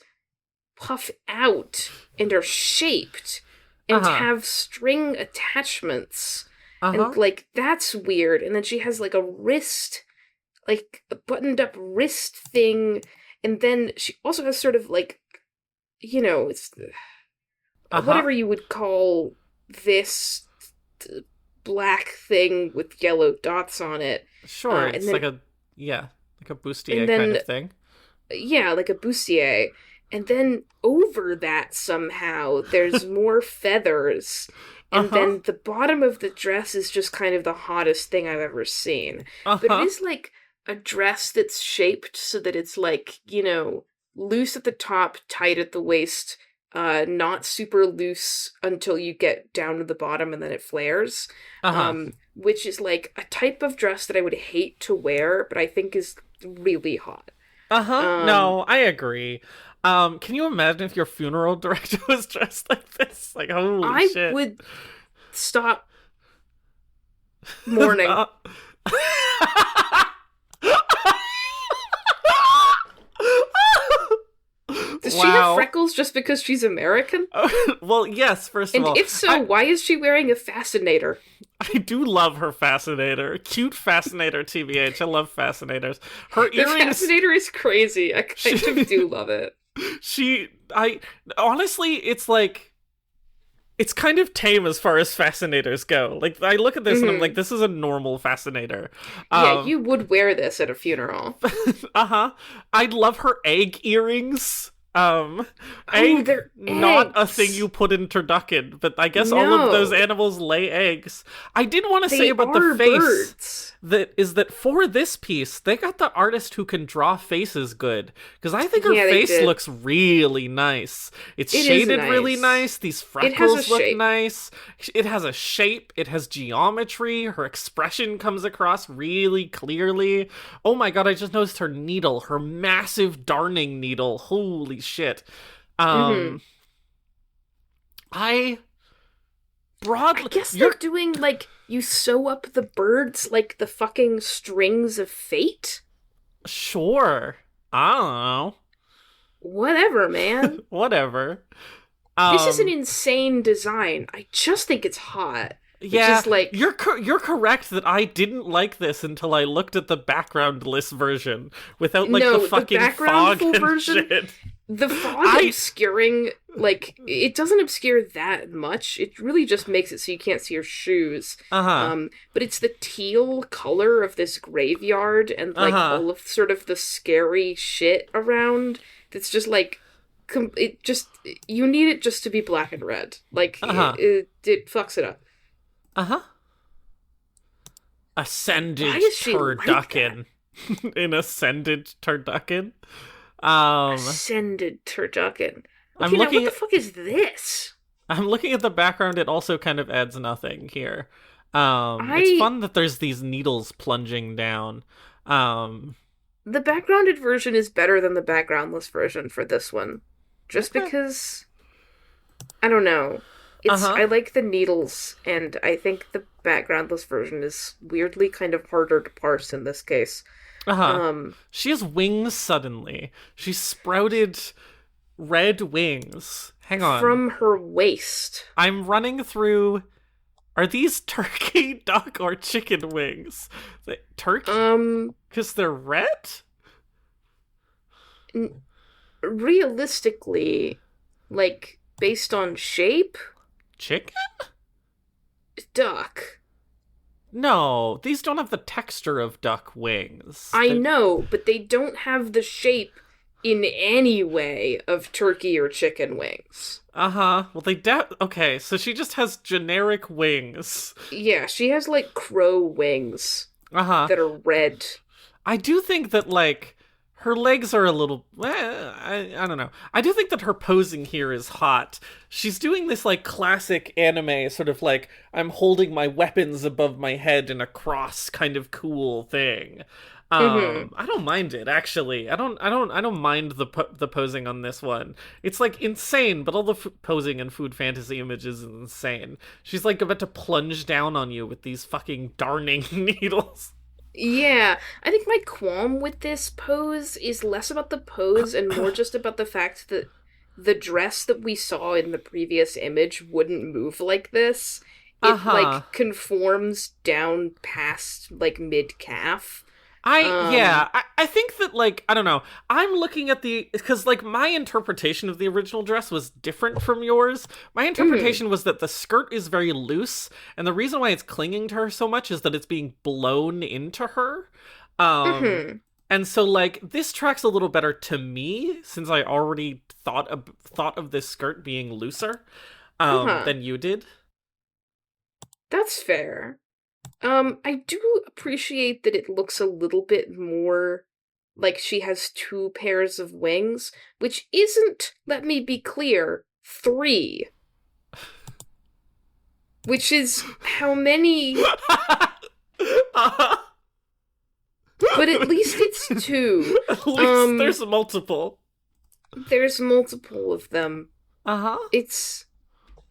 puff out and are shaped and have string attachments. And, like, that's weird. And then she has, like, a wrist, like, a buttoned up wrist thing. And then she also has sort of, like, you know, it's whatever you would call this black thing with yellow dots on it. Sure, it's like a bustier kind of thing. Yeah, like a bustier. And then over that somehow, there's more feathers. And then the bottom of the dress is just kind of the hottest thing I've ever seen. But it is like a dress that's shaped so that it's like, you know, loose at the top, tight at the waist, not super loose until you get down to the bottom and then it flares. Which is like a type of dress that I would hate to wear, but I think is really hot. No, I agree. Can you imagine if your funeral director was dressed like this? Like, holy shit. I would stop mourning. Does she have freckles just because she's American? Well, yes, first of all. And if so, why is she wearing a fascinator? I do love her fascinator. Cute fascinator, TBH. I love fascinators. Her earrings... The fascinator is crazy. I kind of do love it. Honestly, it's like... It's kind of tame as far as fascinators go. Like, I look at this and I'm like, this is a normal fascinator. Yeah, you would wear this at a funeral. I'd love her egg earrings. They're not eggs. A thing you put in Turducken, but I guess all of those animals lay eggs. I did want to say about the face birds. that for this piece, they got the artist who can draw faces good, because I think her face looks really nice. It's shaded really nice. These freckles look nice. It has a shape. It has geometry. Her expression comes across really clearly. Oh my god, I just noticed her needle, her massive darning needle. Holy shit. I guess they're doing, like, you sew up the birds like the fucking strings of fate? Sure. I don't know. Whatever, man. Whatever. This is an insane design. I just think it's hot. Yeah, is like... you're correct that I didn't like this until I looked at the background-less version without, like, the fucking fog and version, shit. The fog obscuring, like, it doesn't obscure that much. It really just makes it so you can't see your shoes. But it's the teal color of this graveyard and, like, all of sort of the scary shit around that's just, like, you need it just to be black and red. Like, it fucks it up. Ascended Turducken. Like An ascended Turducken. Ascended Turducken. Okay, what the fuck is this? I'm looking at the background. It also kind of adds nothing here. It's fun that there's these needles plunging down. The backgrounded version is better than the backgroundless version for this one. Just because... I don't know. I like the needles, and I think the backgroundless version is weirdly kind of harder to parse in this case. She has wings suddenly. She sprouted red wings. Hang on. From her waist. I'm running through... Are these turkey, duck, or chicken wings? Turkey? Because they're red? Realistically, like, based on shape... Chicken? Duck. No, these don't have the texture of duck wings. I know, but they don't have the shape in any way of turkey or chicken wings. Well, okay, so she just has generic wings. Yeah, she has, like, crow wings that are red. I do think that, like, her legs are a little... I don't know. I do think that her posing here is hot. She's doing this, like, classic anime sort of, like, I'm holding my weapons above my head in a cross kind of cool thing. I don't mind it, actually. I don't mind the posing on this one. It's, like, insane, but all the posing in food fantasy images is insane. She's, like, about to plunge down on you with these fucking darning needles. Yeah, I think my qualm with this pose is less about the pose and more just about the fact that the dress that we saw in the previous image wouldn't move like this. It Uh-huh. conforms down past mid calf. Yeah, I think that, like, I don't know. I'm looking at because, like, my interpretation of the original dress was different from yours. My Mhm, interpretation was that the skirt is very loose, and the reason why it's clinging to her so much is that it's being blown into her. Um, mhm, and so, like, this tracks a little better to me since I already thought of this skirt being looser, uh-huh. than you did. That's fair. I do appreciate that it looks a little bit more like she has two pairs of wings, which isn't, let me be clear, three, which is how many, uh-huh. but at least it's two. At least Um, there's multiple. there's multiple of them. Uh-huh. It's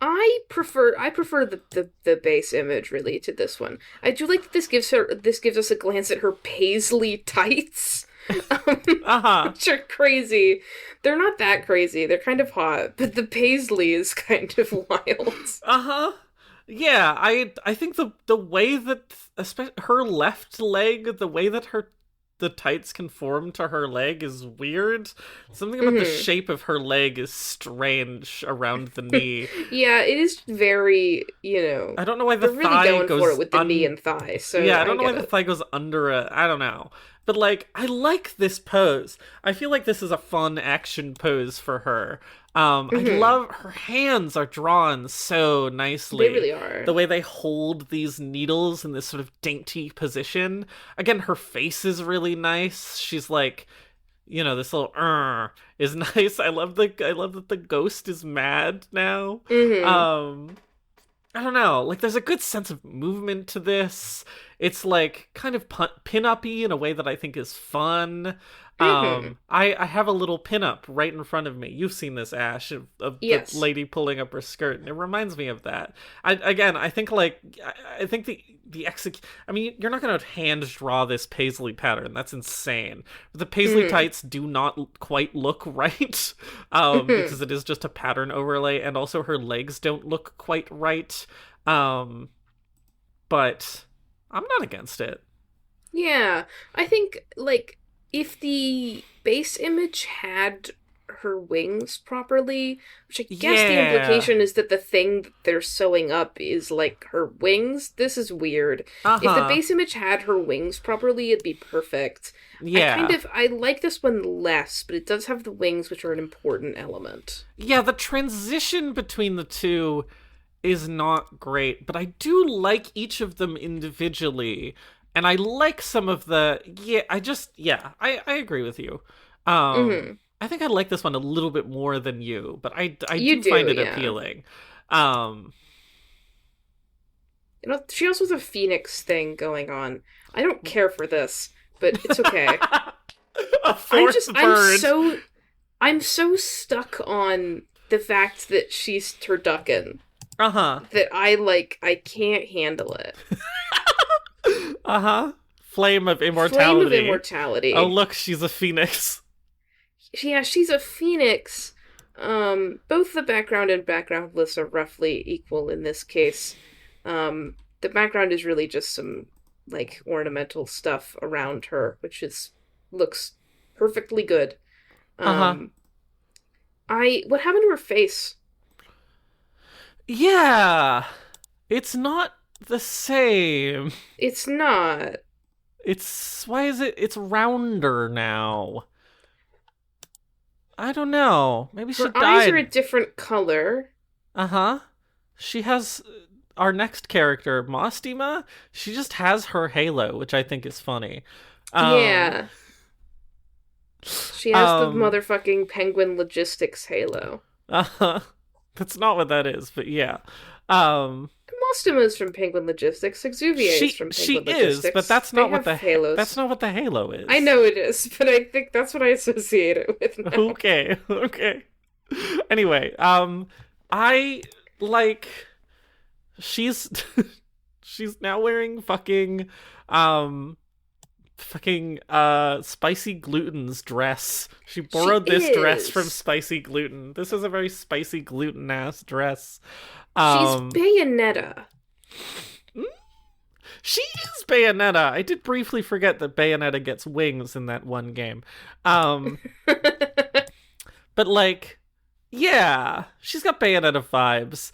I prefer the base image really to this one. I do like that this gives us a glance at her paisley tights. Um, Uh-huh. which are crazy. They're not that crazy. They're kind of hot, but the paisley is kind of wild. Uh-huh. Yeah, I think the way that especially her left leg, the way that the tights conform to her leg is weird. Something about the Hmm. shape of her leg is strange around the knee. Yeah, it is very, I don't know why the they're really thigh going for it goes with the knee and thigh, so Yeah, I I don't know why get the it. thigh goes under I don't know. But, like, I like this pose. I feel like this is a fun action pose for her. I Hmm. love her hands are drawn so They nicely. really The are. way they hold these needles in this sort of dainty position. Again, her face is really nice. She's like, this little is nice. I love that the ghost is mad now. Hmm. Um I don't know. Like, there's a good sense of movement to this. It's like kind of pin-up-y in a way that I think is fun. Hmm. I have a little pin-up right in front of me. You've seen this, Ash, of the Yes. lady pulling up her skirt, and it reminds me of that. I think, like, I think the I mean, you're not going to hand draw this paisley pattern. That's insane. But the paisley Hmm. tights do not quite look right, Hmm. because it is just a pattern overlay, and also her legs don't look quite right. Um, but I'm not against it. Yeah, I think if the base image had her wings properly, which I guess the Yeah. implication is that the thing that they're sewing up is like her wings. This is weird. Uh If the huh. base image had her wings properly, it'd be perfect. Yeah. I like this one less, but it does have the wings, which are an important element. Yeah, the transition between the two is not great, but I do like each of them individually. And I like some of I agree with you. Mm-hmm. I think I like this one a little bit more than you, but I You do find do, it yeah. appealing. Um, She also has a phoenix thing going on. I don't care for this, but it's okay. a fourth bird. I'm so stuck on the fact that she's Turducken Uh huh. that I can't handle it. Uh huh. Flame of Flame of immortality. Oh, Immortality. look, she's a phoenix. Yeah, she's a phoenix. Both the background and background lists are roughly equal in this case. The background is really just some ornamental stuff around her, which is looks perfectly good. Uh huh. Um, I what happened to her face? Yeah. It's not the same. It's not. Why is it's rounder now? I don't know. Maybe she Her eyes are a died. different color. Uh huh. She has our next character, Mostima. She just has her halo, which I think is funny. Um, Yeah. She has the um, motherfucking penguin logistics halo. uh, that's not what that is, but yeah. Um, Mostima is from Penguin Logistics. Exuvier is from she Penguin is, but Logistics. They have that's halos. not what the halo I is. know it is, but I think that's what I associate it with now. Okay, okay. Anyway, I like she's she's now wearing fucking um fucking Spicy Gluten's dress. She borrowed this dress from Spicy Gluten. This is a very Spicy Gluten ass dress. She's Bayonetta. She is Bayonetta. I did briefly forget that Bayonetta gets wings in that one game. But like, yeah, she's got Bayonetta vibes.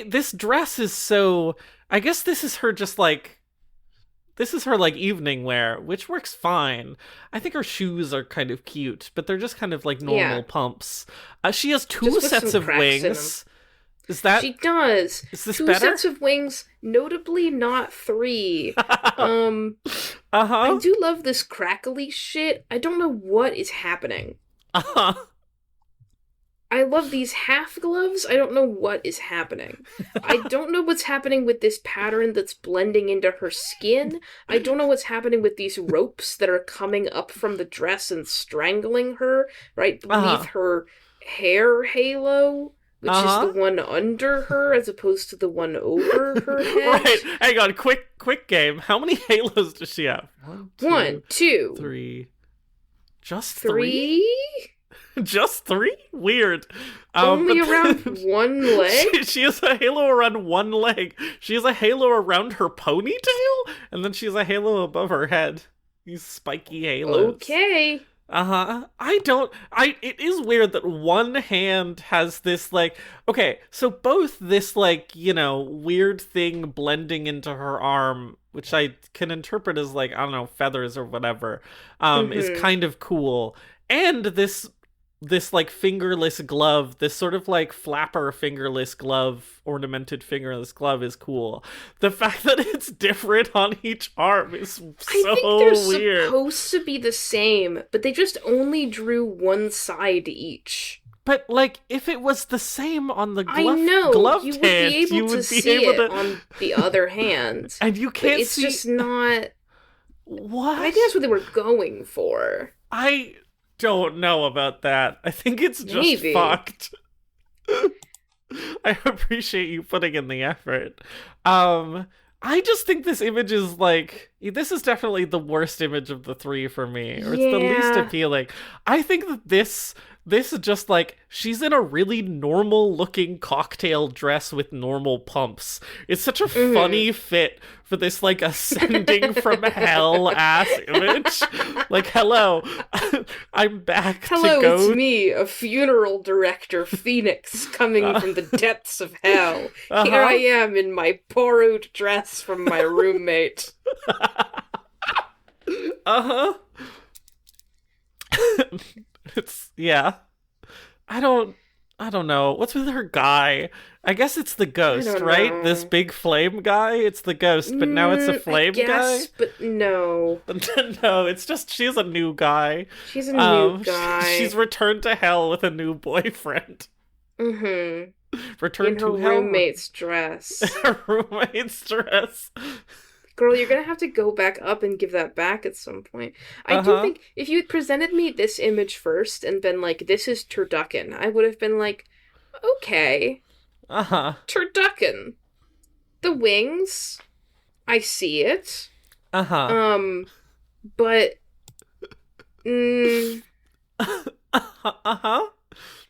This dress is so, I guess this is her like evening wear, which works fine. I think her shoes are kind of cute, but they're just kind of like normal pumps. She has two sets of wings. Is that... She does. Is this two better? Sets of wings, notably not 3. I do love this crackly shit. I don't know what is happening. I love these half gloves. I don't know what is happening. I don't know what's happening with this pattern that's blending into her skin. I don't know what's happening with these ropes that are coming up from the dress and strangling her, right beneath her hair halo. Which is the one under her as opposed to the one over her head. Right. Hang on. Quick game. How many halos does she have? 1, 2, 3. Just 3? Just 3? Weird. Only around one leg? She has a halo around one leg. She has a halo around her ponytail, and then she has a halo above her head. These spiky halos. Okay. It is weird that one hand has this, like, okay, so both this, like, weird thing blending into her arm, which I can interpret as, like, I don't know, feathers or whatever, is kind of cool. And this like fingerless glove, this sort of like flapper fingerless glove, ornamented fingerless glove is cool. The fact that it's different on each arm is so weird. I think they're supposed to be the same, but they just only drew one side each. But like, if it was the same on the gloved you would hand, be able to see it on the other hand. And you can't it's see... It's just not... What? I think that's what they were going for. I don't know about that. I think it's just fucked. I appreciate you putting in the effort. I just think this image is like, this is definitely the worst image of the 3 for me, or it's the least appealing. I think that this is just like, she's in a really normal looking cocktail dress with normal pumps. It's such a funny fit for this like ascending from hell ass image. Like, hello, I'm back to go. Hello, it's me, a funeral director phoenix coming from the depths of hell. Here I am in my borrowed dress from my roommate. It's, I don't know. What's with her guy? I guess it's the ghost, right? Know. This big flame guy? It's the ghost, but now it's a flame guy? But no. No, it's just, she's a new guy. She's a new guy. She's returned to hell with a new boyfriend. Returned in to her roommate's dress. Her roommate's dress. Girl, you're gonna have to go back up and give that back at some point. I do think if you had presented me this image first and been like, this is Turducken, I would have been like, okay. Turducken. The wings. I see it. But...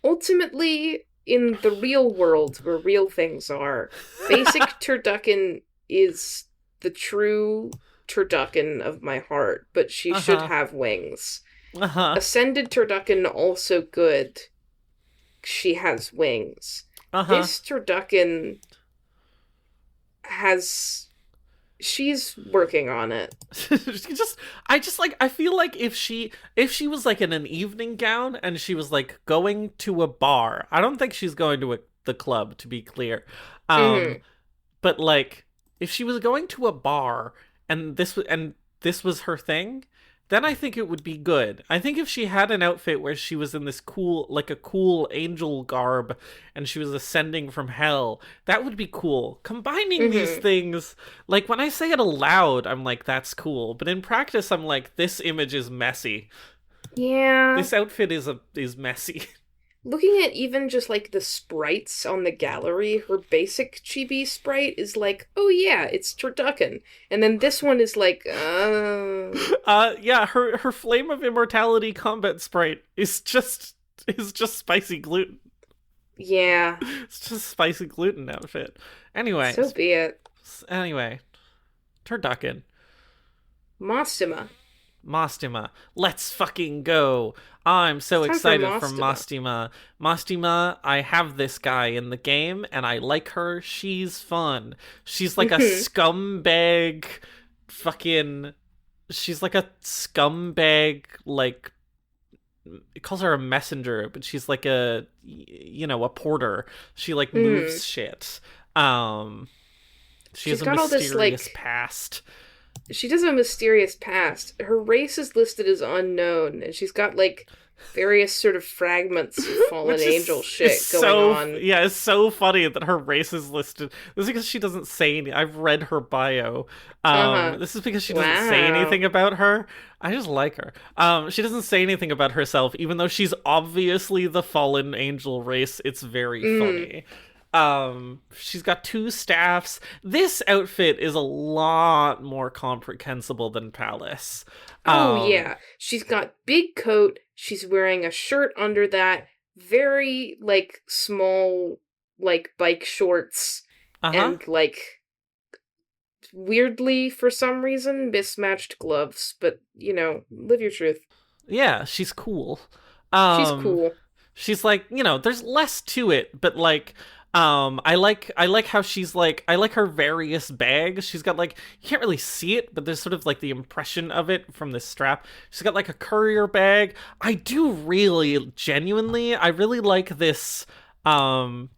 ultimately, in the real world, where real things are, basic Turducken is the true Turducken of my heart, but she should have wings. Ascended Turducken, also good. She has wings. This Turducken has... She's working on it. I feel like if she was like in an evening gown and she was like going to a bar, I don't think she's going to the club, to be clear. But like, if she was going to a bar and this was her thing, then I think it would be good. I think if she had an outfit where she was in this cool angel garb and she was ascending from hell, that would be cool. Combining these things, like when I say it aloud, I'm like, that's cool. But in practice, I'm like, this image is messy. Yeah. This outfit is messy. Looking at even just like the sprites on the gallery, her basic chibi sprite is like, oh yeah, it's Turducken. And then this one is like, Yeah, her Flame of Immortality combat sprite is just spicy gluten. yeah, It's just spicy gluten outfit. Anyway, so be it. Turducken. Mostima. Mostima. Let's fucking go. I'm so It's time excited for Mostima. Mostima. Mostima, I have this guy in the game and I like her. She's fun. She's like a scumbag fucking she's like a scumbag, like, it calls her a messenger, but she's like a a porter. She like moves shit. She She's has a got all this, mysterious like, past. she does have a mysterious past. Her race is listed as unknown, and she's got like various sort of fragments of fallen angel shit going on. Yeah, it's so funny that her race is listed. This is because she doesn't say anything. I've read her bio. This is because she doesn't say anything about her. I just like her. She doesn't say anything about herself, even though she's obviously the fallen angel race. It's very funny. She's got 2 staffs. This outfit is a lot more comprehensible than Pallas. Oh yeah, she's got big coat. She's wearing a shirt under that, very like small like bike shorts, and like weirdly for some reason mismatched gloves. But live your truth. Yeah, she's cool. She's cool. She's like, there's less to it, but like, I like how she's like, I like her various bags. She's got like, you can't really see it, but there's sort of like the impression of it from this strap. She's got like a courier bag. I really like this,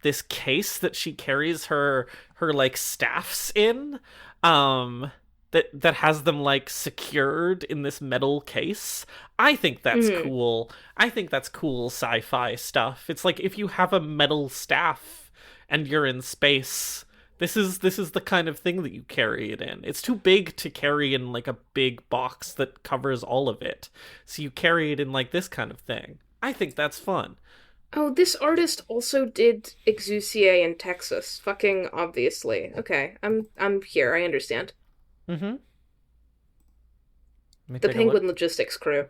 this case that she carries her like staffs in, that has them like secured in this metal case. I think that's cool. I think that's cool sci-fi stuff. It's like if you have a metal staff and you're in space, this is the kind of thing that you carry it in. It's too big to carry in like a big box that covers all of it. So you carry it in like this kind of thing. I think that's fun. Oh, this artist also did Exusiae in Texas. Fucking obviously. Okay, I'm here. I understand. Mm-hmm. The Penguin Logistics crew.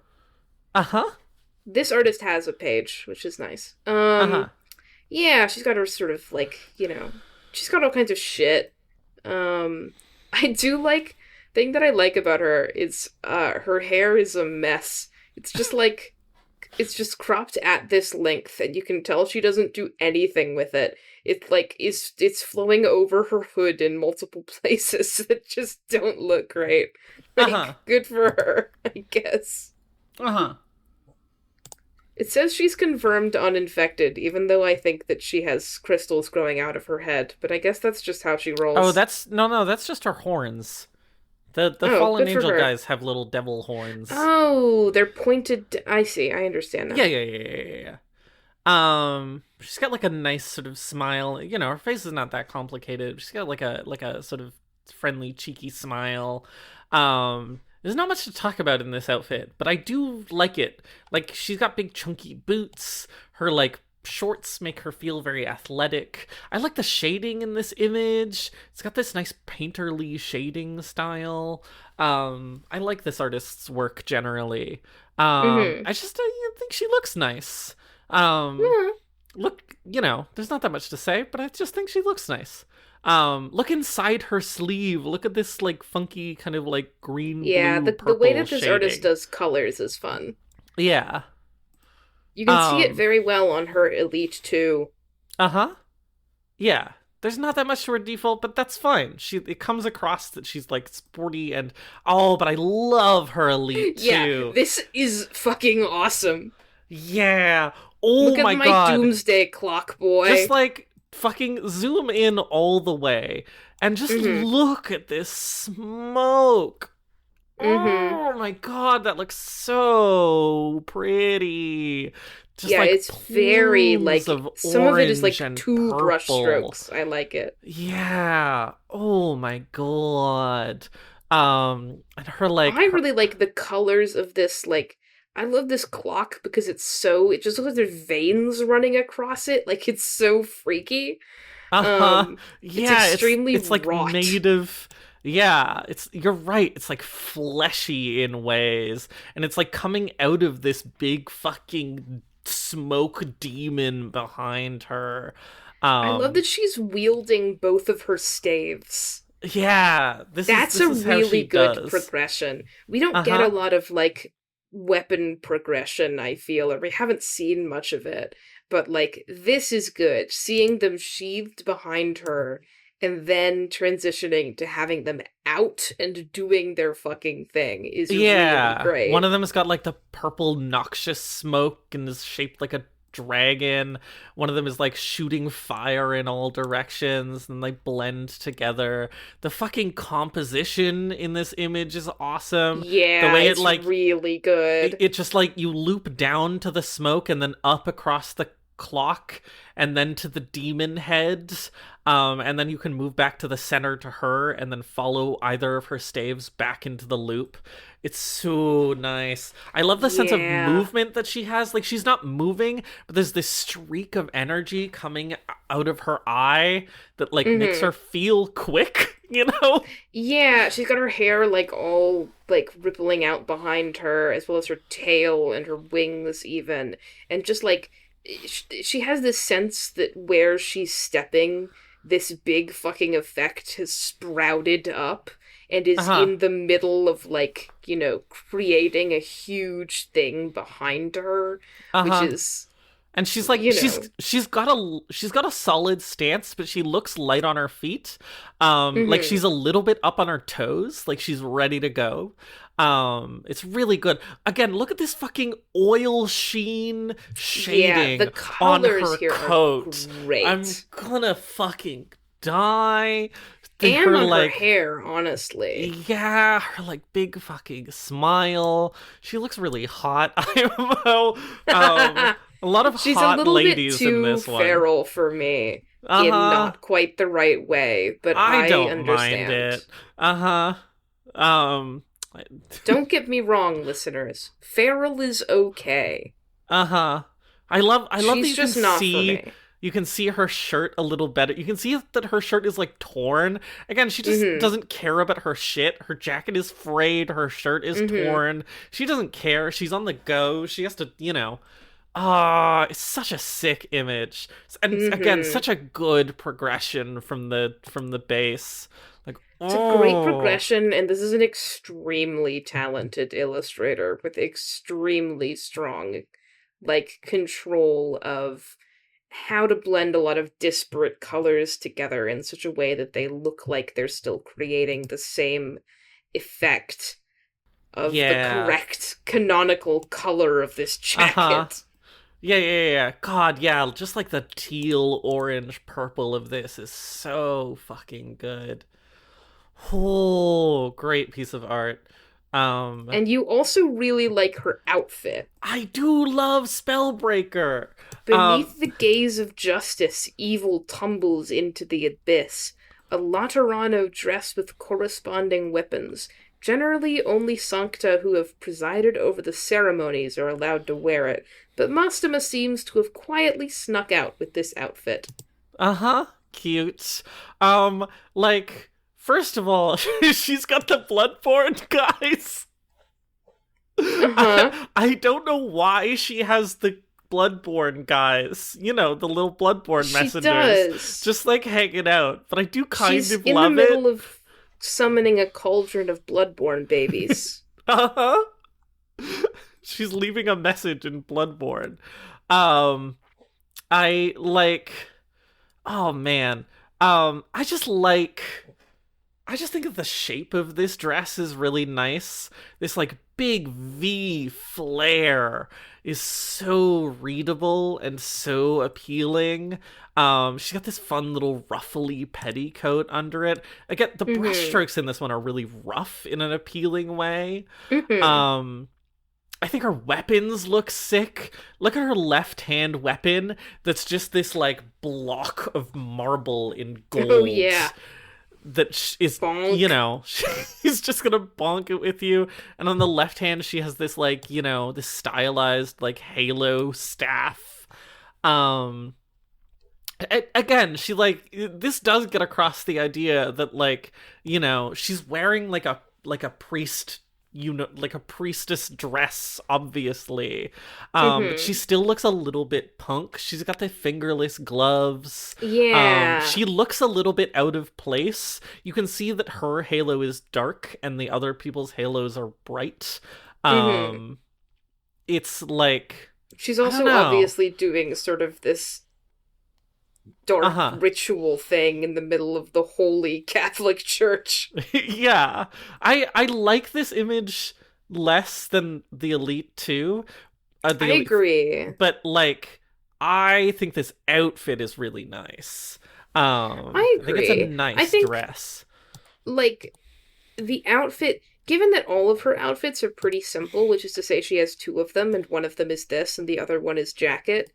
Uh-huh. This artist has a page, which is nice. Yeah, she's got her sort of like, she's got all kinds of shit. I do like, thing that I like about her is her hair is a mess. It's just like, it's just cropped at this length, and you can tell she doesn't do anything with it. It like it's flowing over her hood in multiple places that just don't look great. Like, good for her, I guess. It says she's confirmed uninfected, even though I think that she has crystals growing out of her head. But I guess that's just how she rolls. Oh, that's just her horns. The fallen angel guys have little devil horns. Oh, they're pointed. I see. I understand now. Yeah. She's got like a nice sort of smile. Her face is not that complicated. She's got like a sort of friendly, cheeky smile. There's not much to talk about in this outfit, but I do like it. Like, she's got big chunky boots. Her like shorts make her feel very athletic. I like the shading in this image. It's got this nice painterly shading style. I like this artist's work generally. I think she looks nice. Look, there's not that much to say, but I just think she looks nice. Look inside her sleeve. Look at this like funky kind of like green, blue, purple the way that this shading. artist does colors is fun. Yeah. You can see it very well on her Elite too. Yeah. There's not that much to her default, but that's fine. It comes across that she's like sporty and but I love her Elite too. Yeah, this is fucking awesome. Yeah. Oh my god. Look at my doomsday clock, boy. Just like fucking zoom in all the way and just look at this smoke. Oh my god, that looks so pretty. Just yeah, like it's very like some of it is like two purple. brush strokes. I like it. Yeah. Oh my god. And her like I really like the colors of this. Like, I love this clock because it just looks like there's veins running across it. Like, it's so freaky. Uh-huh. It's Yeah, extremely it's like wrought. made of yeah, you're right. It's like fleshy in ways, and it's like coming out of this big fucking smoke demon behind her. I love Um that she's wielding both of her staves. yeah, That's this a is how she really good does. progression. We don't get a Uh-huh. lot of, like, weapon progression, I feel, or we haven't seen much of it. But, like, this is good. Seeing them sheathed behind her and then transitioning to having them out and doing their fucking thing is really Yeah. One great. of them has got like the purple noxious smoke and is shaped like a dragon. One of them is like shooting fire in all directions and like blend together. The fucking composition in this image is awesome. The Yeah, way it it's like really good. it just like you loop down to the smoke and then up across the clock and then to the demon heads, and then you can move back to the center to her and then follow either of her staves back into the loop. It's so nice. I love the sense of Yeah. movement that she has. Like, she's not moving, but there's this streak of energy coming out of her eye that like makes hmm her feel quick, you know. Yeah, she's got her hair like all like rippling out behind her, as well as her tail and her wings, even. And just like she has this sense that where she's stepping, this big fucking effect has sprouted up and is Uh-huh. in the middle of, like, creating a huge thing behind her, which Uh-huh. is, And she's like you know. she's got a solid stance, but she looks light on her feet. Like hmm she's a little bit up on her toes, like she's ready to go. It's really good. Again, look at this fucking oil sheen Yeah, the shading on colors her here are coat. I'm great. gonna fucking die. And Her on her like hair, honestly. yeah, her like big fucking smile. She looks really hot. I a lot of She's a hot little bit ladies in too this one. feral for me in Uh-huh. not quite the right way, but I I don't mind understand. it. Uh-huh. Um Don't get me wrong, listeners. Feral is okay. uh-huh. I love that She's just not for me. you can see her shirt a little better. You can see that her shirt is like torn. Again, she just hmm doesn't care about her shit. Her jacket is frayed, her shirt is hmm torn. She doesn't care. She's on the go. She has to, ah, it's such a sick image. And again, hmm such a good progression from the base. Like, It's a great oh, progression, and this is an extremely talented illustrator with extremely strong, like, control of how to blend a lot of disparate colors together in such a way that they look like they're still creating the same effect of the yeah. correct canonical color of this Uh-huh. jacket. Yeah. God, yeah, just like the teal, orange, purple of this is so fucking good. Oh, great piece of art. Um, And you also really like her outfit. I do love Spellbreaker. Um, Beneath the gaze of justice, evil tumbles into the abyss. A Laterano dressed with corresponding weapons. Generally, only Sancta who have presided over the ceremonies are allowed to wear it, but Mostima seems to have quietly snuck out with this outfit. uh-huh. Cute. Like, first of all, she's got the Bloodborne guys. Uh huh. I don't know why she has the Bloodborne guys, the little Bloodborne She messengers, does. just like hanging out. But I do kind She's of in the love middle it. of summoning a cauldron of bloodborne babies. Uh-huh. She's leaving a message in Bloodborne. Um, I like. Oh man. I just like. I just think that the shape of this dress is really nice. This like big V flare is so readable and so appealing. She's got this fun little ruffly petticoat under it. Again, the Mm brushstrokes in this one are really rough in an appealing way. hmm. Mm hmm. Um, I think her weapons look sick. Look at her left hand weapon that's just this like block of marble in Oh, gold. yeah. that is, Bonk. you know, she's just gonna bonk it with you. And on the left hand, she has this, like, you know, this stylized, like, halo staff. Again, she, like, this does get across the idea that, like, you know, she's wearing like a priest, you know, like a priestess dress, obviously. But she still looks a little bit punk. She's got the fingerless gloves. Yeah. She looks a little bit out of place. You can see that her halo is dark and the other people's halos are bright. It's like, she's also obviously doing sort of this dark ritual thing in the middle of the holy Catholic Church. Yeah. I like this image less than the Elite 2. I agree. But, like, I think this outfit is really nice. I agree. I think it's a nice dress. Like, the outfit, given that all of her outfits are pretty simple, which is to say she has two of them, and one of them is this, and the other one is jacket,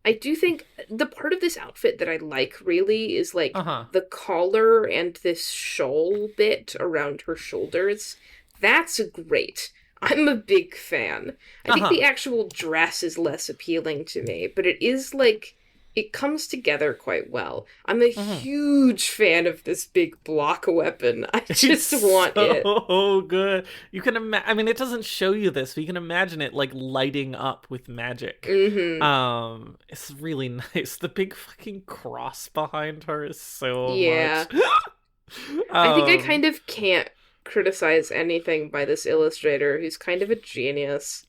I do think the part of this outfit that I like, really, is, like, the collar and this shawl bit around her shoulders. That's great. I'm a big fan. I think the actual dress is less appealing to me, but it is, like, it comes together quite well. I'm a huge fan of this big block weapon. I just want it. Oh, good. You can I mean, it doesn't show you this, but you can imagine it, like, lighting up with magic. It's really nice. The big fucking cross behind her is so much. I think I kind of can't criticize anything by this illustrator, who's kind of a genius.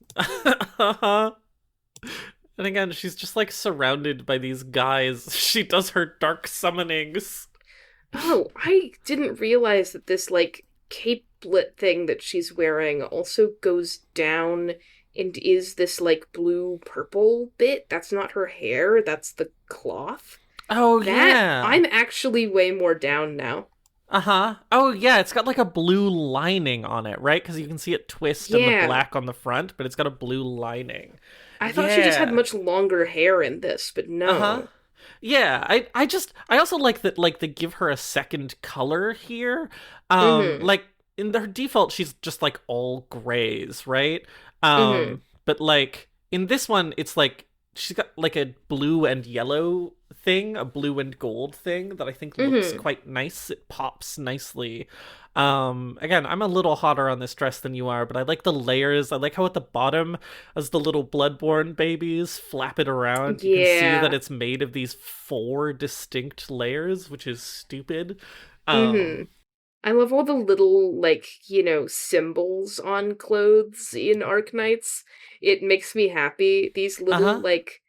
And again, she's just, like, surrounded by these guys. She does her dark summonings. Oh, I didn't realize that this, like, capelet thing that she's wearing also goes down and is this, like, blue-purple bit. That's not her hair, that's the cloth. Oh, yeah. I'm actually way more down now. Oh, yeah, it's got, like, a blue lining on it, right? Because you can see it twist and the black on the front, but it's got a blue lining. I thought she just had much longer hair in this, but no. Yeah, I also like that, like, they give her a second color here. Like, in her default, she's just, like, all grays, right? But, like, in this one, it's, like, she's got, like, a blue and yellow thing, a blue and gold thing that I think looks quite nice. It pops nicely. Again, I'm a little hotter on this dress than you are, but I like the layers. I like how at the bottom, as the little bloodborne babies flap it around, you can see that it's made of these 4 distinct layers, which is stupid. I love all the little, like, you know, symbols on clothes in Arknights. It makes me happy. These little, like,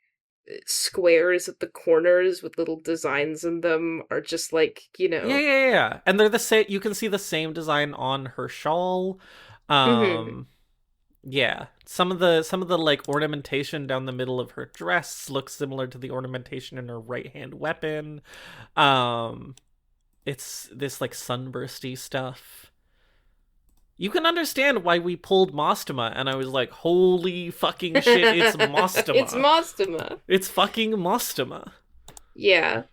squares at the corners with little designs in them are just, like, you know. Yeah. And they're the same. You can see the same design on her shawl. Yeah. Some of the, like, ornamentation down the middle of her dress looks similar to the ornamentation in her right hand weapon. It's this, like, sunbursty stuff. You can understand why we pulled Mostima, and I was like, holy fucking shit, it's Mostima. It's Mostima. It's fucking Mostima. Yeah.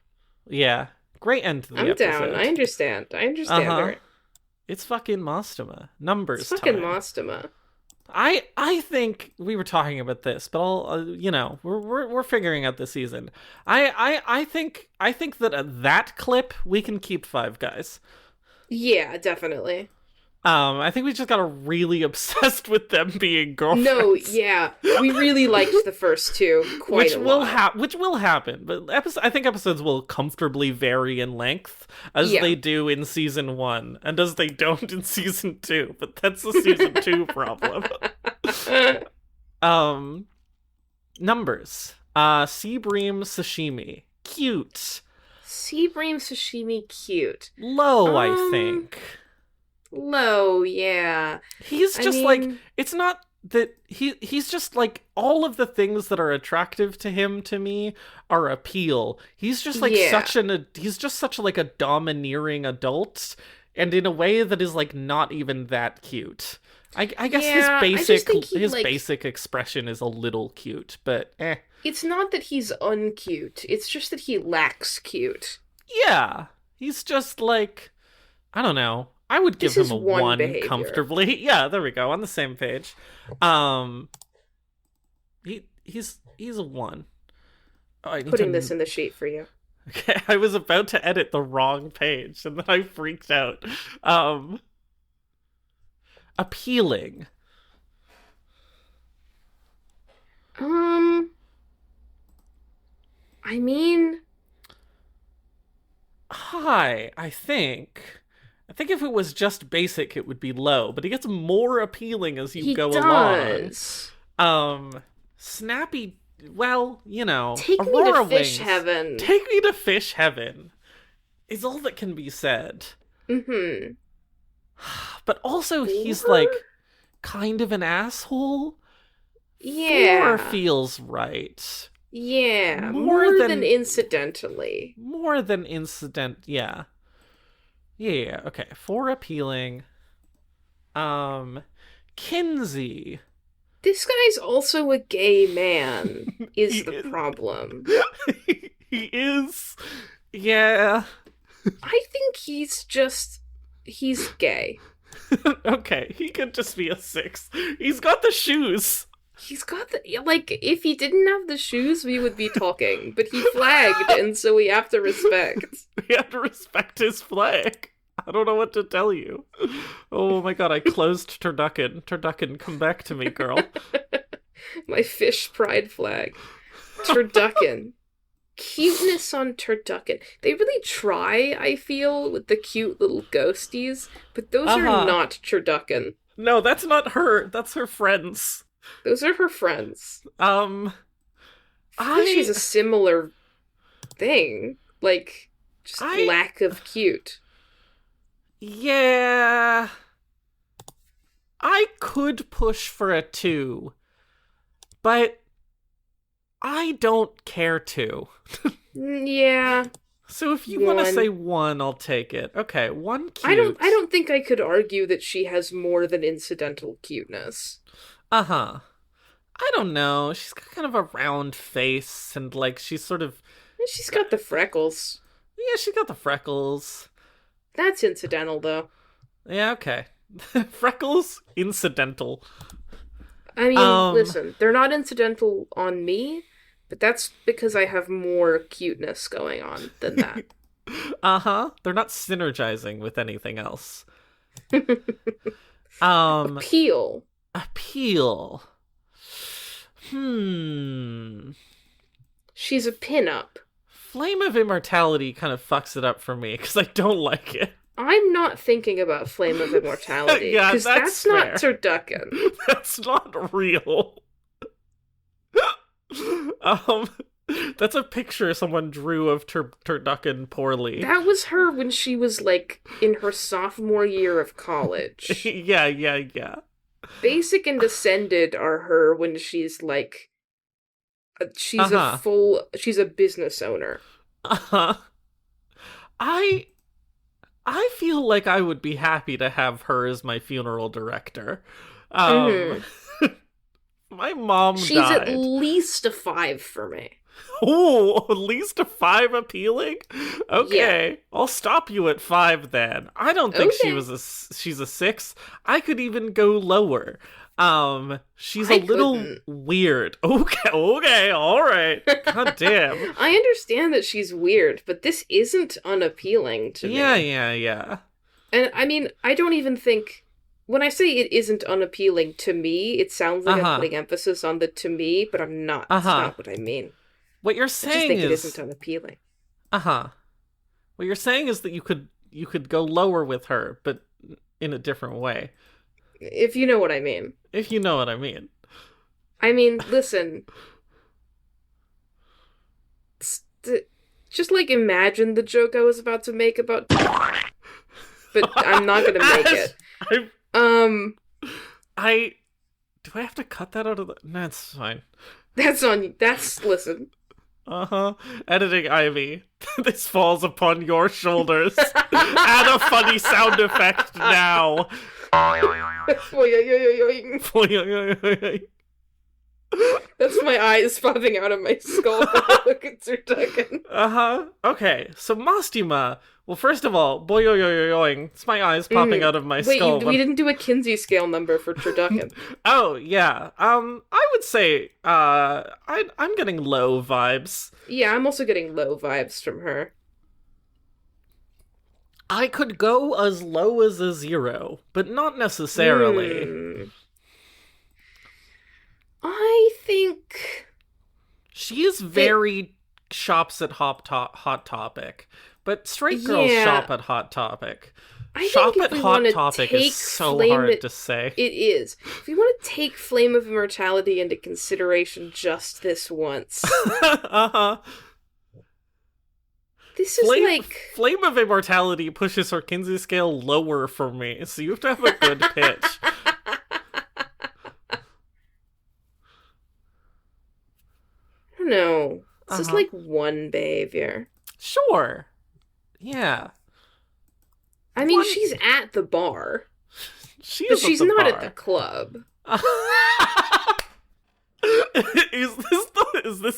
Yeah. Great end to the episode. I'm down. I understand her. It's fucking Mostima. Numbers It's fucking time. Mostima. I think we were talking about this, but I'll you know, we're figuring out this season. I think that that clip we can keep 5 guys. Yeah, definitely. I think we just got really obsessed with them being girlfriends. No, yeah, we really liked the first 2 quite a lot. Which will happen, but I think episodes will comfortably vary in length as they do in season 1 and as they don't in season 2. But that's a season 2 problem. Numbers. Sea Bream Sashimi, cute. Sea Bream Sashimi, cute. Low, I think. Low, yeah. He's just like, it's not that he's just like, all of the things that are attractive to him to me are appeal. He's just like he's just such like a domineering adult, and in a way that is like not even that cute. I guess his basic expression is a little cute, but It's not that he's uncute, it's just that he lacks cute. Yeah. He's just like, I don't know. I would give This him is a one 1 behavior. comfortably. Yeah, there we go. On the same page. He's a 1. Oh, I need Putting this in the sheet for you. Okay, I was about to edit the wrong page and then I freaked out. Appealing. I mean, high, I think. I think if it was just basic, it would be low, but he gets more appealing as you go along. Snappy, well, you know, take Aurora me to fish wings. heaven. Take me to fish heaven is all that can be said. Mm-hmm. But also, he's like kind of an asshole. Yeah. 4 feels right. Yeah, more than incidentally. More than incident, yeah. Yeah, okay. 4 appealing. Kinsey. This guy's also a gay man, is the problem. He is. Yeah. I think he's gay. Okay, he could just be a 6. He's got the shoes. He's got if he didn't have the shoes, we would be talking. But he flagged, and so we have to respect. We have to respect his flag. I don't know what to tell you. Oh my god, I closed Turducken. Turducken, come back to me, girl. My fish pride flag. Turducken. Cuteness on Turducken. They really try, I feel, with the cute little ghosties, but those are not Turducken. No, that's not her. That's her friends. Those are her friends. She's a similar thing. Like, just lack of cute. Yeah. I could push for a 2, but I don't care to. Yeah. So if you want to say 1, I'll take it. Okay, 1 cute. I don't think I could argue that she has more than incidental cuteness. Uh-huh. I don't know. She's got kind of a round face and like she's sort of... She's got the freckles. Yeah, she got the freckles. That's incidental, though. Yeah, okay. Freckles? Incidental. I mean, listen, they're not incidental on me, but that's because I have more cuteness going on than that. Uh-huh. They're not synergizing with anything else. Appeal. She's a pinup. Flame of Immortality kind of fucks it up for me, because I don't like it. I'm not thinking about Flame of Immortality. Yeah, because that's not Turducken. That's not real. That's a picture someone drew of Turducken poorly. That was her when she was, like, in her sophomore year of college. Yeah. Basic and Ascended are her when she's, like... She's a business owner. I feel like I would be happy to have her as my funeral director. My mom died. She's at least a 5 for me. Oh, at least a 5 appealing? Okay, yeah. I'll stop you at 5 then. I don't think she's a 6. I could even go lower. She's a little weird. Okay, alright. God damn. I understand that she's weird, but this isn't unappealing to me. Yeah. And I mean, I don't even think... When I say it isn't unappealing to me, it sounds like I'm putting emphasis on the to me, but I'm not. That's not what I mean. What you're saying it isn't unappealing. What you're saying is that you could go lower with her, but in a different way. If you know what I mean. If you know what I mean. I mean, listen. Just, like, imagine the joke I was about to make about... But I'm not gonna make it. Do I have to cut that out of the... No, it's fine. Listen. Editing Ivy. This falls upon your shoulders. Add a funny sound effect now. That's my eyes popping out of my skull when I look at Turducken. Okay, so Mostima Well, first of all, boing, it's my eyes popping out of my skull. Wait, we didn't do a Kinsey scale number for Turducken. Oh, yeah. I would say, I'm getting low vibes. Yeah, I'm also getting low vibes from her. I could go as low as a 0, but not necessarily. I think... She is very shops at Hot Topic, but straight girls shop at Hot Topic. Shop at Hot Topic is so hard to say. It is. If we want to take Flame of Immortality into consideration just this once. Uh-huh. This is Flame of Immortality pushes her Kinsey scale lower for me, so you have to have a good pitch. I don't know. This is like one behavior. Sure. Yeah. I mean, she's at the bar. But she's not at the club. Is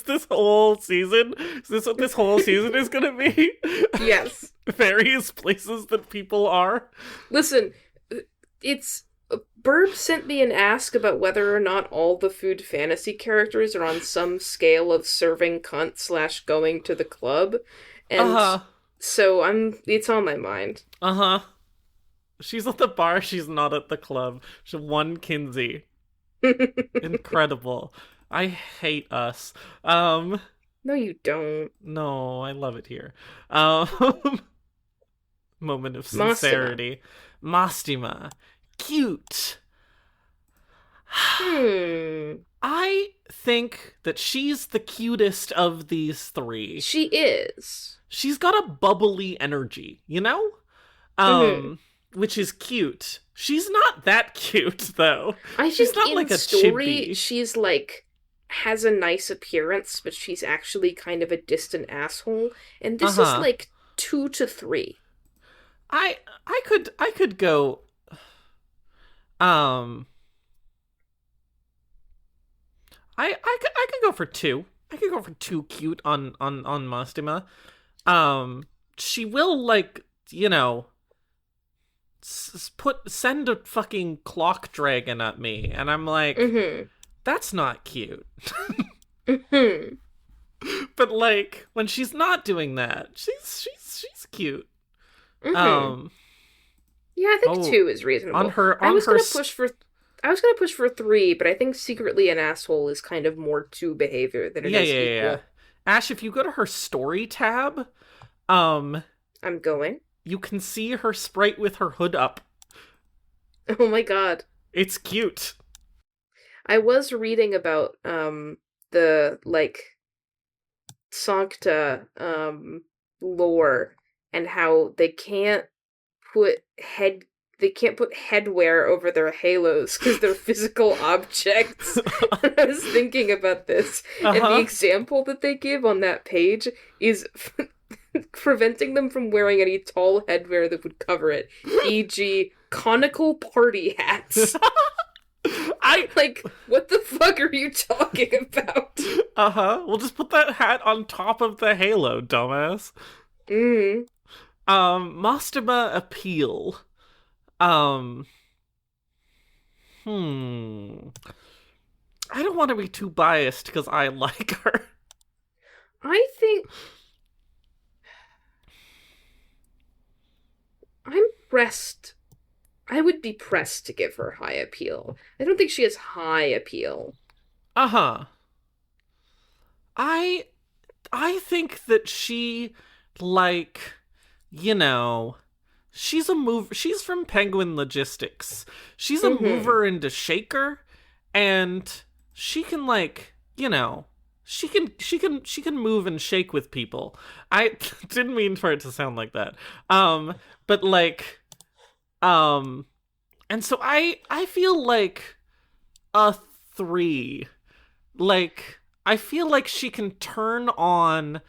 this whole season? Is this what this whole season is gonna be? Yes. Various places that people are. Listen, it's... Burb sent me an ask about whether or not all the food fantasy characters are on some scale of serving cunt / going to the club. And so it's on my mind. She's at the bar, she's not at the club. She's one Kinsey. Incredible. I hate us. No, you don't. No, I love it here. Moment of sincerity. Mostima. Cute. I think that she's the cutest of these three. She is. She's got a bubbly energy, you know? Which is cute. She's not that cute, though. She's not like a chibi. She's like has a nice appearance, but she's actually kind of a distant asshole. And this is like 2 to 3. I could go. I could go for 2. I could go for 2 cute on Mostima. She will, like, you know, send a fucking clock dragon at me, and I'm like, that's not cute. But like when she's not doing that, she's cute. Yeah, I think 2 is reasonable. I was gonna push for 3, but I think secretly an asshole is kind of more 2 behavior than it is equal. Yeah. Ash, if you go to her story tab, I'm going. You can see her sprite with her hood up. Oh my god. It's cute. I was reading about the like Sancta lore and how they can't put headwear over their halos because they're physical objects. And I was thinking about this, and the example that they give on that page is preventing them from wearing any tall headwear that would cover it, e.g. conical party hats. Like, what the fuck are you talking about? We'll just put that hat on top of the halo, dumbass. Mostima appeal. I don't want to be too biased because I like her. I think I would be pressed to give her high appeal. I don't think she has high appeal. I think that she, like, you know, she's from Penguin Logistics. She's a mover and a shaker, and she can, like, you know, she can move and shake with people. I didn't mean for it to sound like that. But like, and so I feel like a 3. Like, I feel like she can turn on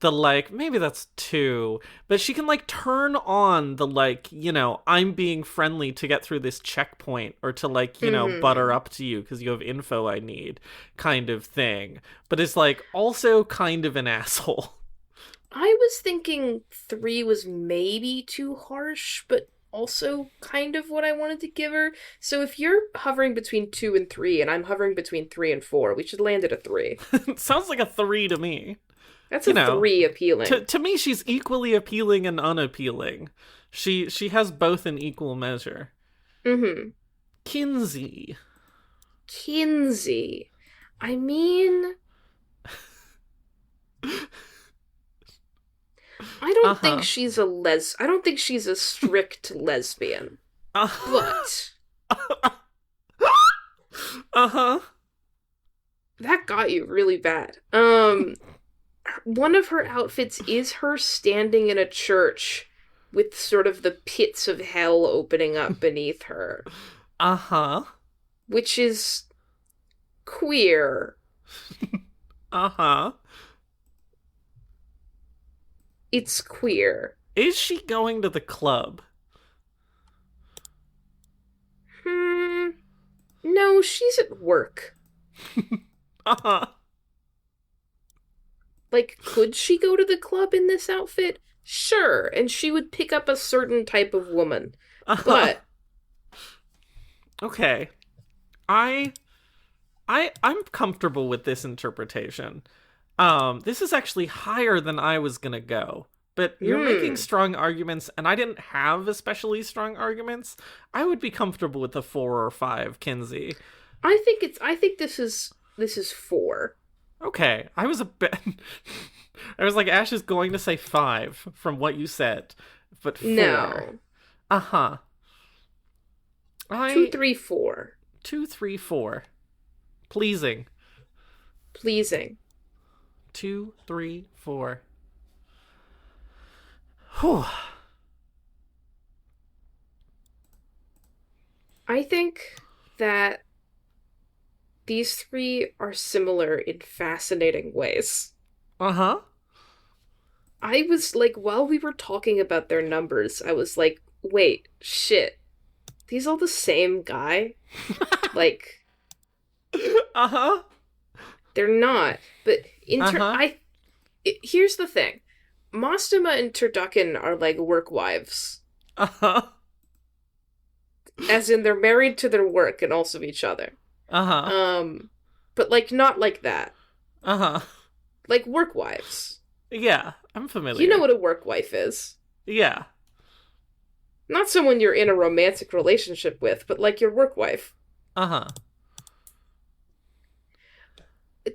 the, like, maybe that's 2, but she can, like, turn on the, like, you know, I'm being friendly to get through this checkpoint, or to, like, you know, butter up to you because you have info I need kind of thing. But it's, like, also kind of an asshole. I was thinking 3 was maybe too harsh, but also kind of what I wanted to give her. So if you're hovering between 2 and 3, and I'm hovering between 3 and 4, we should land at a 3. Sounds like a 3 to me. That's a 3 appealing. To me, she's equally appealing and unappealing. She has both in equal measure. Mm-hmm. Kinsey. I mean... I don't think she's I don't think she's a strict lesbian. But... That got you really bad. One of her outfits is her standing in a church with sort of the pits of hell opening up beneath her. Which is queer. It's queer. Is she going to the club? No, she's at work. Like, could she go to the club in this outfit? Sure, and she would pick up a certain type of woman. But... Okay. I'm comfortable with this interpretation. This is actually higher than I was gonna go. But you're making strong arguments, and I didn't have especially strong arguments. I would be comfortable with a 4 or 5, Kinsey. I think this is 4. Okay, I was I was like, Ash is going to say 5 from what you said, but 4. No. 2, 3, 4. 2, 3, 4. Pleasing. 2, 3, 4. Whew. I think that these 3 are similar in fascinating ways. I was like, while we were talking about their numbers, I was like, wait, shit. These all the same guy? Like... They're not. But here's the thing. Mostima and Turducken are like work wives. As in, they're married to their work and also each other. But like, not like that. Like work wives. Yeah, I'm familiar. You know what a work wife is. Yeah. Not someone you're in a romantic relationship with, but like your work wife.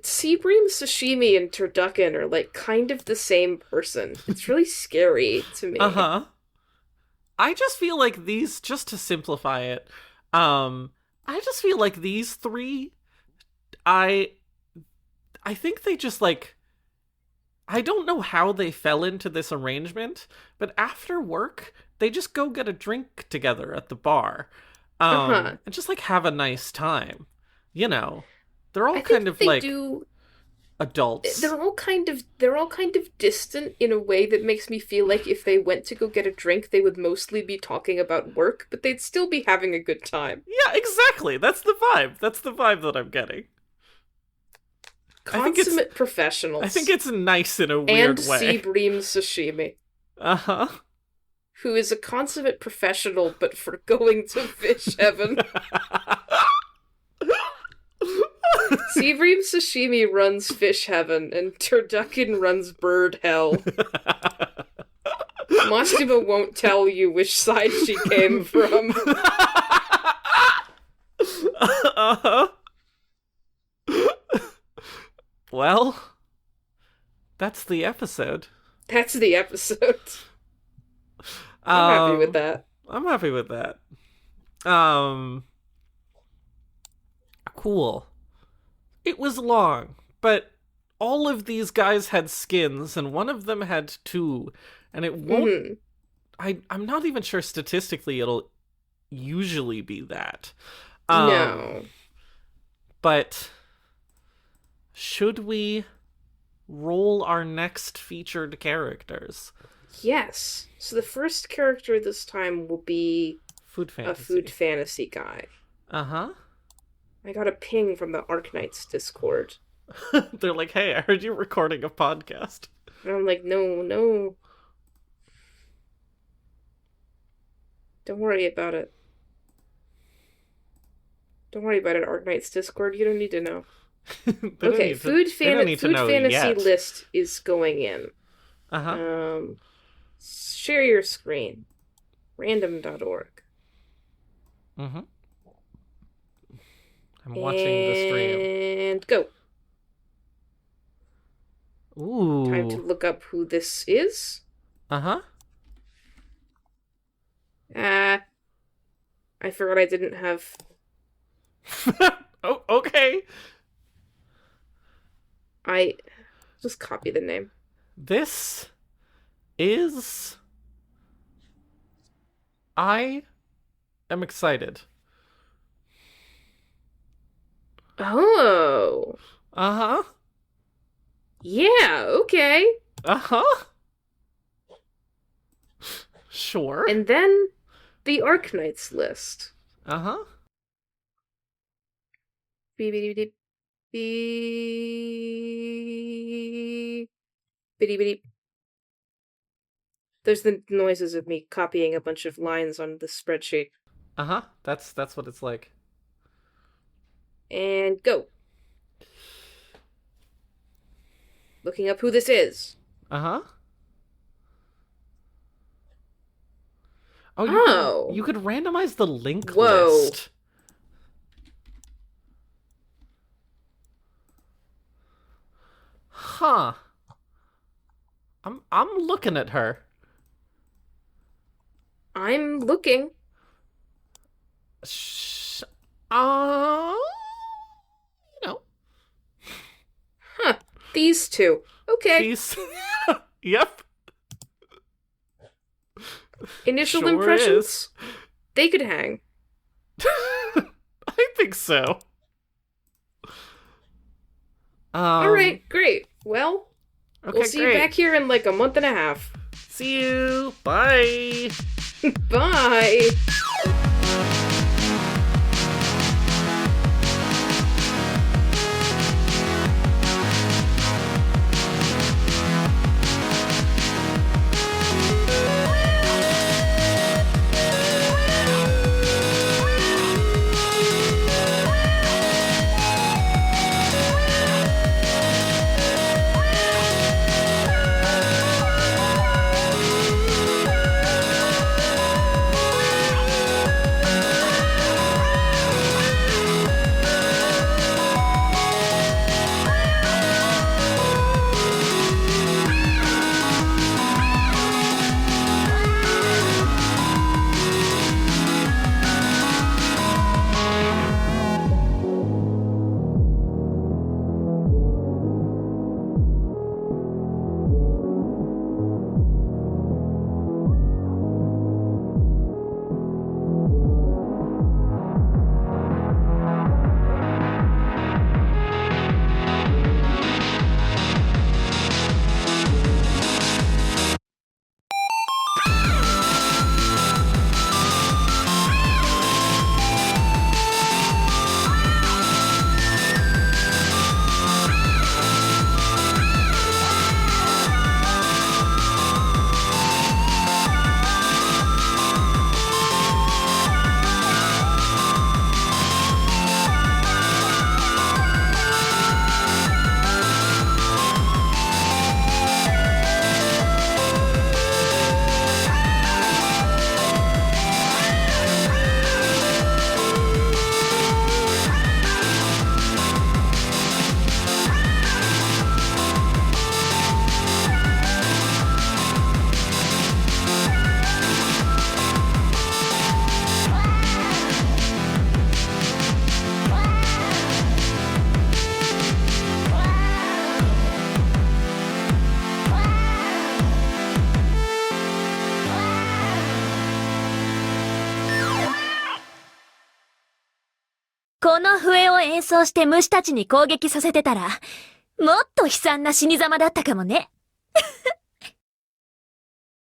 Sea Bream Sashimi and Turducken are like kind of the same person. It's really scary to me. I just feel like these, just to simplify it, I just feel like these 3, I think they just like, I don't know how they fell into this arrangement, but after work, they just go get a drink together at the bar. And just like have a nice time. You know. They're all kind of like adults. They're all kind of distant in a way that makes me feel like if they went to go get a drink, they would mostly be talking about work, but they'd still be having a good time. Yeah, exactly. That's the vibe. That's the vibe that I'm getting. Consummate professionals. I think it's nice in a weird way. And Sea Bream Sashimi. Who is a consummate professional, but for going to fish heaven. Sea Bream Sashimi runs fish heaven, and Turducken runs bird hell. Mostima won't tell you which side she came from. Well, that's the episode. I'm happy with that. I'm happy with that. Cool. It was long, but all of these guys had skins, and one of them had 2, and it won't... I'm not even sure statistically it'll usually be that. No. But should we roll our next featured characters? Yes. So the first character this time will be a food fantasy guy. I got a ping from the Arknights Discord. They're like, hey, I heard you're recording a podcast. And I'm like, no, no. Don't worry about it. Don't worry about it, Arknights Discord. You don't need to know. Okay, food fantasy yet. list is going in. Share your screen. Random.org. I'm watching the stream. And go. Ooh. Time to look up who this is. Uh-huh. I forgot I didn't have... Oh, okay. I just copy the name. This is... I am excited. Oh. Uh-huh. Yeah, okay. Uh-huh. Sure. And then the Arknights list. Uh-huh. Beep, beep, bitty bitty. There's the noises of me copying a bunch of lines on the spreadsheet. Uh-huh. That's what it's like. And go. Looking up who this is. Uh-huh. You could randomize the link list. Huh. I'm looking at her. I'm looking. You know. Huh. These two. Okay. Yep. Initial Sure impressions? is. They could hang. I think so. Alright, great. Well, okay, we'll see you back here in like a month and a half. See you. Bye. Bye.この笛を演奏して虫たちに攻撃させてたら、もっと悲惨な死に様だったかもね。